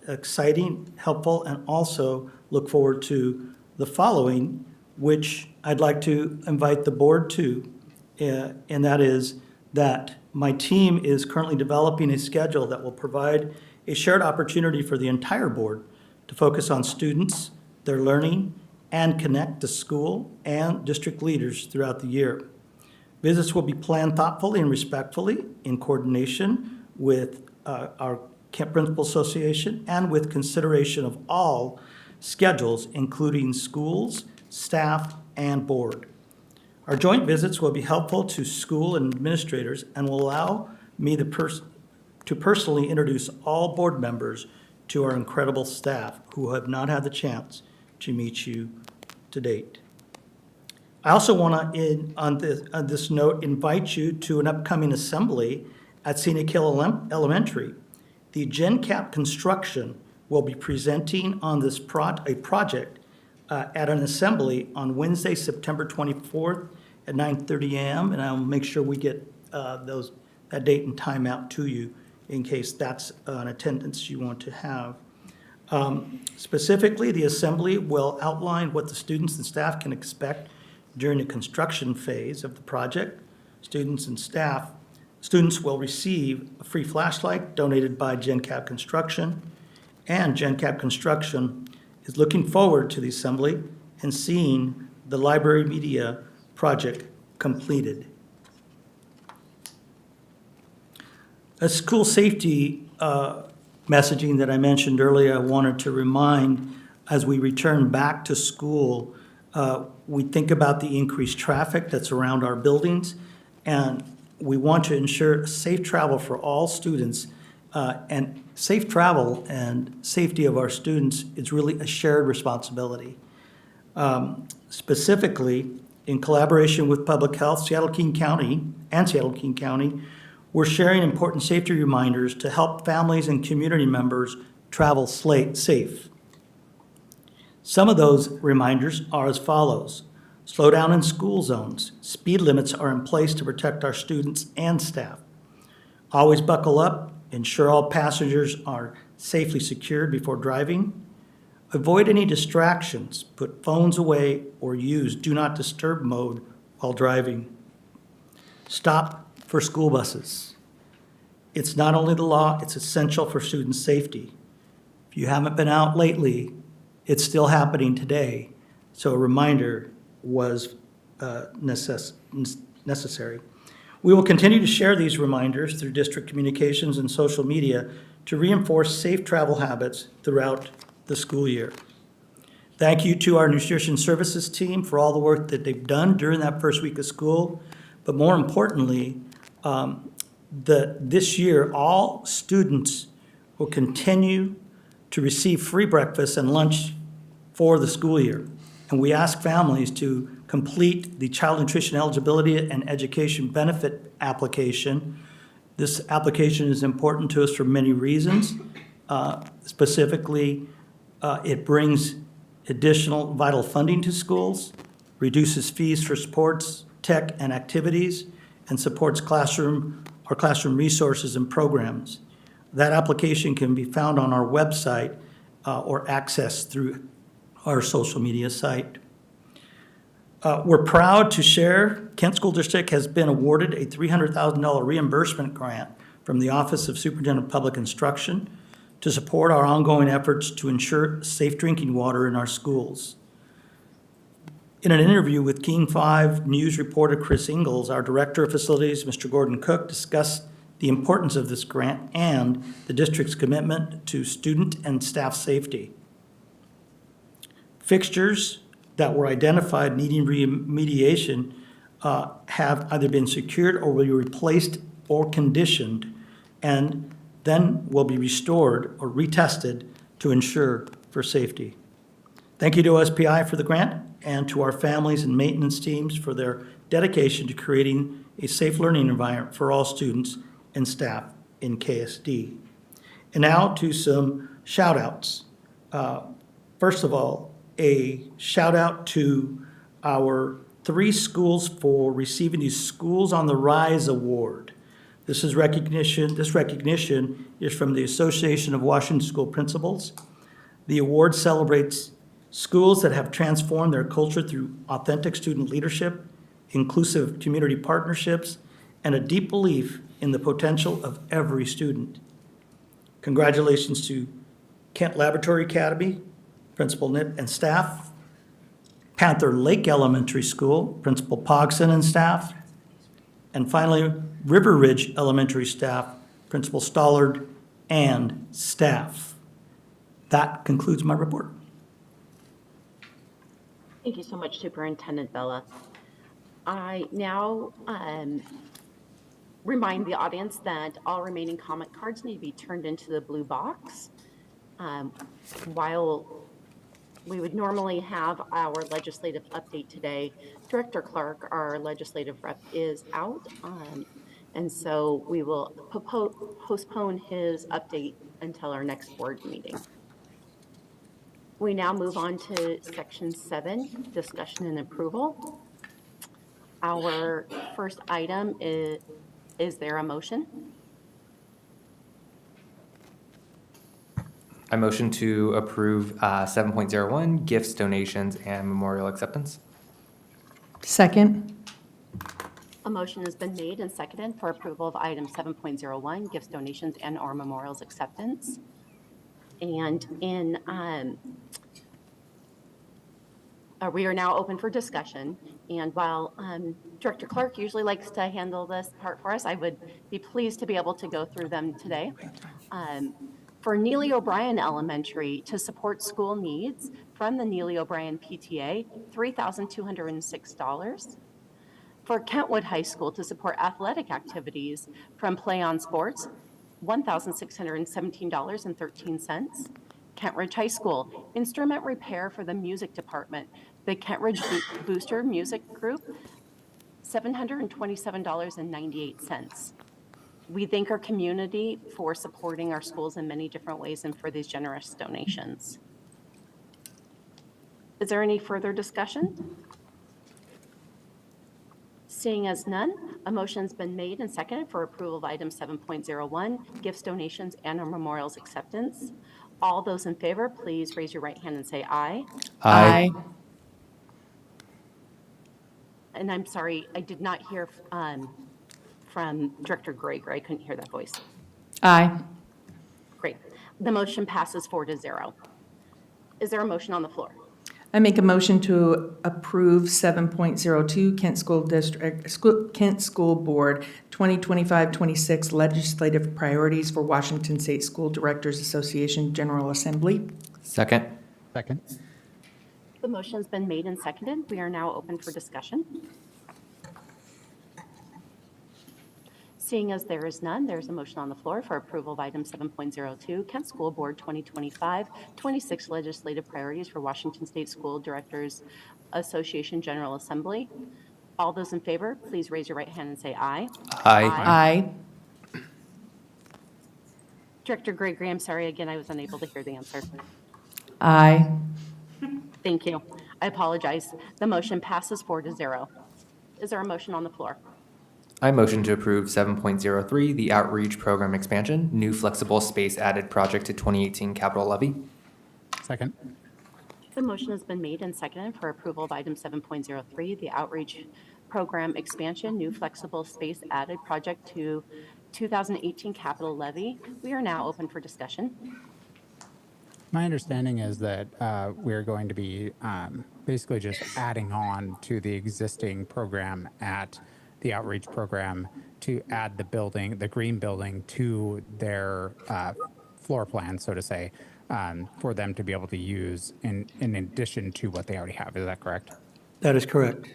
exciting, helpful, and also look forward to the following, which I'd like to invite the board to, and that is that my team is currently developing a schedule that will provide a shared opportunity for the entire board to focus on students, their learning, and connect to school and district leaders throughout the year. Visits will be planned thoughtfully and respectfully in coordination with our Camp Principal Association and with consideration of all schedules, including schools, staff, and board. Our joint visits will be helpful to school and administrators and will allow me to personally introduce all board members to our incredible staff who have not had the chance to meet you to date. I also want to, on this note, invite you to an upcoming assembly at Scenic Hill Elementary. The GenCap Construction will be presenting on this a project at an assembly on Wednesday, September 24th at 9:30 a.m., and I'll make sure we get that date and time out to you in case that's an attendance you want to have. Specifically, the assembly will outline what the students and staff can expect during the construction phase of the project. Students will receive a free flashlight donated by GenCap Construction, and GenCap Construction is looking forward to the assembly and seeing the library media project completed. A school safety messaging that I mentioned earlier, I wanted to remind as we return back to school, we think about the increased traffic that's around our buildings, and we want to ensure safe travel for all students. And safe travel and safety of our students is really a shared responsibility. Specifically, in collaboration with Public Health, Seattle-King County, we're sharing important safety reminders to help families and community members travel safe. Some of those reminders are as follows. Slow down in school zones. Speed limits are in place to protect our students and staff. Always buckle up. Ensure all passengers are safely secured before driving. Avoid any distractions. Put phones away or use do not disturb mode while driving. Stop for school buses. It's not only the law, it's essential for student safety. If you haven't been out lately, it's still happening today, so a reminder was necessary. We will continue to share these reminders through district communications and social media to reinforce safe travel habits throughout the school year. Thank you to our nutrition services team for all the work that they've done during that first week of school, but more importantly, this year, all students will continue to receive free breakfast and lunch for the school year. And we ask families to complete the Child Nutrition Eligibility and Education Benefit application. This application is important to us for many reasons. Specifically, it brings additional vital funding to schools, reduces fees for sports, tech, and activities, and supports classroom resources and programs. That application can be found on our website or accessed through our social media site. We're proud to share Kent School District has been awarded a $300,000 reimbursement grant from the Office of Superintendent of Public Instruction to support our ongoing efforts to ensure safe drinking water in our schools. In an interview with King 5 News reporter Chris Ingalls, our Director of Facilities, Mr. Gordon Cook, discussed the importance of this grant and the district's commitment to student and staff safety. Fixtures that were identified needing remediation have either been secured or will be replaced or conditioned, and then will be restored or retested to ensure for safety. Thank you to OSPI for the grant and to our families and maintenance teams for their dedication to creating a safe learning environment for all students and staff in KSD. And now to some shout outs. First of all, a shout out to our 3 schools for receiving the Schools on the Rise Award. This recognition is from the Association of Washington School Principals. The award celebrates schools that have transformed their culture through authentic student leadership, inclusive community partnerships, and a deep belief in the potential of every student. Congratulations to Kent Laboratory Academy, Principal Nip and staff, Panther Lake Elementary School, Principal Pogson and staff, and finally, River Ridge Elementary staff, Principal Stollard and staff. That concludes my report. Thank you so much, Superintendent Bella. I now remind the audience that all remaining comment cards need to be turned into the blue box. While we would normally have our legislative update today, Director Clark, our legislative rep, is out. And so we will postpone his update until our next board meeting. We now move on to section 7, discussion and approval. Our first item is there a motion? I motion to approve 7.01, gifts, donations, and memorial acceptance. Second. A motion has been made and seconded for approval of item 7.01, gifts, donations, and or memorials acceptance. And we are now open for discussion. And while Director Clark usually likes to handle this part for us, I would be pleased to be able to go through them today. For Neely O'Brien Elementary, to support school needs from the Neely O'Brien PTA, $3,206. For Kentwood High School, to support athletic activities from Play on Sports, $1,617.13. Kent Ridge High School, instrument repair for the music department, the Kent Ridge Booster Music Group, $727.98. We thank our community for supporting our schools in many different ways and for these generous donations. Is there any further discussion? Seeing as none, a motion's been made and seconded for approval of item 7.01, gifts, donations, and memorials acceptance. All those in favor, please raise your right hand and say aye. Aye. And I'm sorry, I did not hear from Director Greger. I couldn't hear that voice. Aye. Great. The motion passes 4-0. Is there a motion on the floor? I make a motion to approve 7.02 Kent School Board 2025-26 legislative priorities for Washington State School Directors Association General Assembly. Second. Second. The motion's been made and seconded. We are now open for discussion. Seeing as there is none, there's a motion on the floor for approval of item 7.02, Kent School Board 2025-26 legislative priorities for Washington State School Directors Association General Assembly. All those in favor, please raise your right hand and say aye. Aye. Director Gregory, I'm sorry, again, I was unable to hear the answer. Aye. Thank you. I apologize. The motion passes 4-0. Is there a motion on the floor? I motion to approve 7.03, the outreach program expansion, new flexible space added project to 2018 capital levy. Second. The motion has been made and seconded for approval of item 7.03, the outreach program expansion, new flexible space added project to 2018 capital levy. We are now open for discussion. My understanding is that we're going to be basically just adding on to the existing program at the outreach program to add the building, the green building, to their floor plan, so to say, for them to be able to use in addition to what they already have. Is that correct? That is correct.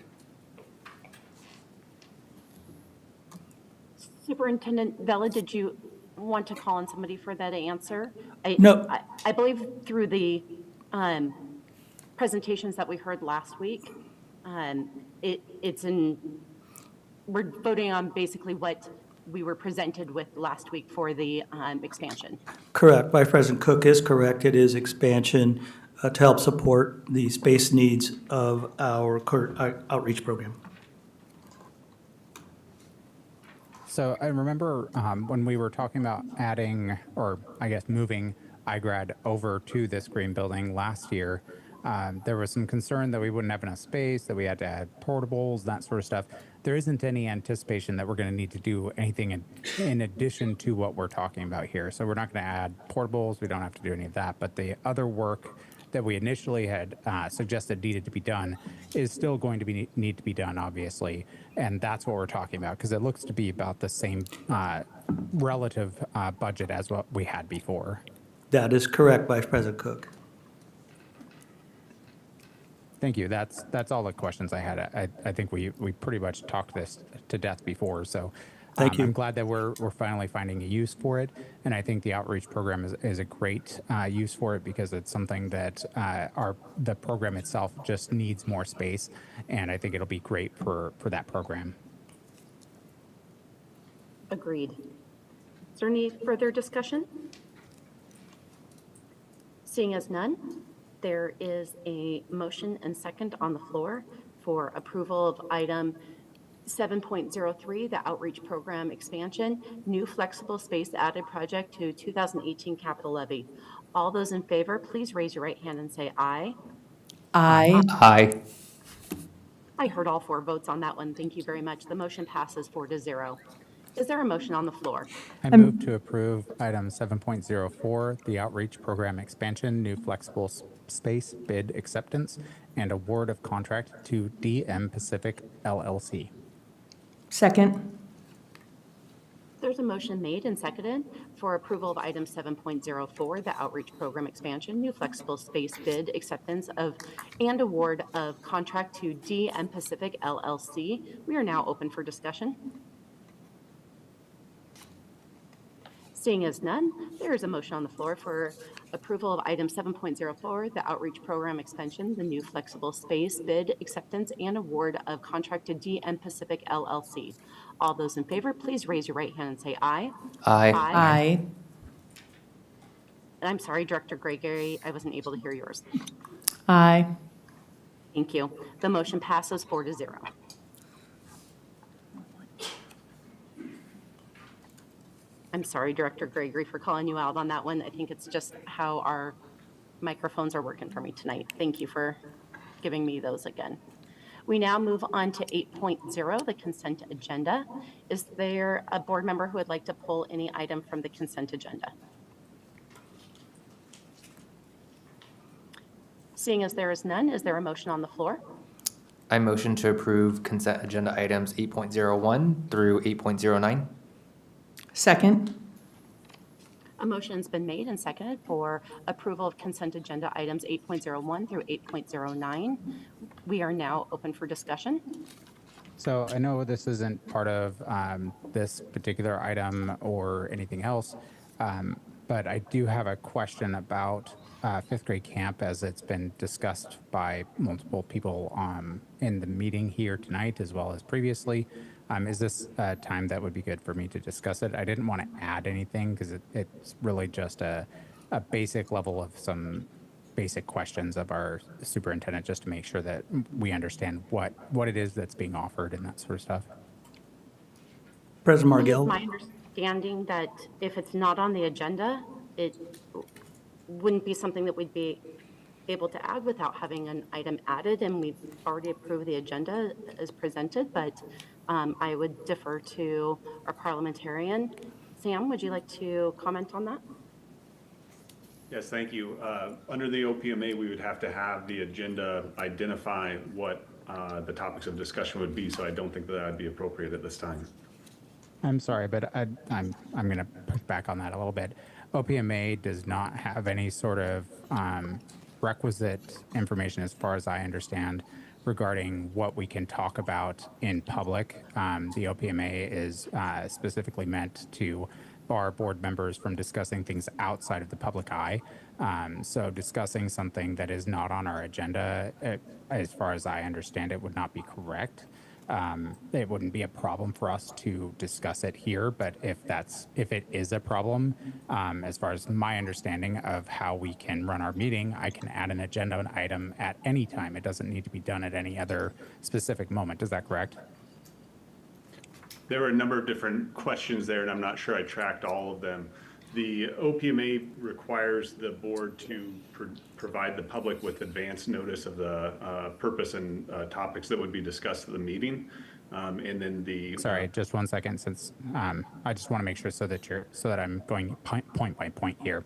Superintendent Vela, did you want to call on somebody for that answer? No. I believe through the presentations that we heard last week, we're voting on basically what we were presented with last week for the expansion. Correct. Vice President Cook is correct. It is expansion to help support the space needs of our outreach program. So I remember when we were talking about adding, or I guess moving iGrad over to this green building last year, there was some concern that we wouldn't have enough space, that we had to add portables, that sort of stuff. There isn't any anticipation that we're going to need to do anything in addition to what we're talking about here. So we're not going to add portables. We don't have to do any of that. But the other work that we initially had suggested needed to be done is still going to need to be done, obviously. And that's what we're talking about, because it looks to be about the same relative budget as what we had before. That is correct, Vice President Cook. Thank you. That's all the questions I had. I think we pretty much talked this to death before. So Thank you. I'm glad that we're finally finding a use for it. And I think the outreach program is a great use for it, because it's something that the program itself just needs more space. And I think it'll be great for that program. Agreed. Is there any further discussion? Seeing as none, there is a motion and second on the floor for approval of item 7.03, the outreach program expansion, new flexible space added project to 2018 capital levy. All those in favor, please raise your right hand and say aye. Aye. Aye. I heard all 4 votes on that one. Thank you very much. The motion passes 4-0. Is there a motion on the floor? I move to approve item 7.04, the outreach program expansion, new flexible space bid acceptance, and award of contract to DM Pacific LLC. Second. There's a motion made and seconded for approval of item 7.04, the outreach program expansion, new flexible space bid acceptance and award of contract to DM Pacific LLC. We are now open for discussion. Seeing as none, there is a motion on the floor for approval of item 7.04, the outreach program extension, the new flexible space bid acceptance and award of contract to DM Pacific LLC. All those in favor, please raise your right hand and say aye. Aye. Aye. And I'm sorry, Director Gregory, I wasn't able to hear yours. Aye. Thank you. The motion passes 4-0. I'm sorry, Director Gregory, for calling you out on that one. I think it's just how our microphones are working for me tonight. Thank you for giving me those again. We now move on to 8.0, the consent agenda. Is there a board member who would like to pull any item from the consent agenda? Seeing as there is none, is there a motion on the floor? I motion to approve consent agenda items 8.01 through 8.09. Second. A motion's been made and seconded for approval of consent agenda items 8.01 through 8.09. We are now open for discussion. So I know this isn't part of this particular item or anything else, but I do have a question about fifth grade camp as it's been discussed by multiple people in the meeting here tonight as well as previously. Is this a time that would be good for me to discuss it? I didn't want to add anything because it's really just a basic level of some basic questions of our superintendent just to make sure that we understand what it is that's being offered and that sort of stuff. President It is Margill? my understanding that if it's not on the agenda, it wouldn't be something that we'd be able to add without having an item added, and we've already approved the agenda as presented, but I would defer to our parliamentarian. Sam, would you like to comment on that? Yes, thank you. Under the OPMA, we would have to have the agenda identify what the topics of discussion would be, so I don't think that would be appropriate at this time. I'm sorry, but I'm going to push back on that a little bit. OPMA does not have any sort of requisite information, as far as I understand, regarding what we can talk about in public. The OPMA is specifically meant to bar board members from discussing things outside of the public eye. So discussing something that is not on our agenda, as far as I understand it, would not be correct. It wouldn't be a problem for us to discuss it here, but if it is a problem, as far as my understanding of how we can run our meeting, I can add an agenda item at any time. It doesn't need to be done at any other specific moment. Is that correct? There were a number of different questions there, and I'm not sure I tracked all of them. The OPMA requires the board to provide the public with advance notice of the purpose and topics that would be discussed at the meeting. And then the... Sorry, just 1 second, since I just want to make sure so that I'm going point by point here.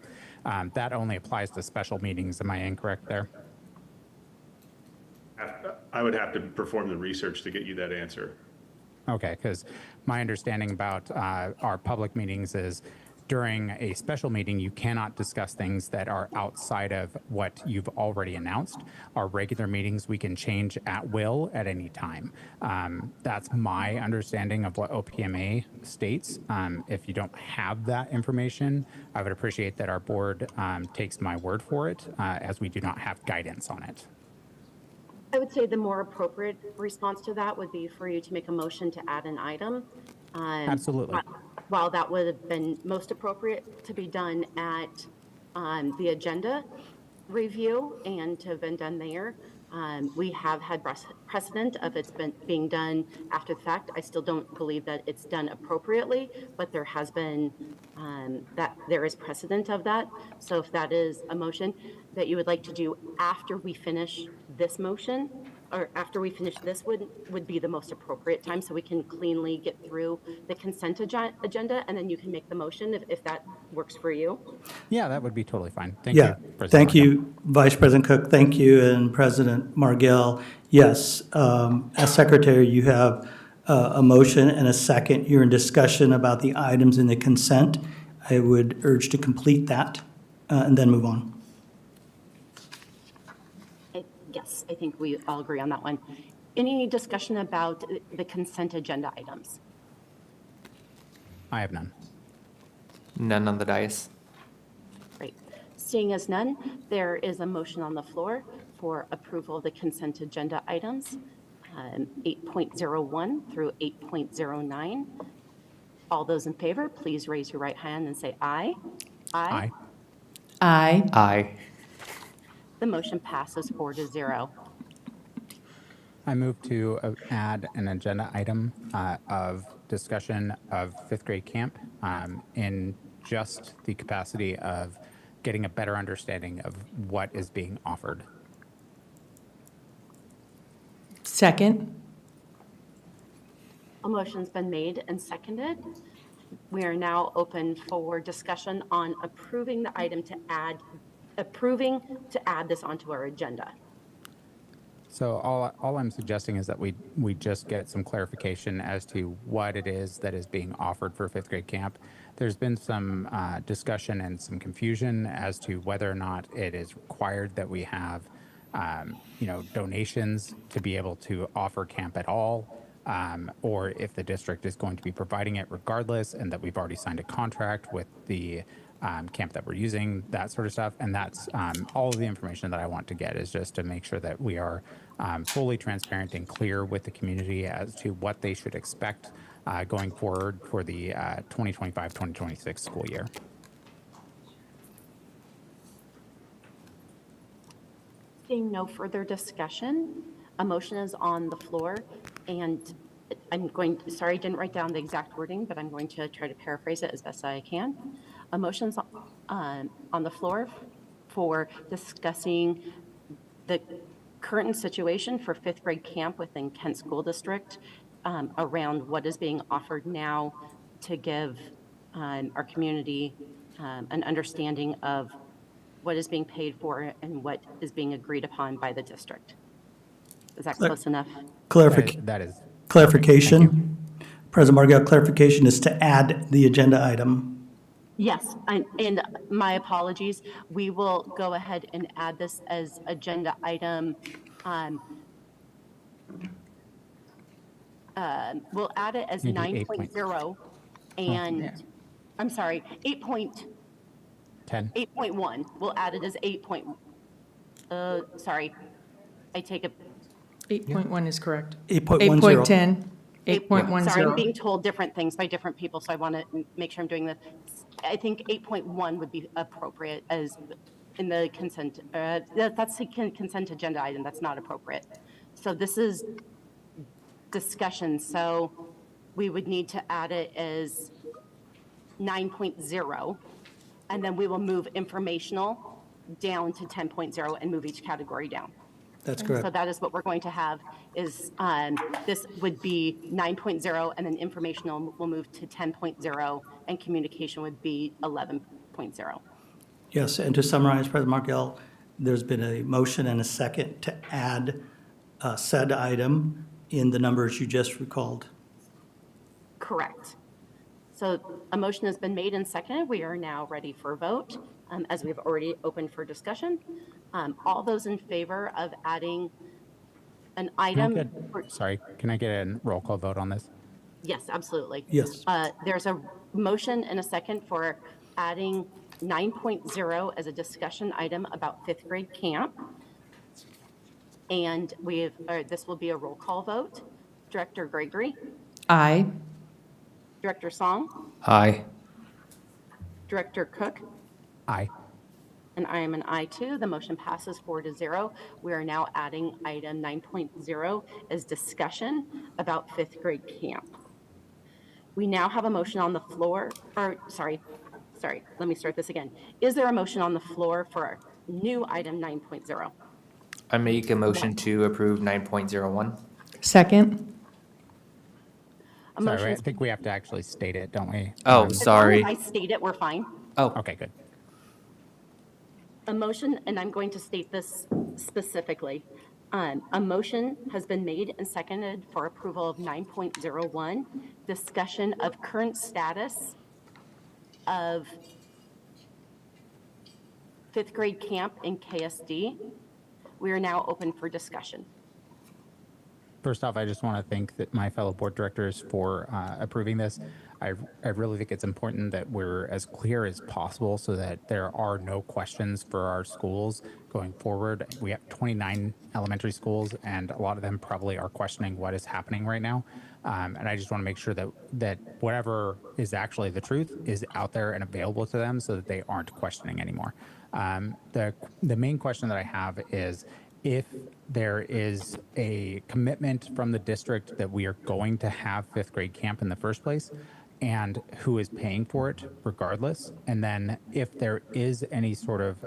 That only applies to special meetings. Am I incorrect there? I would have to perform the research to get you that answer. Okay, because my understanding about our public meetings is during a special meeting, you cannot discuss things that are outside of what you've already announced. Our regular meetings, we can change at will at any time. That's my understanding of what OPMA states. If you don't have that information, I would appreciate that our board takes my word for it, as we do not have guidance on it. I would say the more appropriate response to that would be for you to make a motion to add an item. Absolutely. While that would have been most appropriate to be done at the agenda review and to have been done there, we have had precedent of it's being done after the fact. I still don't believe that it's done appropriately, but there has been that there is precedent of that. So if that is a motion that you would like to do after we finish this motion, or after we finish this would be the most appropriate time, so we can cleanly get through the consent agenda, and then you can make the motion if that works for you. Yeah, that would be totally fine. Thank Yeah, you. President thank Markell. you, Vice President Cook. Thank you, and President Margill. Yes, as Secretary, you have a motion and a second. You're in discussion about the items in the consent. I would urge to complete that and then move on. Yes, I think we all agree on that one. Any discussion about the consent agenda items? I have none. None on the dais. Great. Seeing as none, there is a motion on the floor for approval of the consent agenda items, 8.01 through 8.09. All those in favor, please raise your right hand and say aye. Aye. Aye. Aye. The motion passes 4-0. I move to add an agenda item of discussion of fifth grade camp in just the capacity of getting a better understanding of what is being offered. Second. A motion's been made and seconded. We are now open for discussion on approving the item to add this onto our agenda. So all I'm suggesting is that we just get some clarification as to what it is that is being offered for fifth grade camp. There's been some discussion and some confusion as to whether or not it is required that we have, donations to be able to offer camp at all, or if the district is going to be providing it regardless, and that we've already signed a contract with the camp that we're using, that sort of stuff. And that's all of the information that I want to get, is just to make sure that we are fully transparent and clear with the community as to what they should expect going forward for the 2025-2026 school year. Seeing no further discussion, a motion is on the floor, and sorry, I didn't write down the exact wording, but I'm going to try to paraphrase it as best I can. A motion's on the floor for discussing the current situation for fifth grade camp within Kent School District, around what is being offered now to give our community an understanding of what is being paid for and what is being agreed upon by the district. Is that close enough? That is Clarification. President Margell, clarification is to add the agenda item. Yes, and my apologies. We will go ahead and add this as agenda item. We'll add it as Maybe 9.0 and, I'm sorry, 10. 8.1. We'll add it as 8. Sorry, I take it. 8.1 is correct. 8.10. 8.10. 8.10. Sorry, I'm being told different things by different people, so I want to make sure I'm doing this. I think 8.1 would be appropriate as in the consent. That's the consent agenda item. That's not appropriate. So this is discussion. So we would need to add it as 9.0, and then we will move informational down to 10.0 and move each category down. That's correct. So that is what we're going to have is this would be 9.0, and then informational will move to 10.0, and communication would be 11.0. Yes, and to summarize, President Margell, there's been a motion and a second to add said item in the numbers you just recalled. Correct. So a motion has been made and seconded. We are now ready for a vote, as we've already opened for discussion. All those in favor of adding an item? Sorry, can I get a roll call vote on this? Yes, absolutely. Yes. There's a motion and a second for adding 9.0 as a discussion item about fifth grade camp. And this will be a roll call vote. Director Gregory? Aye. Director Song? Aye. Director Cook? Aye. And I am an aye too. The motion passes 4-0. We are now adding item 9.0 as discussion about fifth grade camp. We now have a motion on the floor, sorry, let me start this again. Is there a motion on the floor for new item 9.0? I make a motion to approve 9.01. Second. Sorry, I think we have to actually state it, don't we? Oh, As sorry. long as I state it, we're fine. Oh, Okay, good. A motion, and I'm going to state this specifically. A motion has been made and seconded for approval of 9.01, discussion of current status of fifth grade camp in KSD. We are now open for discussion. first off, I just want to thank my fellow board directors for approving this. I really think it's important that we're as clear as possible so that there are no questions for our schools going forward. We have 29 elementary schools, and a lot of them probably are questioning what is happening right now. And I just want to make sure that whatever is actually the truth is out there and available to them so that they aren't questioning anymore. The main question that I have is, if there is a commitment from the district that we are going to have fifth grade camp in the first place, and who is paying for it regardless, and then if there is any sort of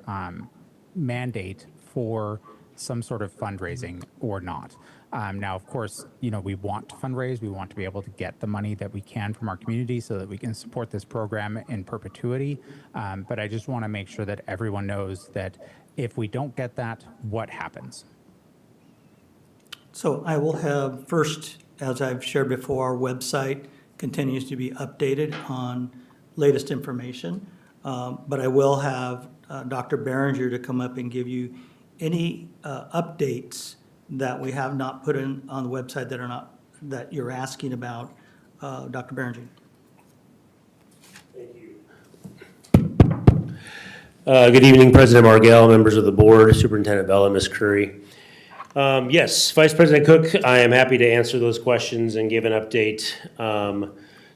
mandate for some sort of fundraising or not. Now, of course, we want to fundraise. We want to be able to get the money that we can from our community so that we can support this program in perpetuity. But I just want to make sure that everyone knows that if we don't get that, what happens? So I will have first, as I've shared before, our website continues to be updated on latest information. But I will have Dr. Behringer to come up and give you any updates that we have not put in on the website that you're asking about. Dr. Behringer. Thank you. Good evening, President Margell, members of the board, Superintendent Bella, Ms. Curry. Yes, Vice President Cook, I am happy to answer those questions and give an update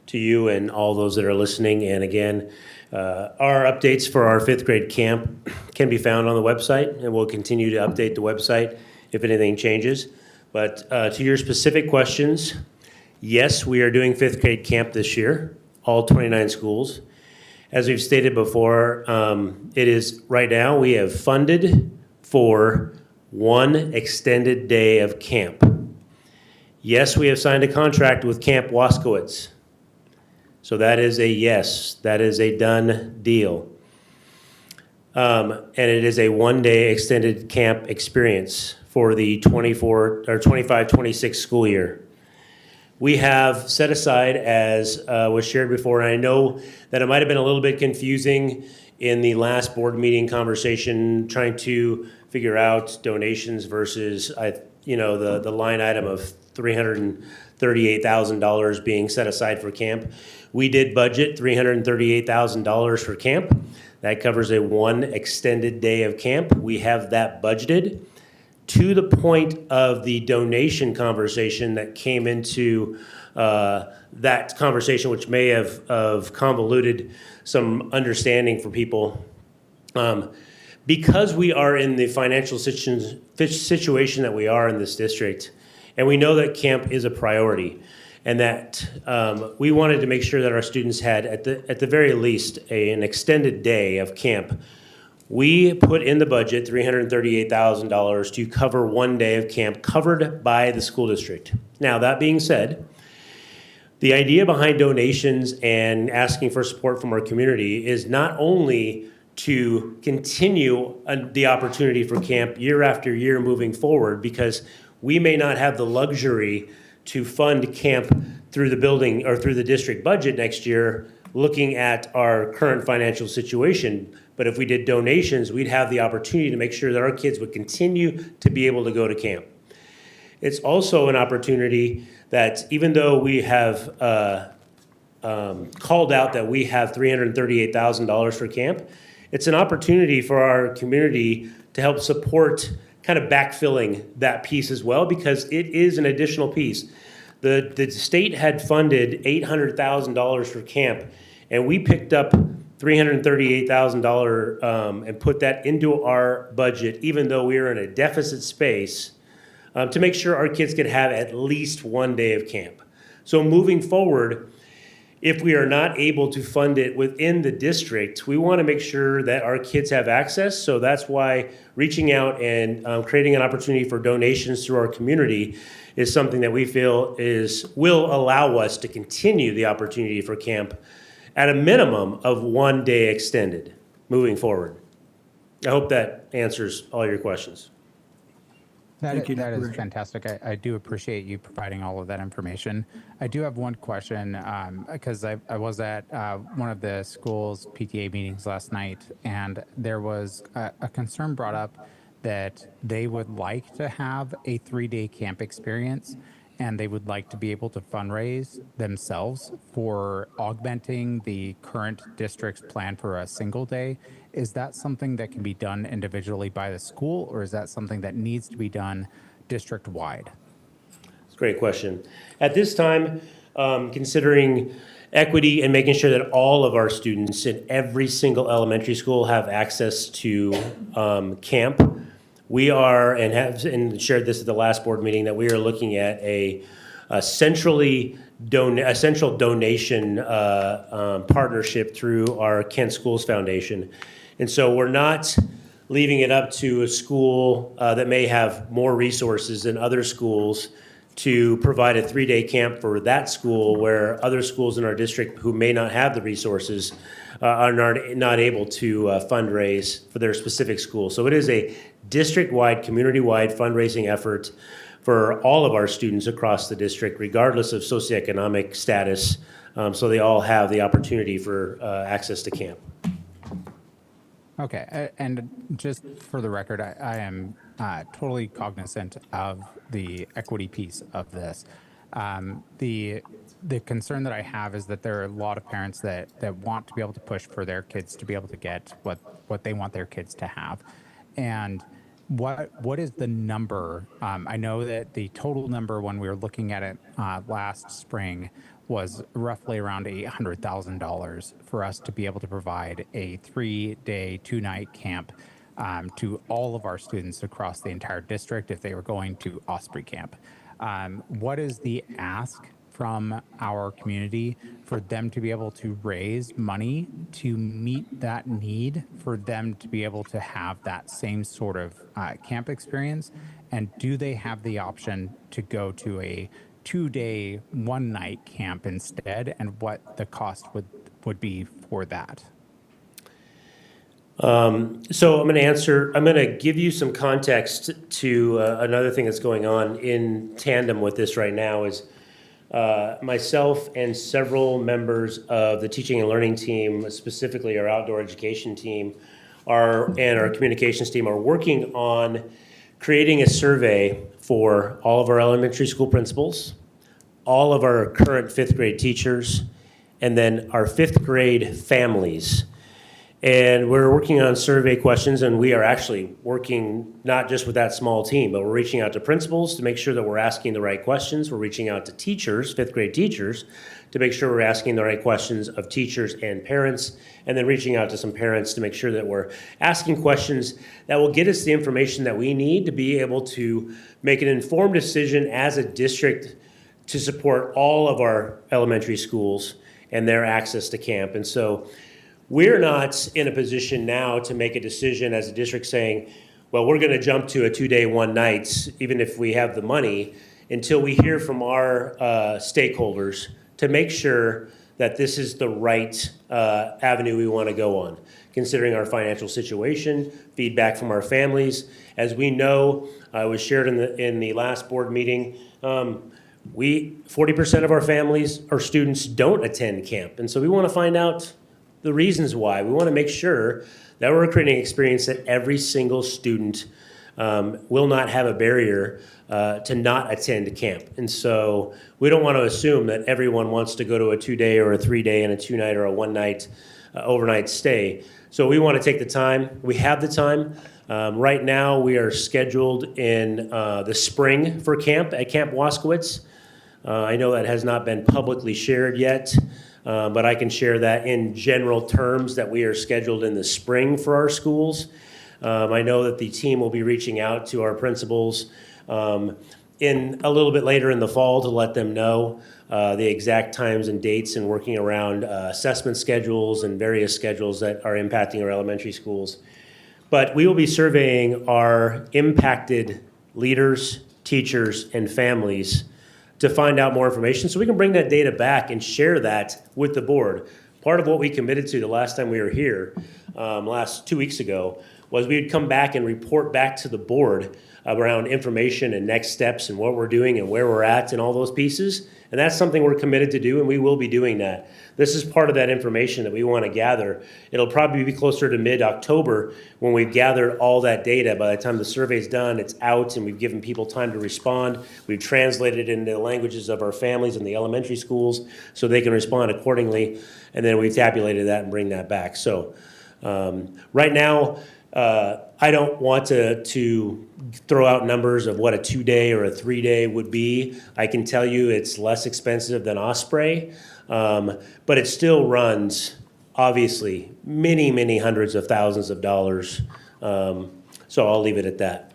to you and all those that are listening. And again, our updates for our fifth grade camp can be found on the website, and we'll continue to update the website if anything changes. But to your specific questions, yes, we are doing fifth grade camp this year, all 29 schools. As we've stated before, it is right now we have funded for one extended day of camp. Yes, we have signed a contract with Camp Waskowitz. So that is a yes, that is a done deal. And it is a one-day extended camp experience for the 25-26 school year. We have set aside, as was shared before, and I know that it might have been a little bit confusing in the last board meeting conversation, trying to figure out donations versus, the line item of $338,000 being set aside for camp. We did budget $338,000 for camp. That covers a one extended day of camp. We have that budgeted. To the point of the donation conversation that came into that conversation, which may have convoluted some understanding for people. Because we are in the financial situation that we are in this district, and we know that camp is a priority, and that we wanted to make sure that our students had, at the very least, an extended day of camp. We put in the budget $338,000 to cover one day of camp covered by the school district. Now, that being said, the idea behind donations and asking for support from our community is not only to continue the opportunity for camp year after year moving forward, because we may not have the luxury to fund camp through the building or through the district budget next year, looking at our current financial situation. But if we did donations, we'd have the opportunity to make sure that our kids would continue to be able to go to camp. It's also an opportunity that, even though we have called out that we have $338,000 for camp, it's an opportunity for our community to help support kind of backfilling that piece as well, because it is an additional piece. The state had funded $800,000 for camp, and we picked up $338,000 and put that into our budget, even though we were in a deficit space, to make sure our kids could have at least one day of camp. So moving forward, if we are not able to fund it within the district, we want to make sure that our kids have access. So that's why reaching out and creating an opportunity for donations through our community is something that we feel will allow us to continue the opportunity for camp at a minimum of one day extended moving forward. I hope that answers all your questions. That is fantastic. I do appreciate you providing all of that information. I do have one question, because I was at one of the school's PTA meetings last night, and there was a concern brought up that they would like to have a 3-day camp experience, and they would like to be able to fundraise themselves for augmenting the current district's plan for a single day. Is that something that can be done individually by the school, or is that something that needs to be done district-wide? It's a great question. At this time, considering equity and making sure that all of our students in every single elementary school have access to camp, we are, and have and shared this at the last board meeting, that we are looking at a central donation partnership through our Kent Schools Foundation. And so we're not leaving it up to a school that may have more resources than other schools to provide a 3-day camp for that school, where other schools in our district who may not have the resources are not able to fundraise for their specific school. So it is a district-wide, community-wide fundraising effort for all of our students across the district, regardless of socioeconomic status, so they all have the opportunity for access to camp. Okay, and just for the record, I am totally cognizant of the equity piece of this. The concern that I have is that there are a lot of parents that want to be able to push for their kids to be able to get what they want their kids to have. And what is the number? I know that the total number when we were looking at it last spring was roughly around $800,000 for us to be able to provide a 3-day, 2-night camp to all of our students across the entire district if they were going to Osprey Camp. What is the ask from our community for them to be able to raise money to meet that need, for them to be able to have that same sort of camp experience? And do they have the option to go to a 2-day, 1-night camp instead, and what the cost would be for that? So I'm going to give you some context to another thing that's going on in tandem with this right now is myself and several members of the teaching and learning team, specifically our outdoor education team, and our communications team, are working on creating a survey for all of our elementary school principals, all of our current 5th grade teachers, and then our 5th grade families. And we're working on survey questions, and we are actually working not just with that small team, but we're reaching out to principals to make sure that we're asking the right questions. We're reaching out to teachers, 5th grade teachers, to make sure we're asking the right questions of teachers and parents, and then reaching out to some parents to make sure that we're asking questions that will get us the information that we need to be able to make an informed decision as a district to support all of our elementary schools and their access to camp. And so we're not in a position now to make a decision as a district saying, well, we're going to jump to a 2-day, 1-night, even if we have the money, until we hear from our stakeholders to make sure that this is the right avenue we want to go on, considering our financial situation, feedback from our families. As we know, it was shared in the last board meeting, 40% of our families or students don't attend camp. And so we want to find out the reasons why. We want to make sure that we're creating an experience that every single student will not have a barrier to not attend camp. And so we don't want to assume that everyone wants to go to a 2-day or a 3-day and a 2-night or a 1-night overnight stay. So we want to take the time. We have the time. Right now we are scheduled in the spring for camp at Camp Waskowitz. I know that has not been publicly shared yet. But I can share that in general terms that we are scheduled in the spring for our schools. I know that the team will be reaching out to our principals in a little bit later in the fall to let them know the exact times and dates, and working around assessment schedules and various schedules that are impacting our elementary schools. But we will be surveying our impacted leaders, teachers, and families to find out more information so we can bring that data back and share that with the board. Part of what we committed to the last time we were here, 2 weeks ago, was we would come back and report back to the board around information and next steps and what we're doing and where we're at and all those pieces. And that's something we're committed to do, and we will be doing that. This is part of that information that we want to gather. It'll probably be closer to mid-October when we've gathered all that data. By the time the survey's done, it's out, and we've given people time to respond. We've translated it into the languages of our families in the elementary schools so they can respond accordingly. And then we've tabulated that and bring that back. So right now, I don't want to throw out numbers of what a 2-day or a 3-day would be. I can tell you it's less expensive than Osprey, but it still runs, obviously, many, many hundreds of thousands of dollars. So I'll leave it at that.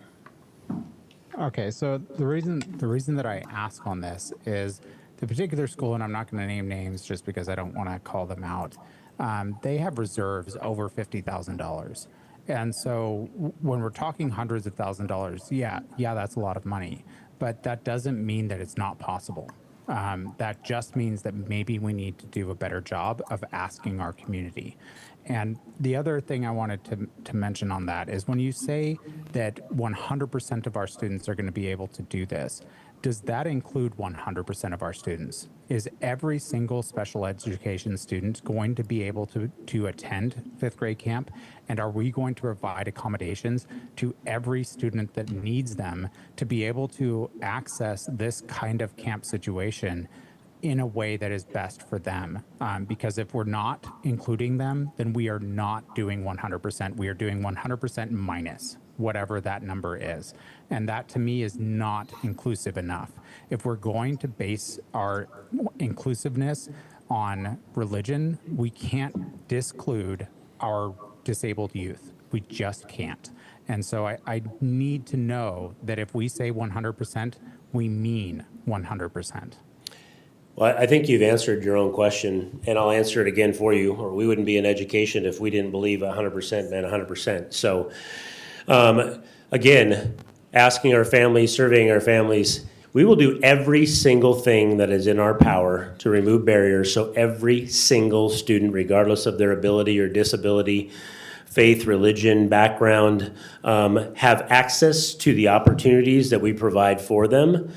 Okay, so the reason that I ask on this is the particular school, and I'm not going to name names just because I don't want to call them out. They have reserves over $50,000. And so when we're talking hundreds of thousands of dollars, yeah, that's a lot of money, but that doesn't mean that it's not possible. That just means that maybe we need to do a better job of asking our community. And the other thing I wanted to mention on that is when you say that 100% of our students are going to be able to do this, does that include 100% of our students? Is every single special education student going to be able to attend fifth grade camp? And are we going to provide accommodations to every student that needs them to be able to access this kind of camp situation in a way that is best for them? Because if we're not including them, then we are not doing 100%. We are doing 100% minus whatever that number is. And that to me is not inclusive enough. If we're going to base our inclusiveness on religion, we can't disclude our disabled youth. We just can't. And so I need to know that if we say 100%, we mean 100%. Well, I think you've answered your own question, and I'll answer it again for you, or we wouldn't be in education if we didn't believe 100% meant 100%. So again, asking our families, surveying our families, we will do every single thing that is in our power to remove barriers so every single student, regardless of their ability or disability, faith, religion, background, have access to the opportunities that we provide for them.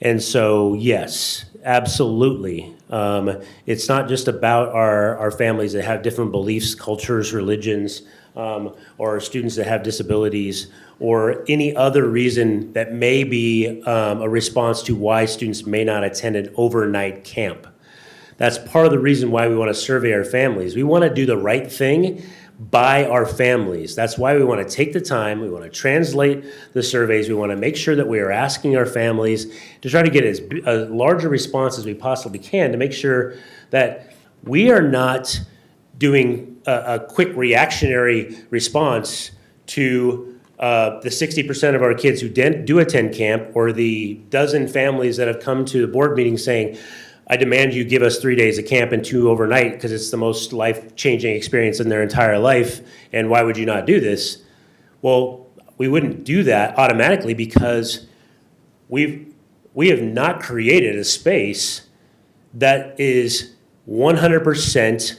And so, yes, absolutely. It's not just about our families that have different beliefs, cultures, religions, or students that have disabilities, or any other reason that may be a response to why students may not attend an overnight camp. That's part of the reason why we want to survey our families. We want to do the right thing by our families. That's why we want to take the time, we want to translate the surveys, we want to make sure that we are asking our families to try to get as large a response as we possibly can to make sure that we are not doing a quick reactionary response to the 60% of our kids who do attend camp, or the dozen families that have come to the board meeting saying, I demand you give us 3 days of camp and 2 overnight because it's the most life-changing experience in their entire life, and why would you not do this? Well, we wouldn't do that automatically because we have not created a space that is 100%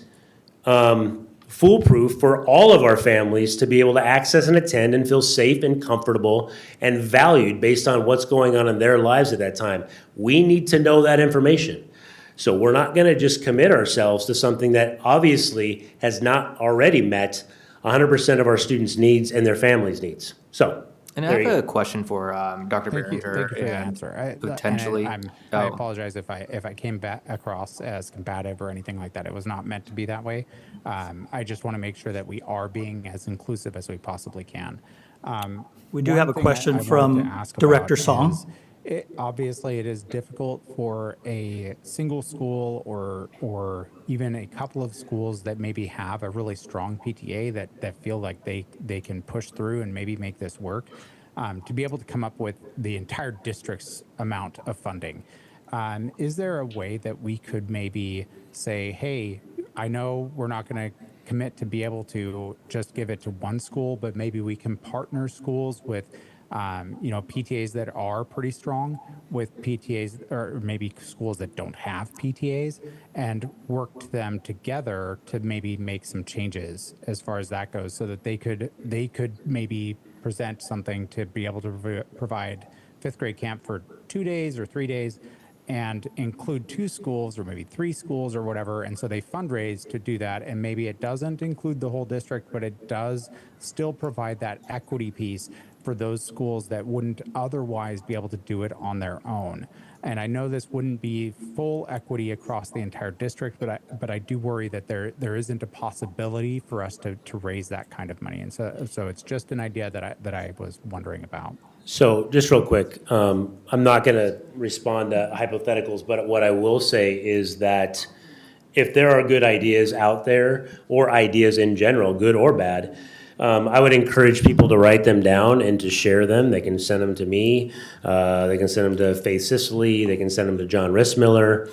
foolproof for all of our families to be able to access and attend and feel safe and comfortable and valued based on what's going on in their lives at that time. We need to know that information. So we're not going to just commit ourselves to something that obviously has not already met 100% of our students' needs and their families' needs. So, and I have a question for Dr. Thank you Behringer for the answer. potentially. I apologize if I came back across as combative or anything like that. It was not meant to be that way. I just want to make sure that we are being as inclusive as we possibly can. We do have a question from Director Song. Obviously, it is difficult for a single school or even a couple of schools that maybe have a really strong PTA that feel like they can push through and maybe make this work, to be able to come up with the entire district's amount of funding. Is there a way that we could maybe say, hey, I know we're not going to commit to be able to just give it to one school, but maybe we can partner schools with PTAs that are pretty strong with PTAs or maybe schools that don't have PTAs, and worked them together to maybe make some changes as far as that goes, so that they could maybe present something to be able to provide fifth grade camp for 2 days or 3 days, and include 2 schools or maybe 3 schools or whatever. And so they fundraise to do that. And maybe it doesn't include the whole district, but it does still provide that equity piece for those schools that wouldn't otherwise be able to do it on their own. And I know this wouldn't be full equity across the entire district, but I do worry that there isn't a possibility for us to raise that kind of money. And so it's just an idea that I was wondering about. So just real quick, I'm not going to respond to hypotheticals, but what I will say is that if there are good ideas out there, or ideas in general, good or bad, I would encourage people to write them down and to share them. They can send them to me. They can send them to Faith Sicily. They can send them to John Rissmiller.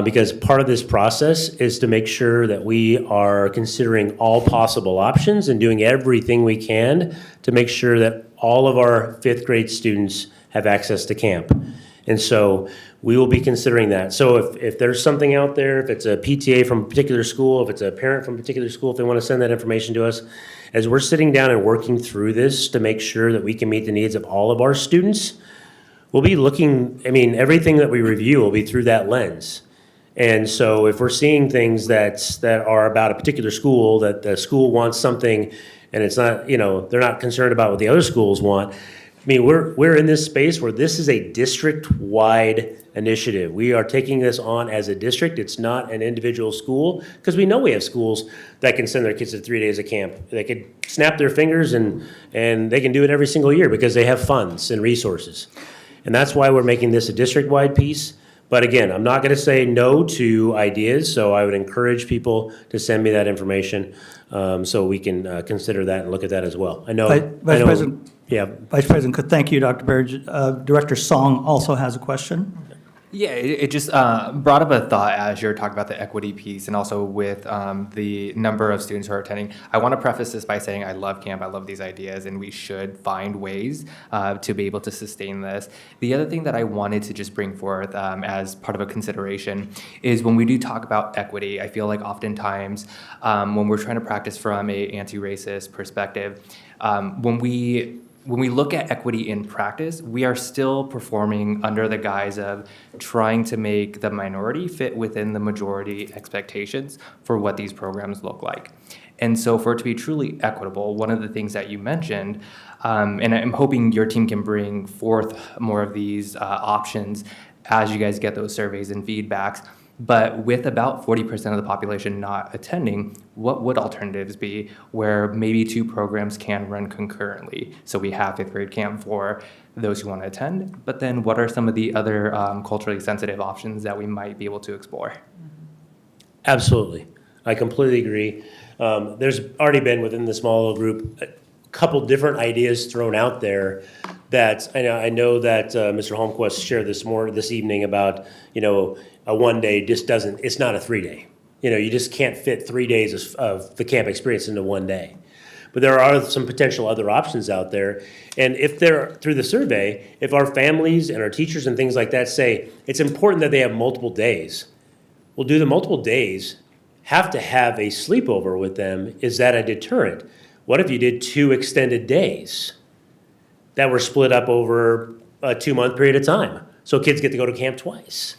Because part of this process is to make sure that we are considering all possible options and doing everything we can to make sure that all of our fifth grade students have access to camp. And so we will be considering that. So if there's something out there, if it's a PTA from a particular school, if it's a parent from a particular school, if they want to send that information to us, as we're sitting down and working through this to make sure that we can meet the needs of all of our students, we'll be looking, everything that we review will be through that lens. And so if we're seeing things that are about a particular school, that the school wants something and it's not, they're not concerned about what the other schools want. We're in this space where this is a district-wide initiative. We are taking this on as a district. It's not an individual school, because we know we have schools that can send their kids to 3 days of camp. They could snap their fingers and they can do it every single year because they have funds and resources. And that's why we're making this a district-wide piece. But again, I'm not going to say no to ideas, so I would encourage people to send me that information so we can consider that and look at that as well. Vice President. Yeah. Vice President, thank you, Dr. Burge. Director Song also has a question. Yeah, it just brought up a thought as you're talking about the equity piece, and also with the number of students who are attending. I want to preface this by saying I love camp, I love these ideas, and we should find ways to be able to sustain this. The other thing that I wanted to just bring forth as part of a consideration is when we do talk about equity, I feel like oftentimes when we're trying to practice from a anti-racist perspective, when we look at equity in practice, we are still performing under the guise of trying to make the minority fit within the majority expectations for what these programs look like. And so for it to be truly equitable, one of the things that you mentioned, and I'm hoping your team can bring forth more of these options as you guys get those surveys and feedbacks. But with about 40% of the population not attending, what would alternatives be where maybe 2 programs can run concurrently? So we have fifth grade camp for those who want to attend, but then what are some of the other culturally sensitive options that we might be able to explore? Absolutely. I completely agree. There's already been within the small group a couple different ideas thrown out there that I know that Mr. Holmquist shared this evening about, a 1 day just doesn't, it's not a 3 day. You just can't fit 3 days of the camp experience into 1 day. But there are some potential other options out there. And if they're through the survey, if our families and our teachers and things like that say it's important that they have multiple days, well, do the multiple days have to have a sleepover with them? Is that a deterrent? What if you did 2 extended days that were split up over a 2-month period of time? So kids get to go to camp twice.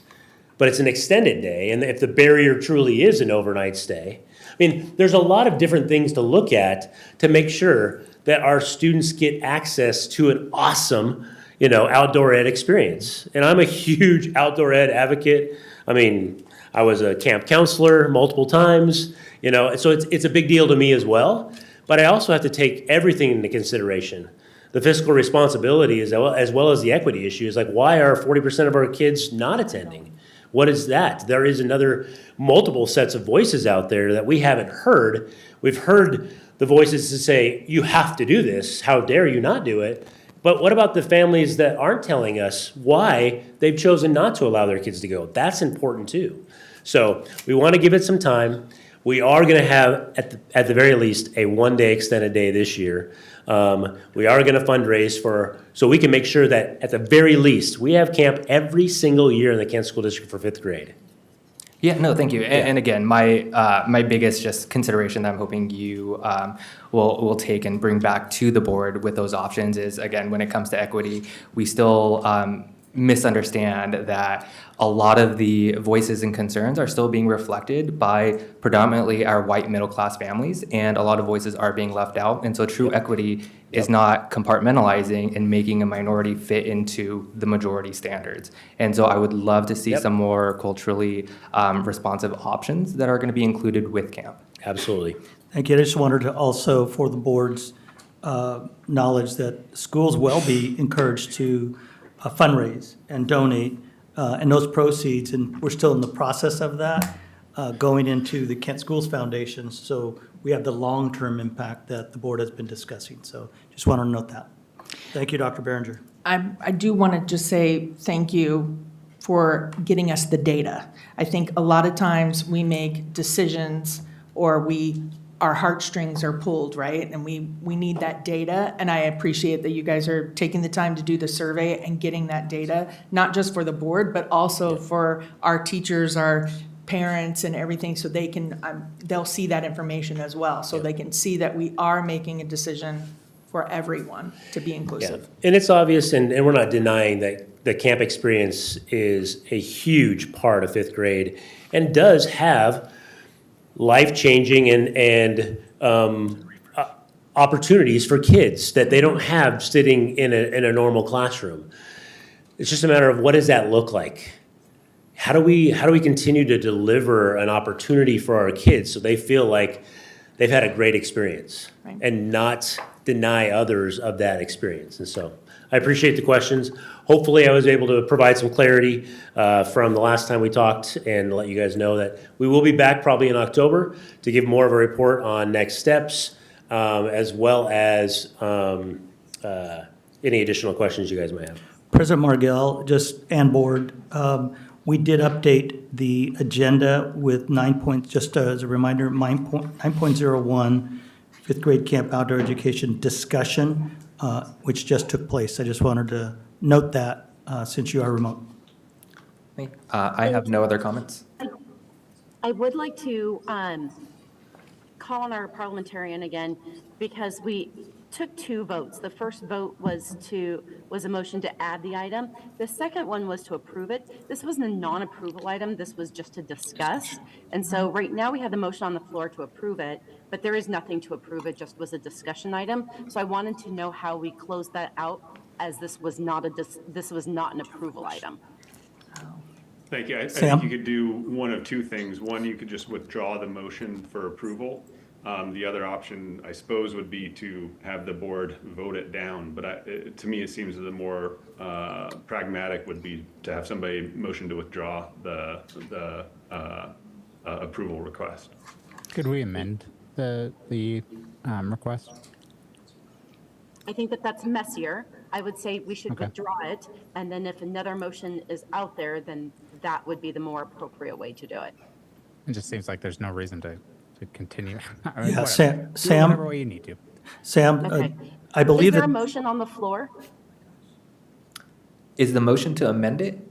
But it's an extended day, and if the barrier truly is an overnight stay, there's a lot of different things to look at to make sure that our students get access to an awesome, outdoor ed experience. And I'm a huge outdoor ed advocate. I was a camp counselor multiple times, so it's a big deal to me as well. But I also have to take everything into consideration. The fiscal responsibility as well as the equity issue is like, why are 40% of our kids not attending? What is that? There is another multiple sets of voices out there that we haven't heard. We've heard the voices to say, you have to do this. How dare you not do it? But what about the families that aren't telling us why they've chosen not to allow their kids to go? That's important too. So we want to give it some time. We are going to have, at the very least, a one-day extended day this year. We are going to fundraise so we can make sure that at the very least, we have camp every single year in the Kansas School District for 5th grade. Yeah, no, thank you. And again, my biggest just consideration that I'm hoping you will take and bring back to the board with those options is, again, when it comes to equity, we still misunderstand that a lot of the voices and concerns are still being reflected by predominantly our white middle-class families, and a lot of voices are being left out. And so true equity is not compartmentalizing and making a minority fit into the majority standards. And so I would love to see some more culturally responsive options that are going to be included with camp. Absolutely. Thank you. I just wanted to also, for the board's knowledge, that schools will be encouraged to fundraise and donate, and those proceeds, and we're still in the process of that, going into the Kent Schools Foundation. So we have the long-term impact that the board has been discussing. So just want to note that. Thank you, Dr. Behringer. I do want to just say thank you for getting us the data. I think a lot of times we make decisions or our heartstrings are pulled, right? And we need that data. And I appreciate that you guys are taking the time to do the survey and getting that data, not just for the board, but also for our teachers, our parents and everything, so they can, they'll see that information as well. So they can see that we are making a decision for everyone to be inclusive. Yeah. And it's obvious, and we're not denying that the camp experience is a huge part of 5th grade and does have life-changing and opportunities for kids that they don't have sitting in a normal classroom. It's just a matter of, what does that look like? How do we continue to deliver an opportunity for our kids so they feel like they've had a great experience, right, and not deny others of that experience? And so I appreciate the questions. Hopefully I was able to provide some clarity from the last time we talked and let you guys know that we will be back probably in October to give more of a report on next steps, as well as any additional questions you guys might have. President Margell, and board, we did update the agenda with 9 points, just as a reminder, 9.01, 5th grade camp outdoor education discussion, which just took place. I just wanted to note that since you are remote. I have no other comments. I would like to call on our parliamentarian again, because we took 2 votes. The first vote was a motion to add the item. The second one was to approve it. This wasn't a non-approval item. This was just to discuss. And so right now we have the motion on the floor to approve it, but there is nothing to approve. It just was a discussion item. So I wanted to know how we closed that out, as this was not an approval item. Thank you. I Sam? think you could do one of 2 things. One, you could just withdraw the motion for approval. The other option, I suppose, would be to have the board vote it down. But to me, it seems the more pragmatic would be to have somebody motion to withdraw the approval request. Could we amend the request? I think that's messier. I would say we should withdraw it, and then if another motion is out there, then that would be the more appropriate way to do it. It just seems like there's no reason to continue. Yeah, Sam. Sam, Whatever way you need to. Sam, Okay. I believe Is there that. a motion on the floor? Is the motion to amend it?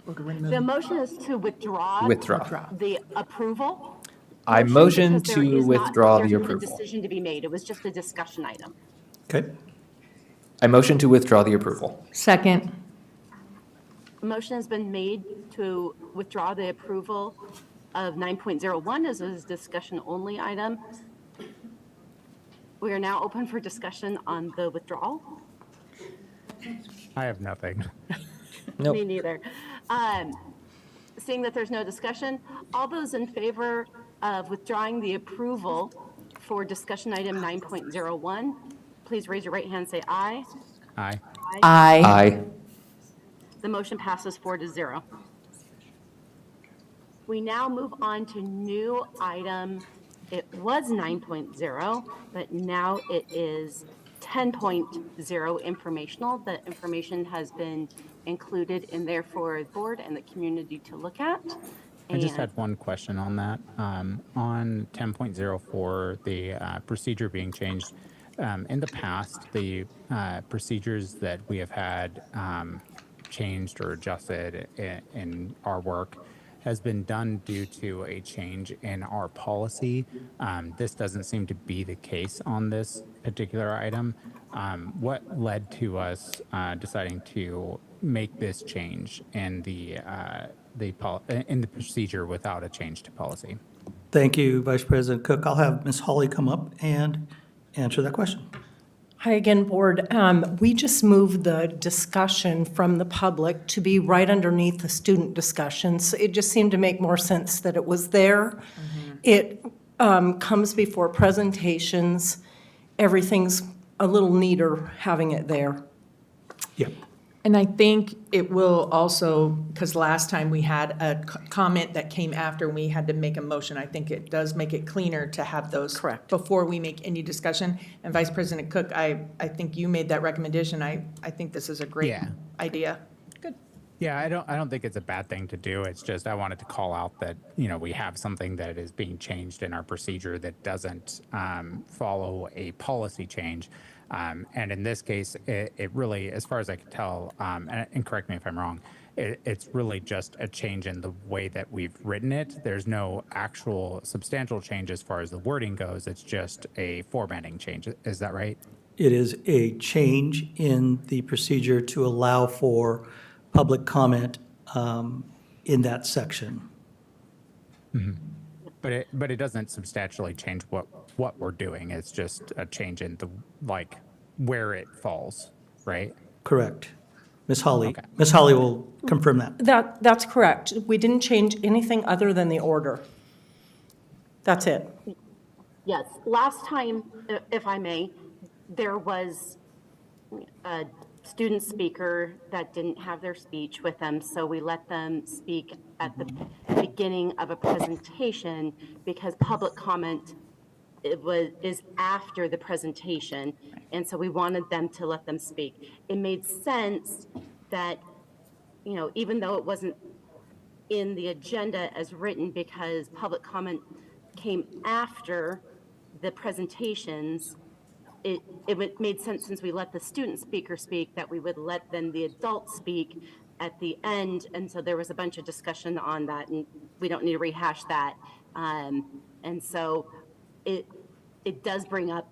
The motion is to withdraw. Withdraw. The approval. I motion because there to is not- withdraw there's the not a approval. decision to be made. It was just a discussion item. Okay. I motion to withdraw the approval. Second. A motion has been made to withdraw the approval of 9.01 as a discussion-only item. We are now open for discussion on the withdrawal. I have nothing. Nope. Me neither. Seeing that there's no discussion, all those in favor of withdrawing the approval for discussion item 9.01, please raise your right hand and say aye. Aye. Aye. Aye. The motion passes 4-0. We now move on to new item. It was 9.0, but now it is 10.0 informational. The information has been included in there for the board and the community to look at. I just And had one question on that. On 10.04, the procedure being changed, in the past, the procedures that we have had changed or adjusted in our work has been done due to a change in our policy. This doesn't seem to be the case on this particular item. What led to us deciding to make this change in in the procedure without a change to policy? Thank you, Vice President Cook. I'll have Ms. Hawley come up and answer that question. Hi again, Board. We just moved the discussion from the public to be right underneath the student discussions. It just seemed to make more sense that it was there. It comes before presentations. Everything's a little neater having it there. Yeah. And I think it will also, because last time we had a comment that came after we had to make a motion, I think it does make it cleaner to have those. Correct. Before we make any discussion. And Vice President Cook, I think you made that recommendation. I think this is a great idea. Good. Yeah, I don't think it's a bad thing to do. It's just I wanted to call out that, you know, we have something that is being changed in our procedure that doesn't follow a policy change. And in this case, it really, as far as I can tell, and correct me if I'm wrong, it's really just a change in the way that we've written it. There's no actual substantial change as far as the wording goes. It's just a formatting change. Is that right? It is a change in the procedure to allow for public comment in that section. Mm-hmm. But it doesn't substantially change what we're doing. It's just a change in the where it falls, right? Correct. Ms. Hawley. Okay. Ms. Hawley will confirm that. That's correct. We didn't change anything other than the order. That's it. yes, last time, if I may, there was a student speaker that didn't have their speech with them, so we let them speak at the beginning of a presentation because public comment is after the presentation, and so we wanted them to let them speak. It made sense that, you know, even though it wasn't in the agenda as written because public comment came after the presentations, it made sense since we let the student speaker speak that we would let then the adults speak at the end. And so there was a bunch of discussion on that, and we don't need to rehash that. And so it does bring up,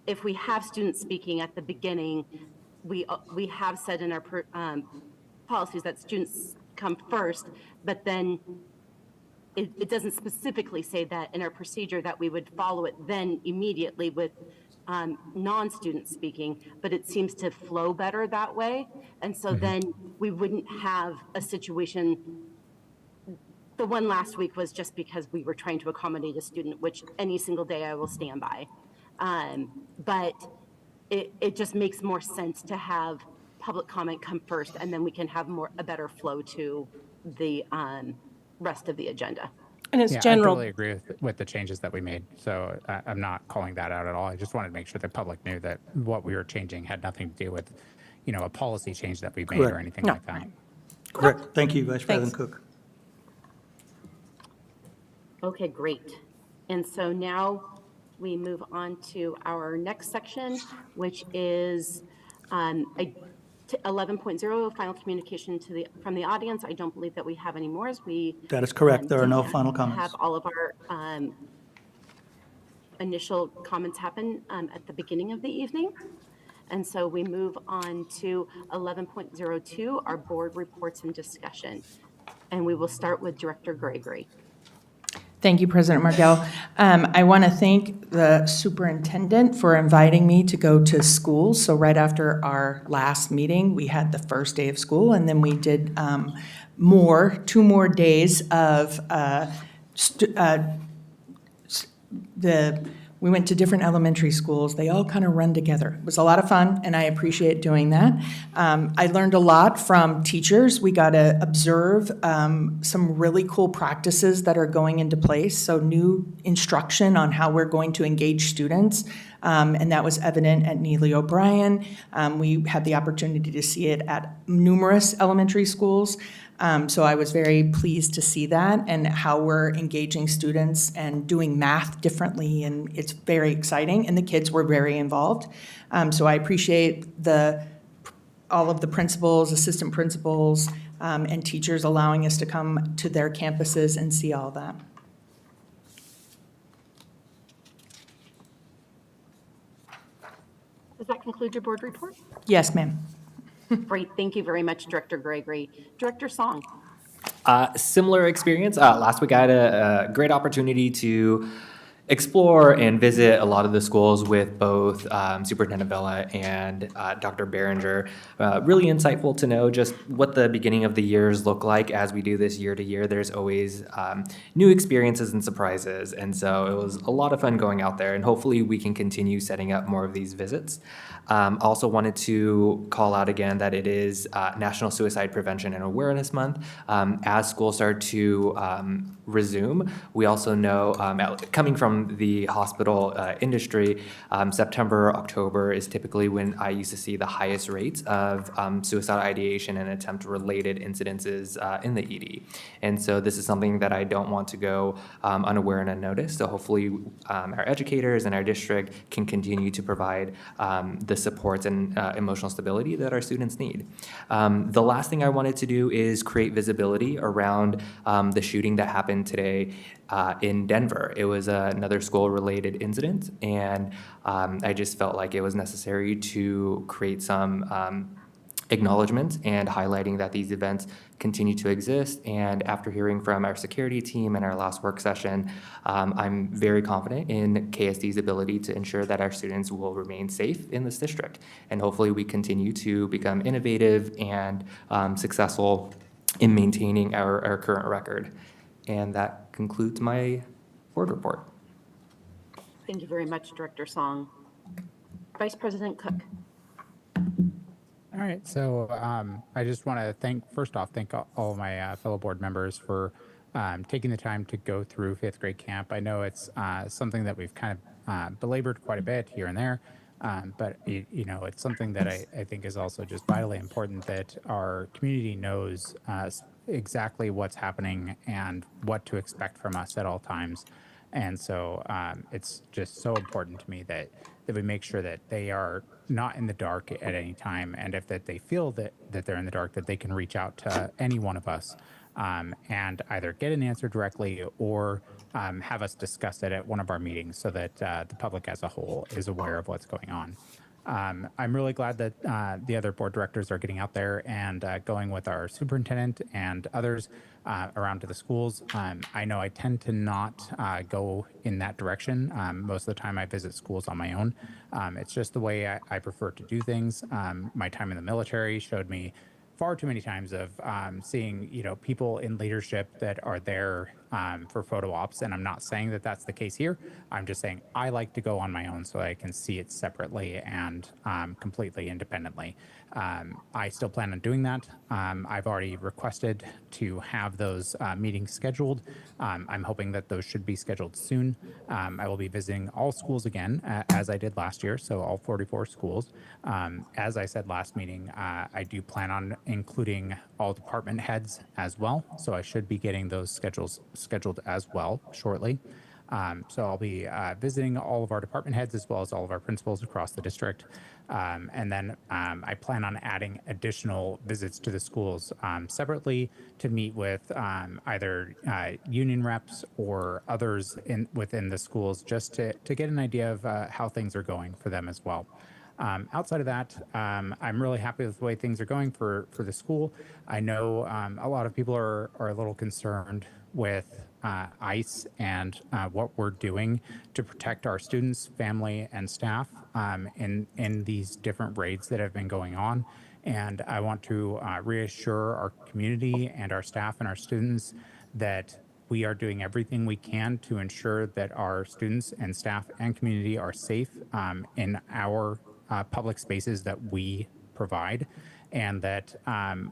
if we have students speaking at the beginning, we have said in our policies that students come first, but then it doesn't specifically say that in our procedure that we would follow it then immediately with non-student speaking, but it seems to flow better that way. And so then we wouldn't have a situation. The one last week was just because we were trying to accommodate a student, which any single day I will stand by. But it just makes more sense to have public comment come first, and then we can have a better flow to the rest of the agenda. And it's I general. totally agree with the changes that we made. So I'm not calling that out at all. I just wanted to make sure the public knew that what we were changing had nothing to do with, you know, a policy change that we made Correct. or anything No. like that. Correct. Thank you, Vice President Thanks. Cook. Okay, great. And so now we move on to our next section, which is 11.0, final communication from the audience. I don't believe that we have any more, as we That is correct. There are no did final comments. have all of our initial comments happen at the beginning of the evening. And so we move on to 11.02, our board reports and discussion. And we will start with Director Gregory. Thank you, President Margell. I want to thank the superintendent for inviting me to go to school. So right after our last meeting, we had the first day of school, and then we did 2 more days of we went to different elementary schools. They all kind of run together. It was a lot of fun, and I appreciate doing that. I learned a lot from teachers. We got to observe some really cool practices that are going into place, so new instruction on how we're going to engage students, and that was evident at Neely O'Brien. We had the opportunity to see it at numerous elementary schools. So I was very pleased to see that and how we're engaging students and doing math differently, and it's very exciting, and the kids were very involved. So I appreciate all of the principals, assistant principals, and teachers allowing us to come to their campuses and see all that. Does that conclude your board report? Yes, ma'am. Great, thank you very much, Director Gregory. Director Song. Similar experience. Last week I had a great opportunity to explore and visit a lot of the schools with both Superintendent Vela and Dr. Behringer. Really insightful to know just what the beginning of the years look like as we do this year to year. There's always new experiences and surprises. And so it was a lot of fun going out there, and hopefully we can continue setting up more of these visits. Also wanted to call out again that it is National Suicide Prevention and Awareness Month. As schools start to resume, we also know, coming from the hospital industry, September, October is typically when I used to see the highest rates of suicide ideation and attempt-related incidences in the ED. And so this is something that I don't want to go unaware and unnoticed. So hopefully our educators and our district can continue to provide the supports and emotional stability that our students need. The last thing I wanted to do is create visibility around the shooting that happened today in Denver. It was another school-related incident, and I just felt like it was necessary to create some acknowledgement and highlighting that these events continue to exist. And after hearing from our security team and our last work session, I'm very confident in KSD's ability to ensure that our students will remain safe in this district. And hopefully we continue to become innovative and successful in maintaining our current record. And that concludes my board report. Thank you very much, Director Song. Vice President Cook. All right, so I just want to first off, thank all of my fellow board members for taking the time to go through fifth grade camp. I know it's something that we've kind of belabored quite a bit here and there, but it's something that I think is also just vitally important that our community knows exactly what's happening and what to expect from us at all times. And so it's just so important to me that we make sure that they are not in the dark at any time, and if that they feel that they're in the dark, that they can reach out to any one of us and either get an answer directly or have us discuss it at one of our meetings so that the public as a whole is aware of what's going on. I'm really glad that the other board directors are getting out there and going with our superintendent and others around to the schools. I know I tend to not go in that direction. Most of the time I visit schools on my own. It's just the way I prefer to do things. My time in the military showed me far too many times of seeing people in leadership that are there for photo ops, and I'm not saying that that's the case here. I'm just saying I like to go on my own so I can see it separately and completely independently. I still plan on doing that. I've already requested to have those meetings scheduled. I'm hoping that those should be scheduled soon. I will be visiting all schools again, as I did last year, so all 44 schools. As I said last meeting, I do plan on including all department heads as well, so I should be getting those schedules scheduled as well shortly. So I'll be visiting all of our department heads as well as all of our principals across the district. And then I plan on adding additional visits to the schools separately to meet with either union reps or others within the schools just to get an idea of how things are going for them as well. Outside of that, I'm really happy with the way things are going for the school. I know a lot of people are a little concerned with ICE and what we're doing to protect our students, family, and staff in these different raids that have been going on. And I want to reassure our community and our staff and our students that we are doing everything we can to ensure that our students and staff and community are safe in our public spaces that we provide. and that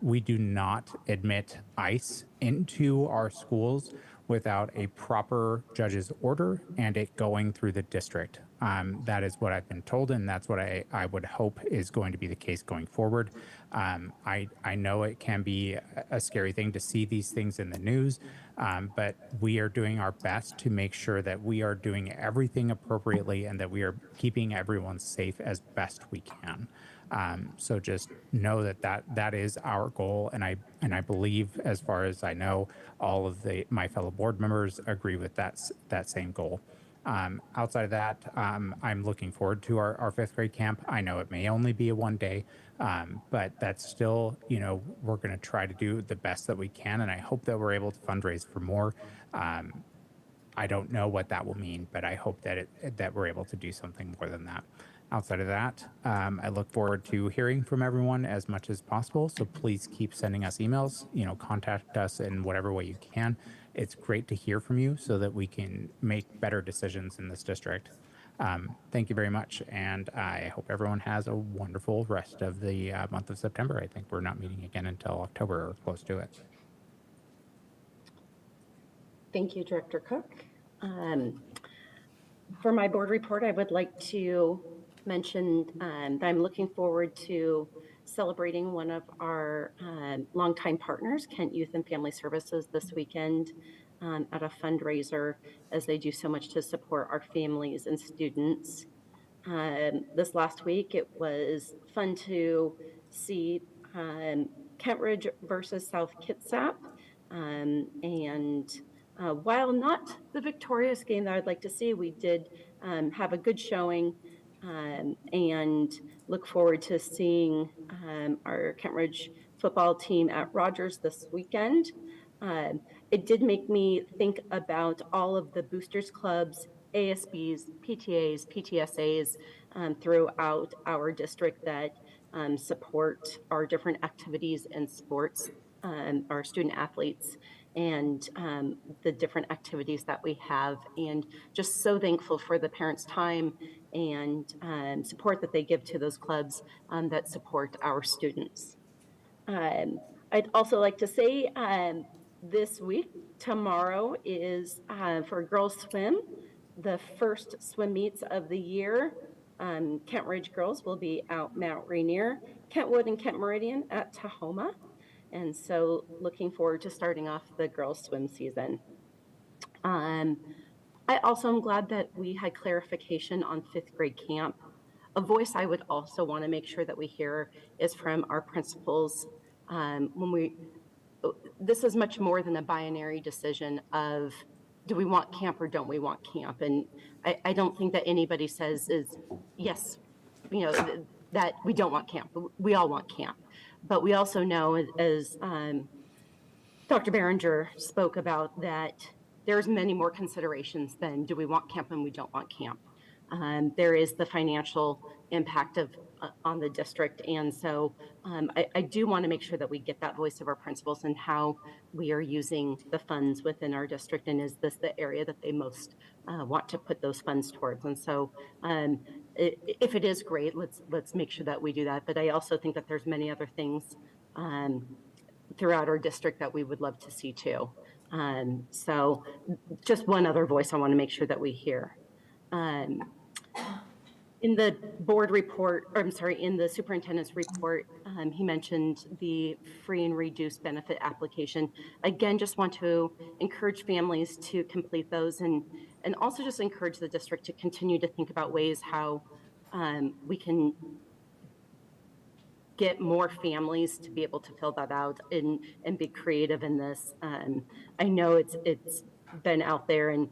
we do not admit ICE into our schools without a proper judge's order and it going through the district. That is what I've been told, and that's what I would hope is going to be the case going forward. I know it can be a scary thing to see these things in the news, but we are doing our best to make sure that we are doing everything appropriately and that we are keeping everyone safe as best we can. So just know that is our goal, and I believe, as far as I know, all of my fellow board members agree with that same goal. Outside of that, I'm looking forward to our fifth grade camp. I know it may only be a one day, but that's still, we're going to try to do the best that we can, and I hope that we're able to fundraise for more. I don't know what that will mean, but I hope that we're able to do something more than that. Outside of that, I look forward to hearing from everyone as much as possible. So please keep sending us emails, contact us in whatever way you can. It's great to hear from you so that we can make better decisions in this district. Thank you very much. And I hope everyone has a wonderful rest of the month of September. I think we're not meeting again until October or close to it. Thank you, Director Cook. For my board report, I would like to mention that I'm looking forward to celebrating one of our longtime partners, Kent Youth and Family Services, this weekend at a fundraiser, as they do so much to support our families and students. This last week, it was fun to see Kentridge versus South Kitsap. While not the victorious game that I'd like to see, we did have a good showing and look forward to seeing our Kentridge football team at Rogers this weekend. It did make me think about all of the boosters clubs, ASBs, PTAs, PTSAs throughout our district that support our different activities and sports, our student athletes, and the different activities that we have, and just so thankful for the parents' time and support that they give to those clubs that support our students. I'd also like to say this week, tomorrow is for girls swim, the first swim meets of the year. Kentridge girls will be out Mount Rainier, Kentwood and Kent Meridian at Tahoma. And so looking forward to starting off the girls swim season. I also am glad that we had clarification on fifth grade camp. A voice I would also want to make sure that we hear is from our principals. This is much more than a binary decision of, do we want camp or don't we want camp? And I don't think that anybody says is, yes, that we don't want camp. We all want camp. But we also know, as Dr. Behringer spoke about, that there's many more considerations than do we want camp and we don't want camp. There is the financial impact on the district. And so I do want to make sure that we get that voice of our principals and how we are using the funds within our district. And is this the area that they most want to put those funds towards? And so if it is great, let's make sure that we do that. But I also think that there's many other things throughout our district that we would love to see too. So just one other voice I want to make sure that we hear. In the board report, or I'm sorry, in the superintendent's report, he mentioned the free and reduced benefit application. Again, just want to encourage families to complete those and also just encourage the district to continue to think about ways how we can get more families to be able to fill that out and be creative in this. I know it's been out there and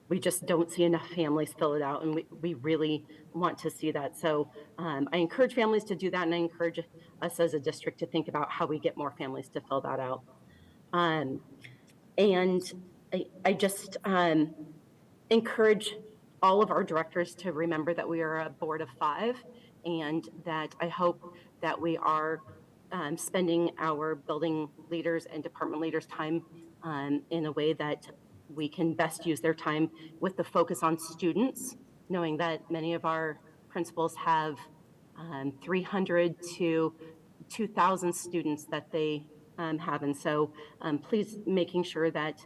we just don't see enough families fill it out, and we really want to see that. So I encourage families to do that, and I encourage us as a district to think about how we get more families to fill that out. And I just encourage all of our directors to remember that we are a board of 5, and that I hope that we are spending our building leaders and department leaders' time in a way that we can best use their time with the focus on students, knowing that many of our principals have 300 to 2,000 students that they have. And so please making sure that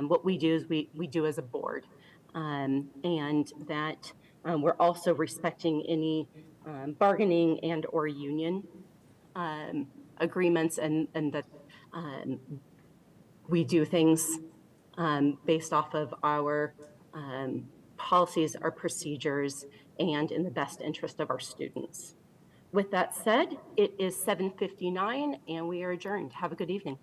what we do is we do as a board, and that we're also respecting any bargaining and or union agreements, and that we do things based off of our policies, our procedures, and in the best interest of our students. With that said, it is 7:59 and we are adjourned. Have a good evening.